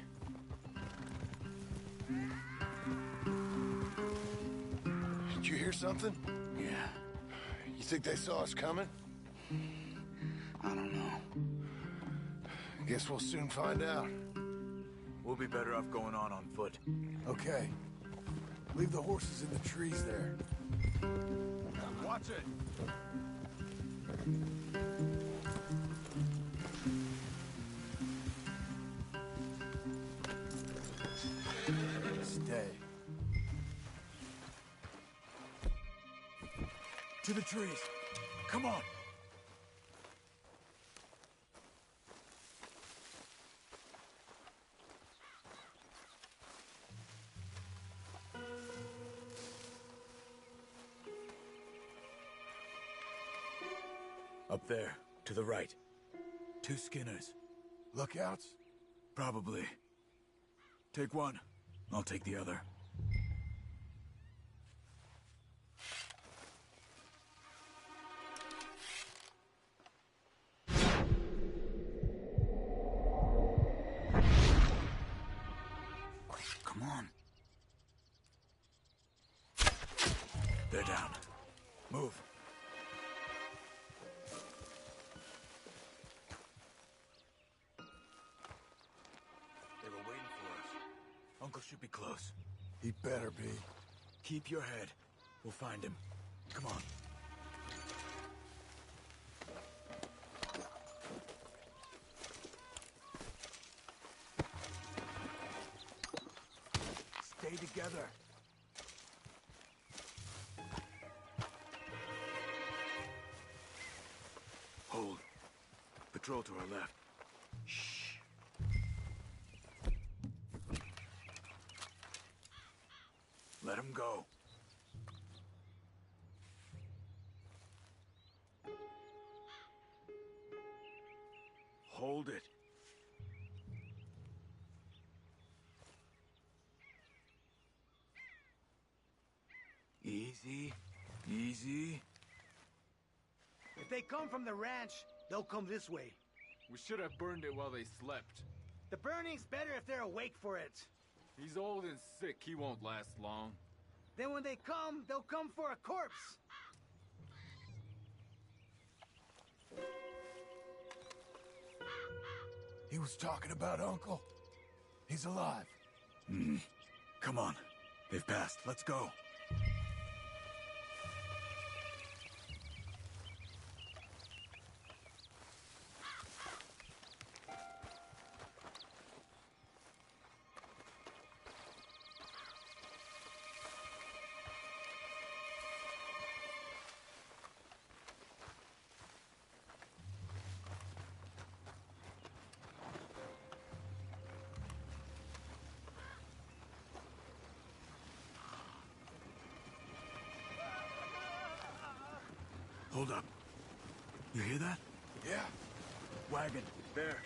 Did you hear something? Yeah. You think they saw us coming? I don't know. Guess we'll soon find out. We'll be better off going on foot. Okay. Leave the horses in the trees there. Watch it! Stay. To the trees. Come on. Up there, to the right. 2 Skinners. Lookouts? Probably. Take one. I'll take the other. Come on. They're down. Move. They were waiting for us. Uncle should be close. He better be. Keep your head. We'll find him. Come on. Stay together. Hold. Patrol to our left. Shh. Let him go. Hold it. Easy. Easy. If they come from the ranch, they'll come this way. We should have burned it while they slept. The burning's better if they're awake for it. He's old and sick. He won't last long. Then when they come, they'll come for a corpse. He was talking about Uncle. He's alive. Come on. They've passed. Let's go. Hold up. You hear that? Yeah. Wagon. There.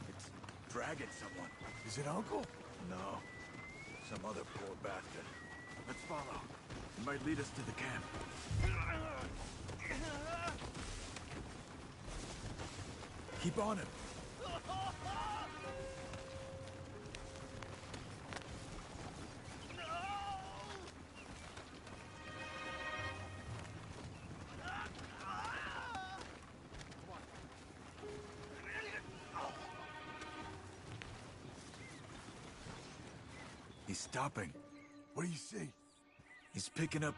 It's dragging someone. Is it Uncle? No. Some other poor bastard. Let's follow. It might lead us to the camp. Keep on him. He's stopping. What do you see? He's picking up...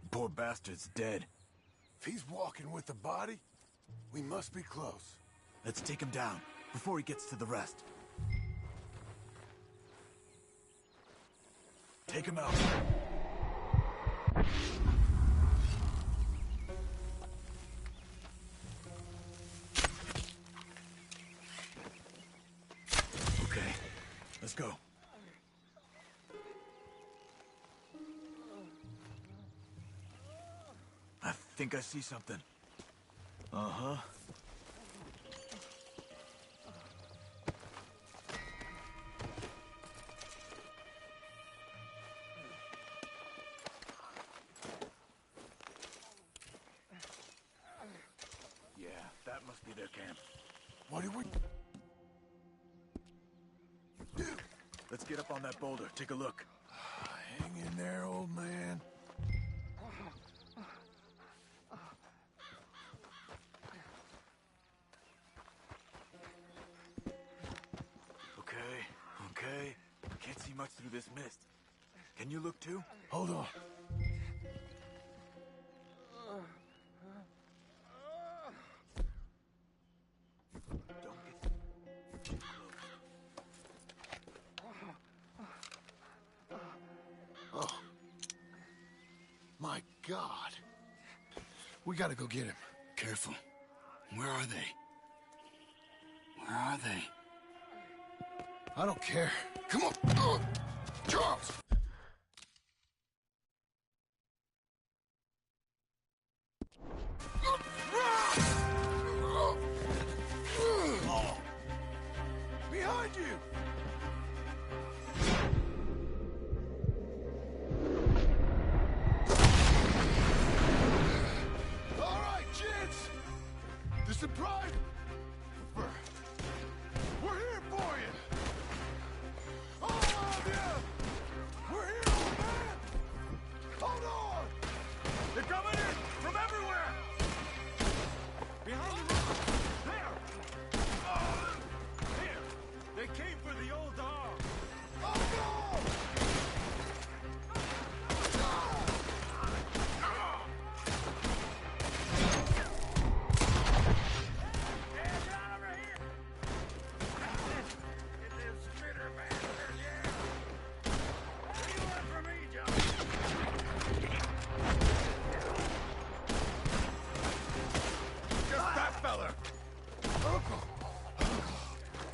Poor bastard's dead. If he's walking with the body, we must be close. Let's take him down before he gets to the rest. Take him out. Okay, let's go. I think I see something. Uh-huh. That must be their camp. What do we... Let's get up on that boulder, take a look. Hang in there, old man. Okay. Can't see much through this mist. Can you look too? Hold on. Oh. My God. We gotta go get him. Careful. Where are they? Where are they? I don't care. Come on. Charles! Behind you! All right, kids! The surprise... We're here for you! All of you! We're here, old man! Hold on! They're coming in from everywhere! Behind the rock! There! Here! They came for the old dog! Oh no!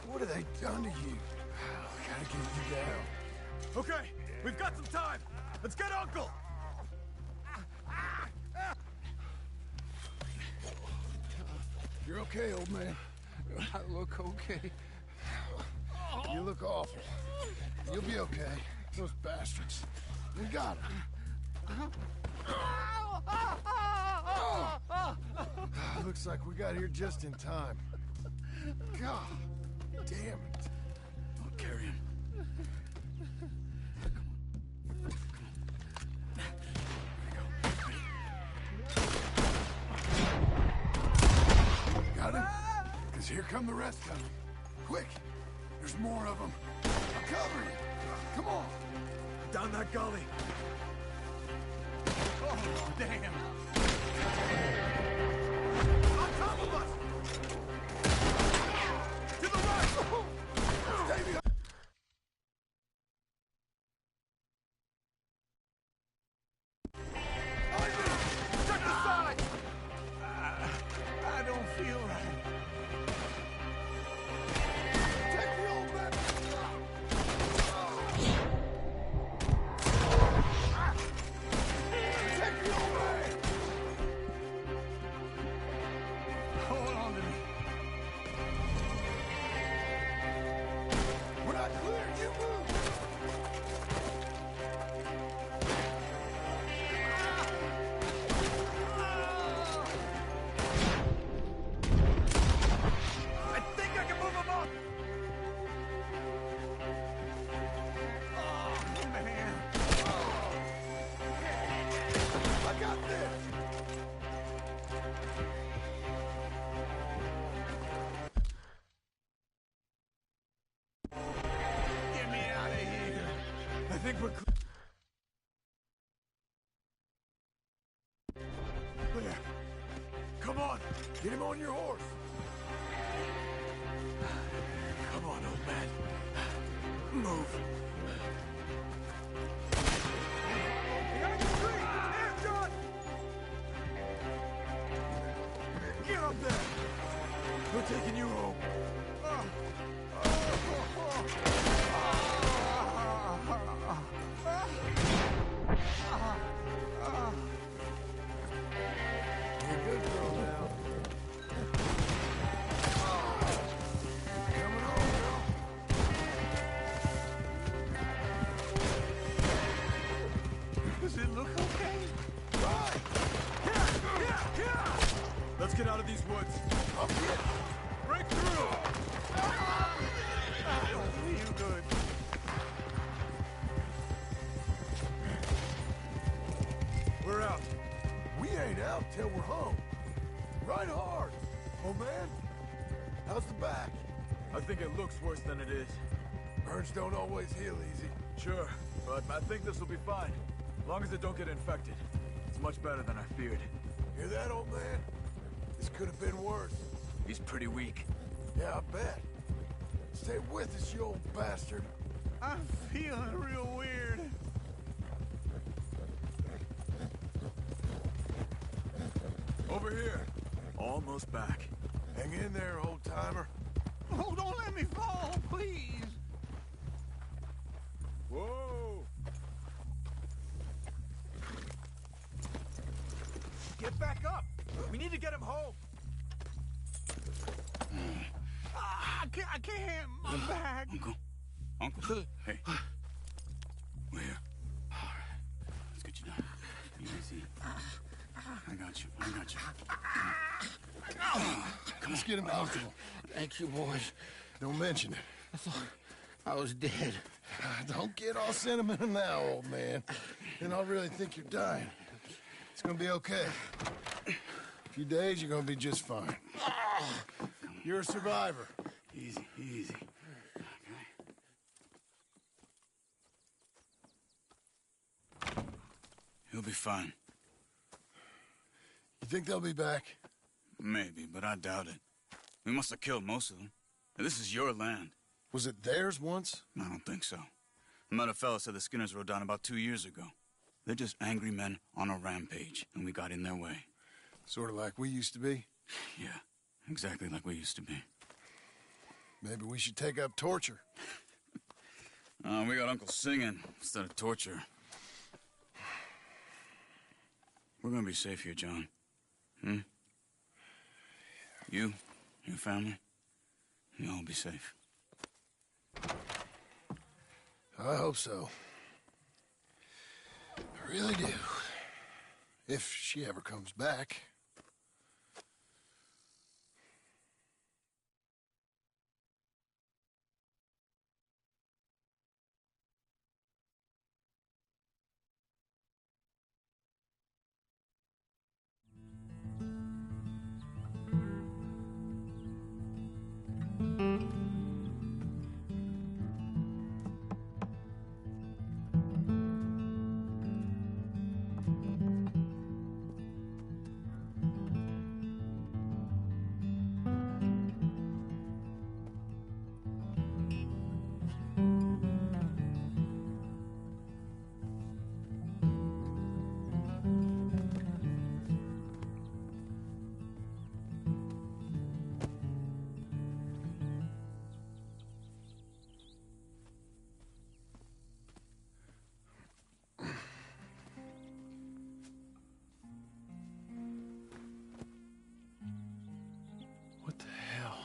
What have they done to you? I gotta get you down. Okay, we've got some time. Let's get Uncle. You're okay, old man. I look okay. You look awful. You'll be okay. Those bastards. We got him. Looks like we got here just in time. God damn it. I'll carry him. Got him? Because here come the rest of them. Quick! There's more of them. I'll cover you. Come on. Down that gully. Oh, damn. On top of us! To the right! Stay behind. Check the side! I don't feel right. Take the old man. Take the old man. Hold on to me. We're not clear. You move. I think I can move him up. Oh, man. I got this. Get me out of here. I think we're clear. There. Come on. Get him on your horse. Come on, old man. Move. Behind the tree! Here, John! Get up there! We're taking you home. You're a good girl now. Coming on, girl. Does it look okay? Right. Here! Let's Let's get out of these woods. Up here. Break through! I don't feel good. We're out. We ain't out till we're home. Ride hard. Oh, man. How's the back? I think it looks worse than it is. Burns don't always heal easy. Sure, but I think this will be fine. As long as it don't get infected. It's much better than I feared. Hear that, old man? This could have been worse. He's pretty weak. Yeah, I bet. Stay with us, you old bastard. I'm feeling real weird. Over here. Almost back. Hang in there, old-timer. Oh, don't let me fall, please. Whoa! Get back up. We need to get him home. I can't. My back. Uncle. Hey. We're here. All right. Let's get you down. Easy. I got you. Come on. Let's get him comfortable. Thank you, boys. Don't mention it. I thought I was dead. Don't get all sentimental now, old man. Then I'll really think you're dying. It's gonna be okay. A few days, you're gonna be just fine. You're a survivor. Easy. Okay. He'll be fine. You think they'll be back? Maybe, but I doubt it. We must have killed most of them. And this is your land. Was it theirs once? I don't think so. I met a fella said the Skinners rode down about 2 years ago. They're just angry men on a rampage, and we got in their way. Sort of like we used to be? Yeah, exactly like we used to be. Maybe we should take up torture. We got Uncle singing instead of torture. We're gonna be safe here, John. You, your family, you'll all be safe. I hope so. I really do. If she ever comes back. What the hell?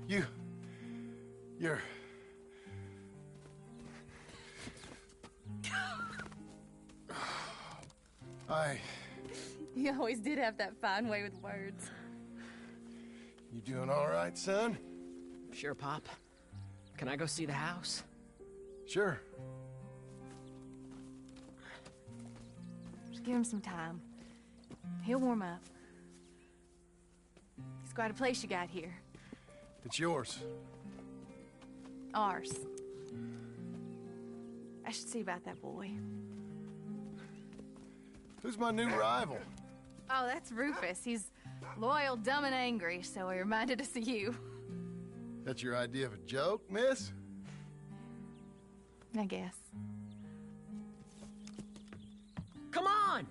You're... You always did have that fine way with words. You doing all right, son? Sure, Pop. Can I go see the house? Sure. Just give him some time. He'll warm up. It's quite a place you got here. It's yours. Ours. I should see about that boy. Who's my new rival? Oh, that's Rufus. He's loyal, dumb, and angry, so he reminded us of you. That's your idea of a joke, miss? I guess. Come on!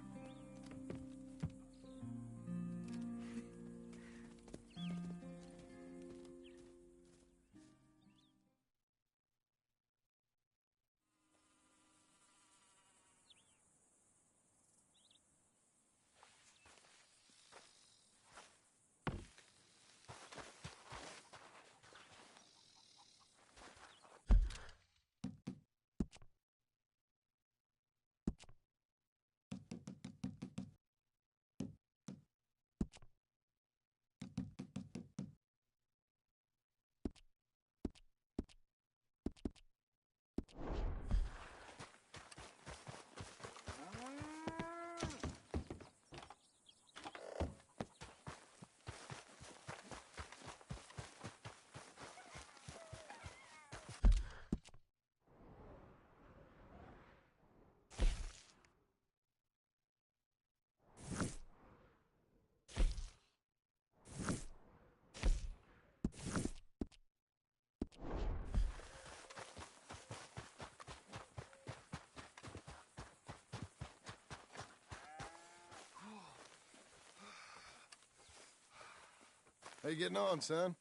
How you getting on, son?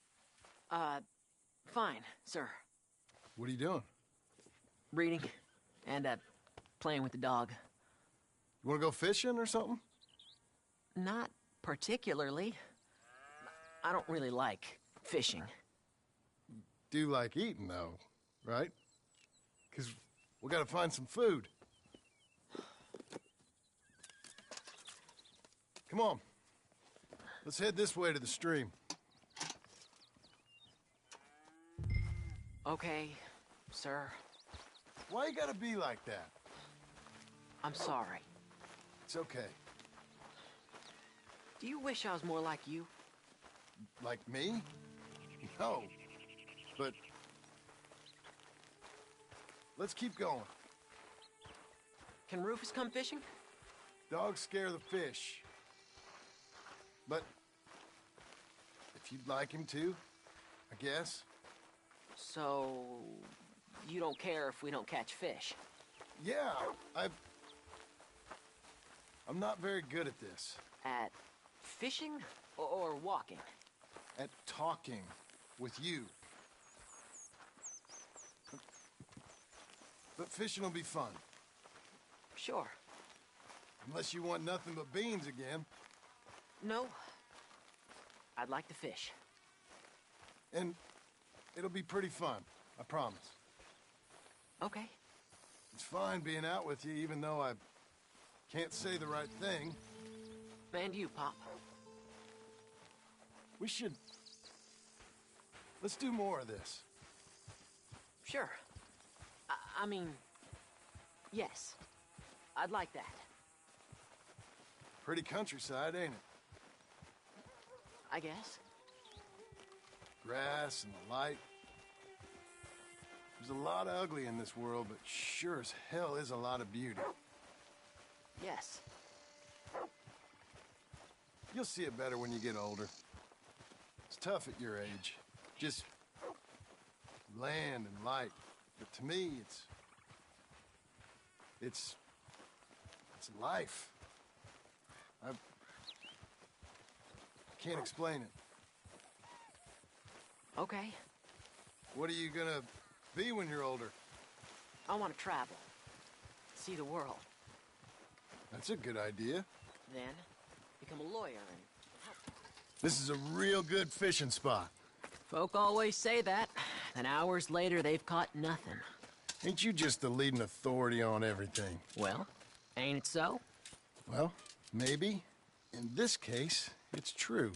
Fine, sir. What are you doing? Reading and, playing with the dog. You want to go fishing or something? Not particularly. I don't really like fishing. Do like eating, though, right? Because we got to find some food. Come on. Let's head this way to the stream. Okay, sir. Why you gotta be like that? I'm sorry. It's okay. Do you wish I was more like you? Like me? No. But... let's keep going. Can Rufus come fishing? Dogs scare the fish. But... if you'd like him to, I guess. So... you don't care if we don't catch fish? Yeah, I'm not very good at this. At fishing or walking? At talking with you. But fishing will be fun. Sure. Unless you want nothing but beans again. No. I'd like to fish. And it'll be pretty fun, I promise. Okay. It's fine being out with you, even though I can't say the right thing. And you, Pop. We should... let's do more of this. Sure. I mean... yes. I'd like that. Pretty countryside, ain't it? I guess. Grass and the light. There's a lot of ugly in this world, but sure as hell is a lot of beauty. Yes. You'll see it better when you get older. It's tough at your age. Just land and light. But to me, it's life. I can't explain it. Okay. What are you gonna be when you're older? I want to travel. See the world. That's a good idea. Then, become a lawyer and... This is a real good fishing spot. Folk always say that. Then hours later, they've caught nothing. Ain't you just the leading authority on everything? Well, ain't it so? Well, maybe. In this case, it's true.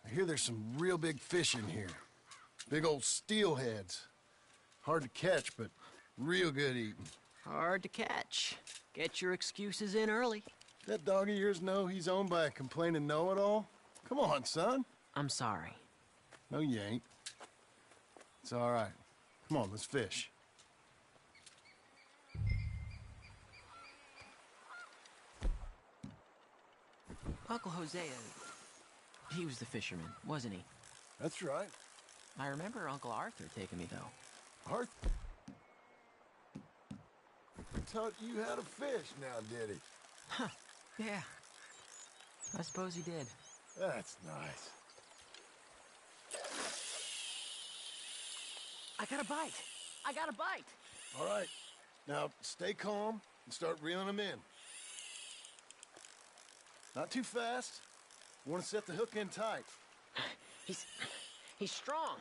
I hear there's some real big fish in here. Big old steelheads. Hard to catch, but real good eating. Hard to catch. Get your excuses in early. That dog of yours know he's owned by a complaining know-it-all? Come on, son. I'm sorry. No, you ain't. It's all right. Come on, let's fish. Uncle Hosea, he was the fisherman, wasn't he? That's right. I remember Uncle Arthur taking me, though. Arthur? Taught you how to fish now, did he? Huh. Yeah. I suppose he did. That's nice. I got a bite. I got a bite. All right. Now, stay calm and start reeling them in. Not too fast. You want to set the hook in tight. He's strong.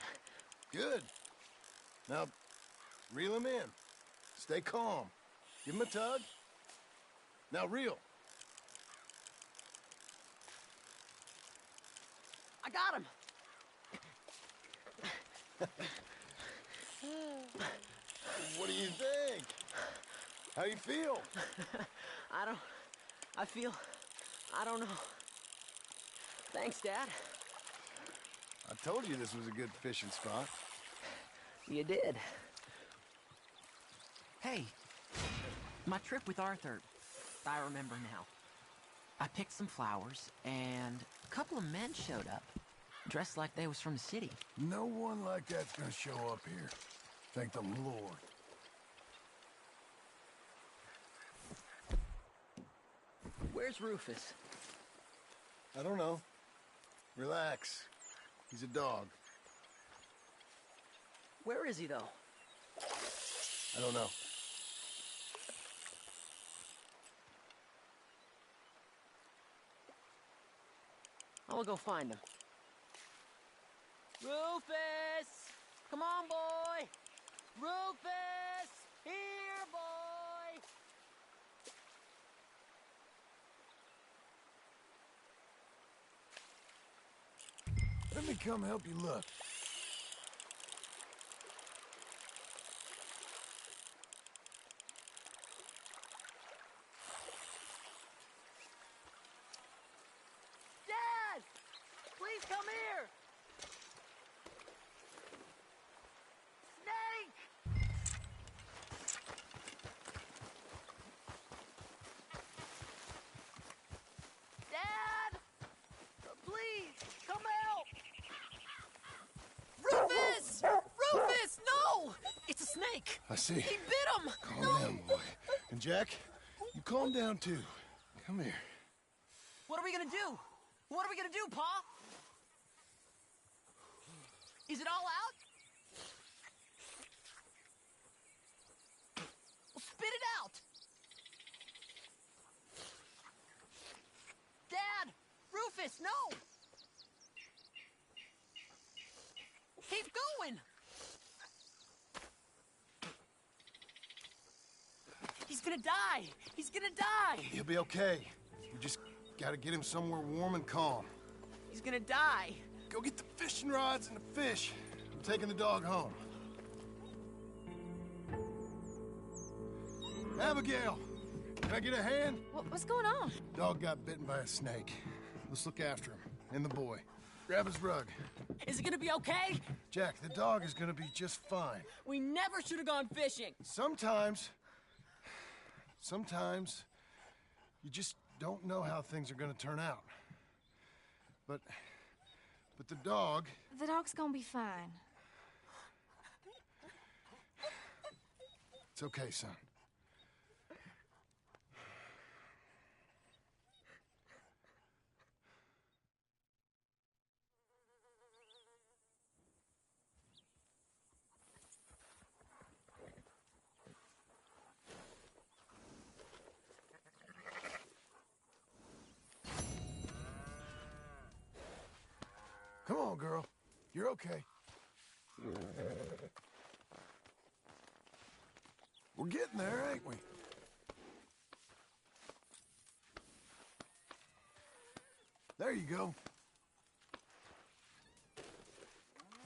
Good. Now, reel him in. Stay calm. Give him a tug. Now reel. I got him. What do you think? How you feel? I don't know. Thanks, Dad. I told you this was a good fishing spot. You did. Hey, my trip with Arthur, I remember now. I picked some flowers, and a couple of men showed up, dressed like they was from the city. No one like that's gonna show up here. Thank the Lord. Where's Rufus? I don't know. Relax. He's a dog. Where is he, though? I don't know. I'll go find him. Rufus! Come on, boy! Rufus! Here, boy! Let me come help you look. Dad! Please come here! Snake! Dad! Please, come help! Rufus! Rufus, no! It's a snake. I see. He bit him. Calm down, boy. And Jack, you calm down too. Come here. What are we gonna do? What are we gonna do, Pa? Is it all out? Well, spit it out! Dad! Rufus, no! Keep going! He's gonna die! He's gonna die! He'll be okay. We just gotta get him somewhere warm and calm. He's gonna die! Go get the fishing rods and the fish. I'm taking the dog home. Abigail, can I get a hand? What's going on? Dog got bitten by a snake. Let's look after him. And the boy. Grab his rug. Is it gonna be okay? Jack, the dog is gonna be just fine. We never should have gone fishing. Sometimes you just don't know how things are gonna turn out. But the dog... The dog's gonna be fine. It's okay, son. Come on, girl. You're okay. We're getting there, ain't we? There you go.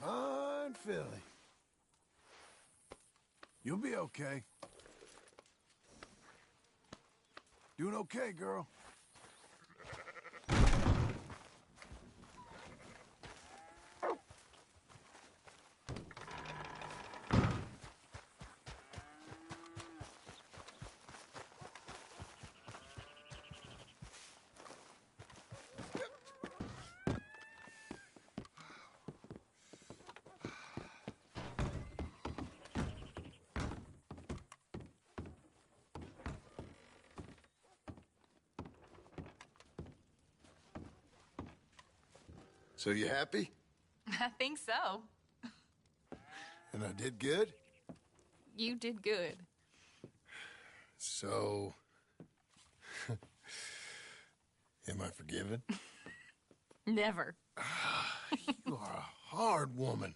Fine filly. You'll be okay. Doing okay, girl. So you happy? I think so. And I did good? You did good. So... am I forgiven? Never. You are a hard woman.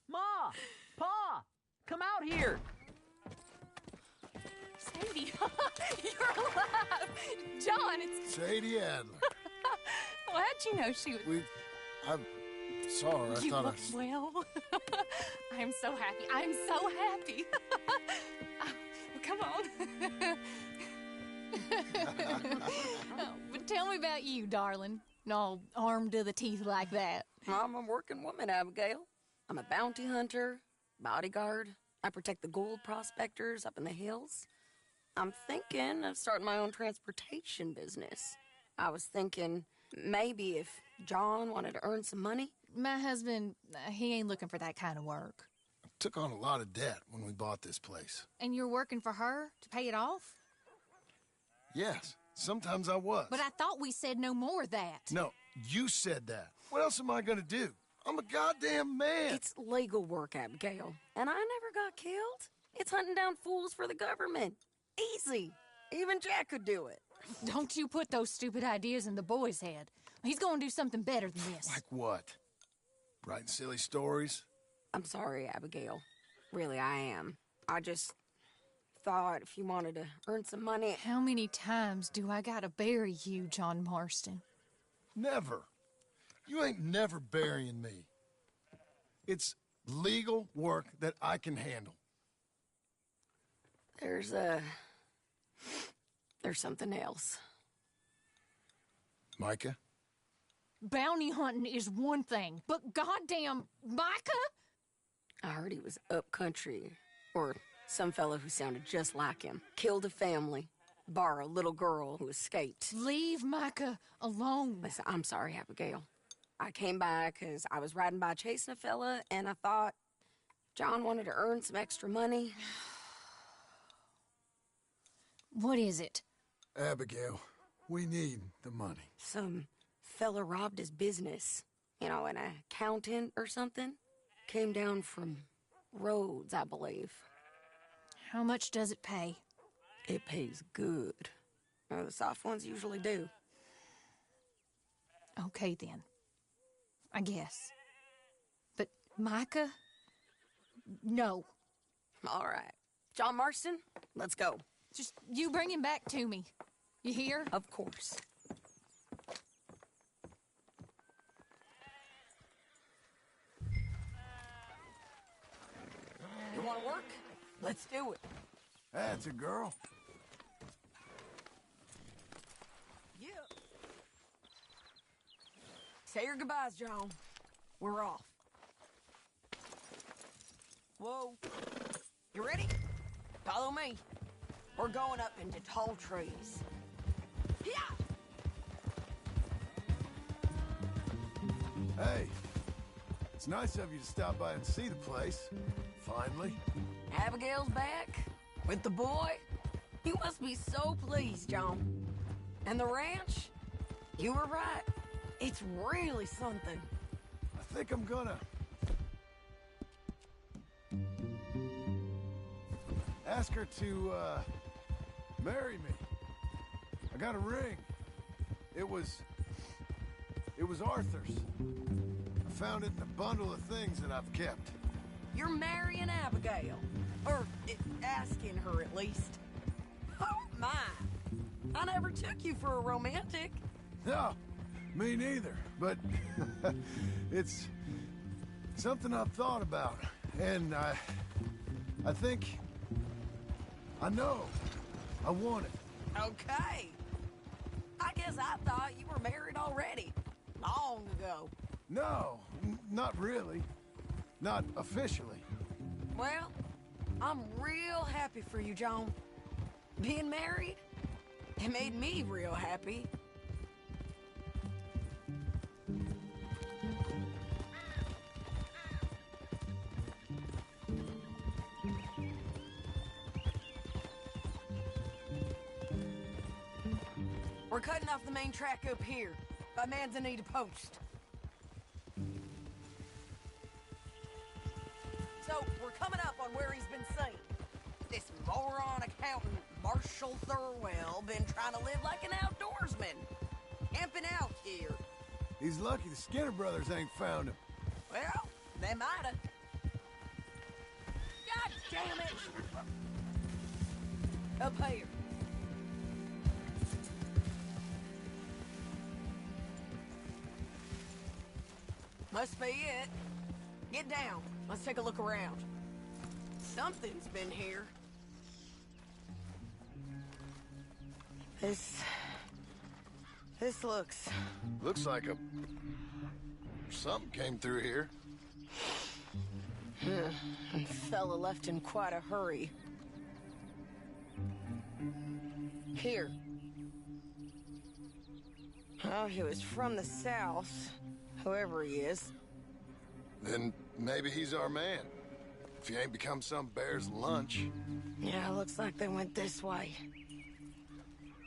Ma! Pa! Come out here! Sadie, you're alive! John, it's... Sadie Adler. Well, how'd you know she was... I saw her. I You thought look well. I'm so happy. I'm so happy. Well, come on. But tell me about you, darling. All armed to the teeth like that. I'm a working woman, Abigail. I'm a bounty hunter, bodyguard. I protect the gold prospectors up in the hills. I'm thinking of starting my own transportation business. I was thinking maybe if John wanted to earn some money. My husband, he ain't looking for that kind of work. I took on a lot of debt when we bought this place. And you're working for her to pay it off? Yes, sometimes I was. But I thought we said no more of that. No, you said that. What else am I going to do? I'm a goddamn man. It's legal work, Abigail. And I never got killed. It's hunting down fools for the government. Easy. Even Jack could do it. Don't you put those stupid ideas in the boy's head. He's gonna do something better than this. Like what? Writing silly stories? I'm sorry, Abigail. Really, I am. I just thought if you wanted to earn some money... How many times do I gotta bury you, John Marston? Never. You ain't never burying me. It's legal work that I can handle. There's something else. Micah? Bounty hunting is one thing, but goddamn, Micah? I heard he was up country, or some fellow who sounded just like him. Killed a family, bar a little girl who escaped. Leave Micah alone. Listen, I'm sorry, Abigail. I came by because I was riding by chasing a fella, and I thought John wanted to earn some extra money. What is it? Abigail, we need the money. Some fella robbed his business. You know, an accountant or something. Came down from Rhodes, I believe. How much does it pay? It pays good. The soft ones usually do. Okay, then. I guess. But Micah? No. All right. John Marston, let's go. Just you bring him back to me. You hear? Of course. You want to work? Let's do it. That's a girl. Yeah. Say your goodbyes, John. We're off. Whoa. You ready? Follow me. We're going up into tall trees. Yeah. Hey, it's nice of you to stop by and see the place. Finally. Abigail's back with the boy. You must be so pleased, John. And the ranch? You were right. It's really something. I think I'm gonna ask her to marry me. I got a ring. It was Arthur's. I found it in a bundle of things that I've kept. You're marrying Abigail. Or asking her, at least. Oh, my. I never took you for a romantic. No, me neither. But it's something I've thought about. And I think... I know. I want it. Okay. I guess I thought you were married already. Long ago. No, not really. Not officially. Well, I'm real happy for you, John. Being married, it made me real happy. We're cutting off the main track up here, by Manzanita Post. So, we're coming up on where he's been seen. This moron accountant, Marshall Thurwell, been trying to live like an outdoorsman. Camping out here. He's lucky the Skinner brothers ain't found him. Well, they might've. God damn it! Up here. Must be it. Get down. Let's take a look around. Something's been here. This looks... Looks like something came through here. Fella left in quite a hurry. Here. Oh, he was from the south. Whoever he is. Then maybe he's our man. If he ain't become some bear's lunch. Yeah, looks like they went this way.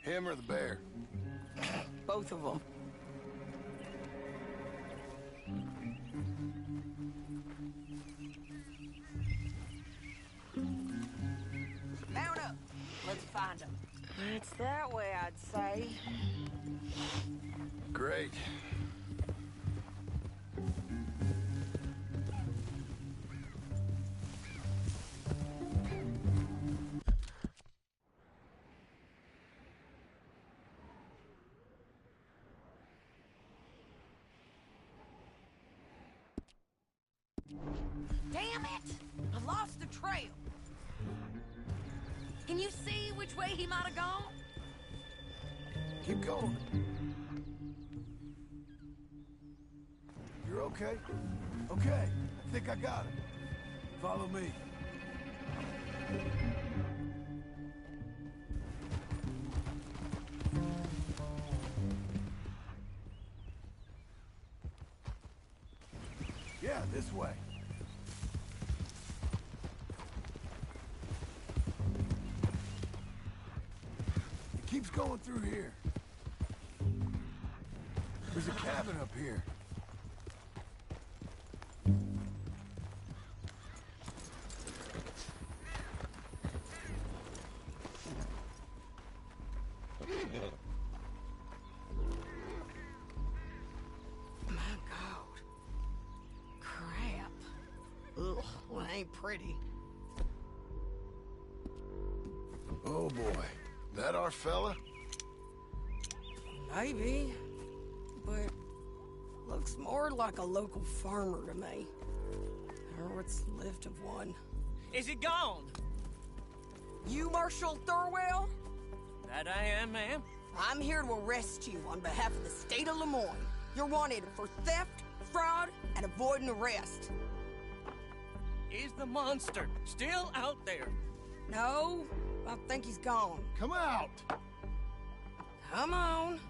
Him or the bear? Both of them. Mount up. Let's find him. It's that way, I'd say. Great. Damn it! I lost the trail. Can you see which way he might have gone? Keep going. You're okay? Okay, I think I got it. Follow me. Yeah, this way. It keeps going through here. There's a cabin up here. My God. Crap. Ugh, well, it ain't pretty. Oh boy. That our fella? Maybe. But looks more like a local farmer to me. Or what's left of one. Is he gone? You Marshal Thurwell? That I am, ma'am. I'm here to arrest you on behalf of the state of Lemoyne. You're wanted for theft, fraud, and avoiding arrest. Is the monster still out there? No, I think he's gone. Come out! Come on.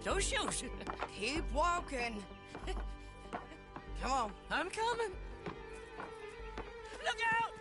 Don't shoot. Keep walking. Come on. I'm coming. Look out!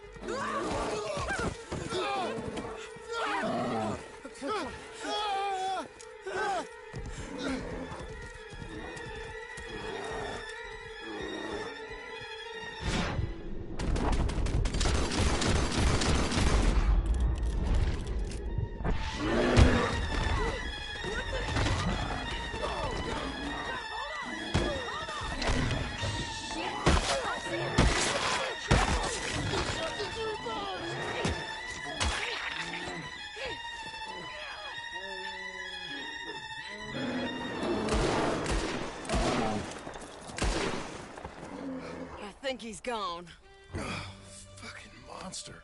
I think he's gone. Fucking monster.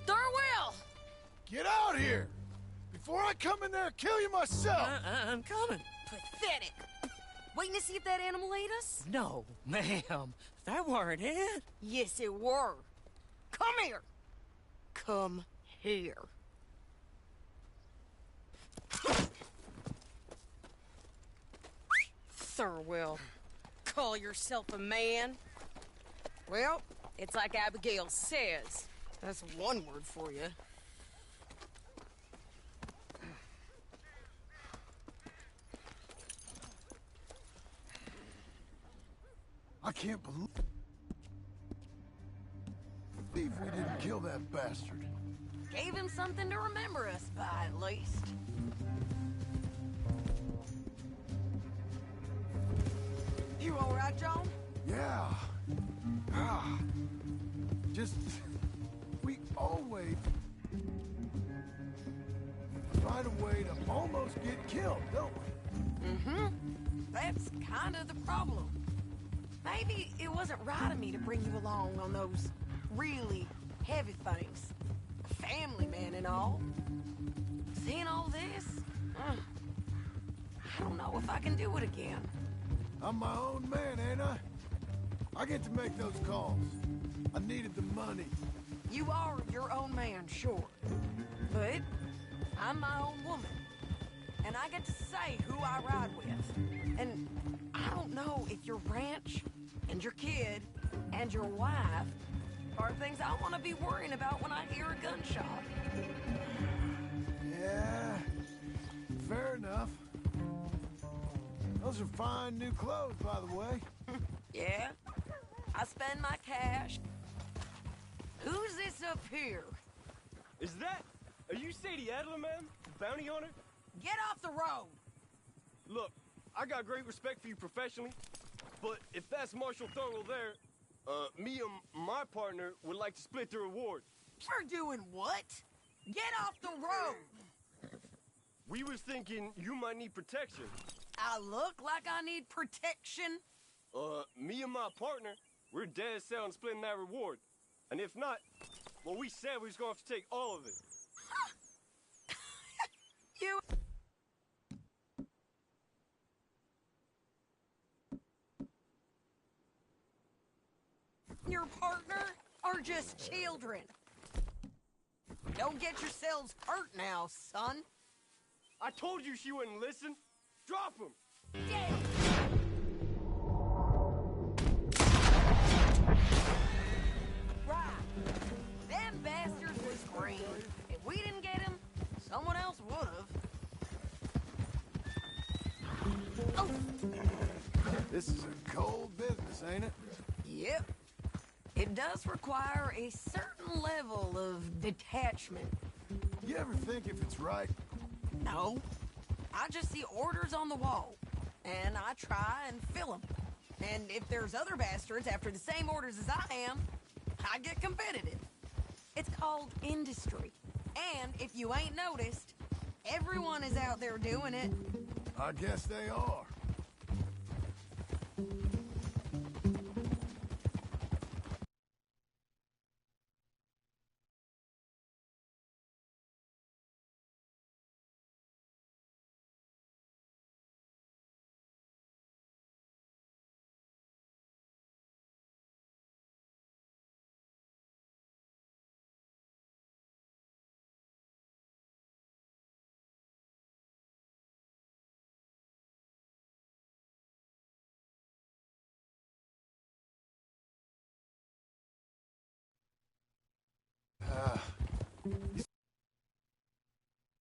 Thurwell! Get out here! Before I come in there and kill you myself! I'm coming. Pathetic. Waiting to see if that animal ate us? No, ma'am. That weren't it. Yes, it were. Come here. Come here. Thurwell, call yourself a man? Well, it's like Abigail says. That's one word for you. I can't believe we didn't kill that bastard. Gave him something to remember us by, at least. You all right, John? Yeah. Just... we always... find a way to almost get killed, don't we? Mm-hmm. That's kind of the problem. Maybe it wasn't right of me to bring you along on those really heavy things. Family man and all. Seeing all this, I don't know if I can do it again. I'm my own man, ain't I? I get to make those calls. I needed the money. You are your own man, sure. But I'm my own woman. And I get to say who I ride with. And I don't know if your ranch and your kid and your wife are things I want to be worrying about when I hear a gunshot. Yeah, fair enough. Those are fine new clothes, by the way. Yeah, spend my cash. Who's this up here? Is that... Are you Sadie Adler, ma'am? Bounty hunter? Get off the road! Look, I got great respect for you professionally, but if that's Marshal Thurwell there, me and my partner would like to split the reward. For doing what? Get off the road! We was thinking you might need protection. I look like I need protection? Me and my partner, we're dead set on splitting that reward. And if not, well, we said we was gonna have to take all of it. You... Your partner are just children. Don't get yourselves hurt now, son. I told you she wouldn't listen. Drop him! Right. Them bastards was green. If we didn't get him, someone else would've. Oh. This is a cold business, ain't it? Yep. It does require a certain level of detachment. You ever think if it's right? No. I just see orders on the wall, and I try and fill them. And if there's other bastards after the same orders as I am, I get competitive. It's called industry. And if you ain't noticed, everyone is out there doing it. I guess they are.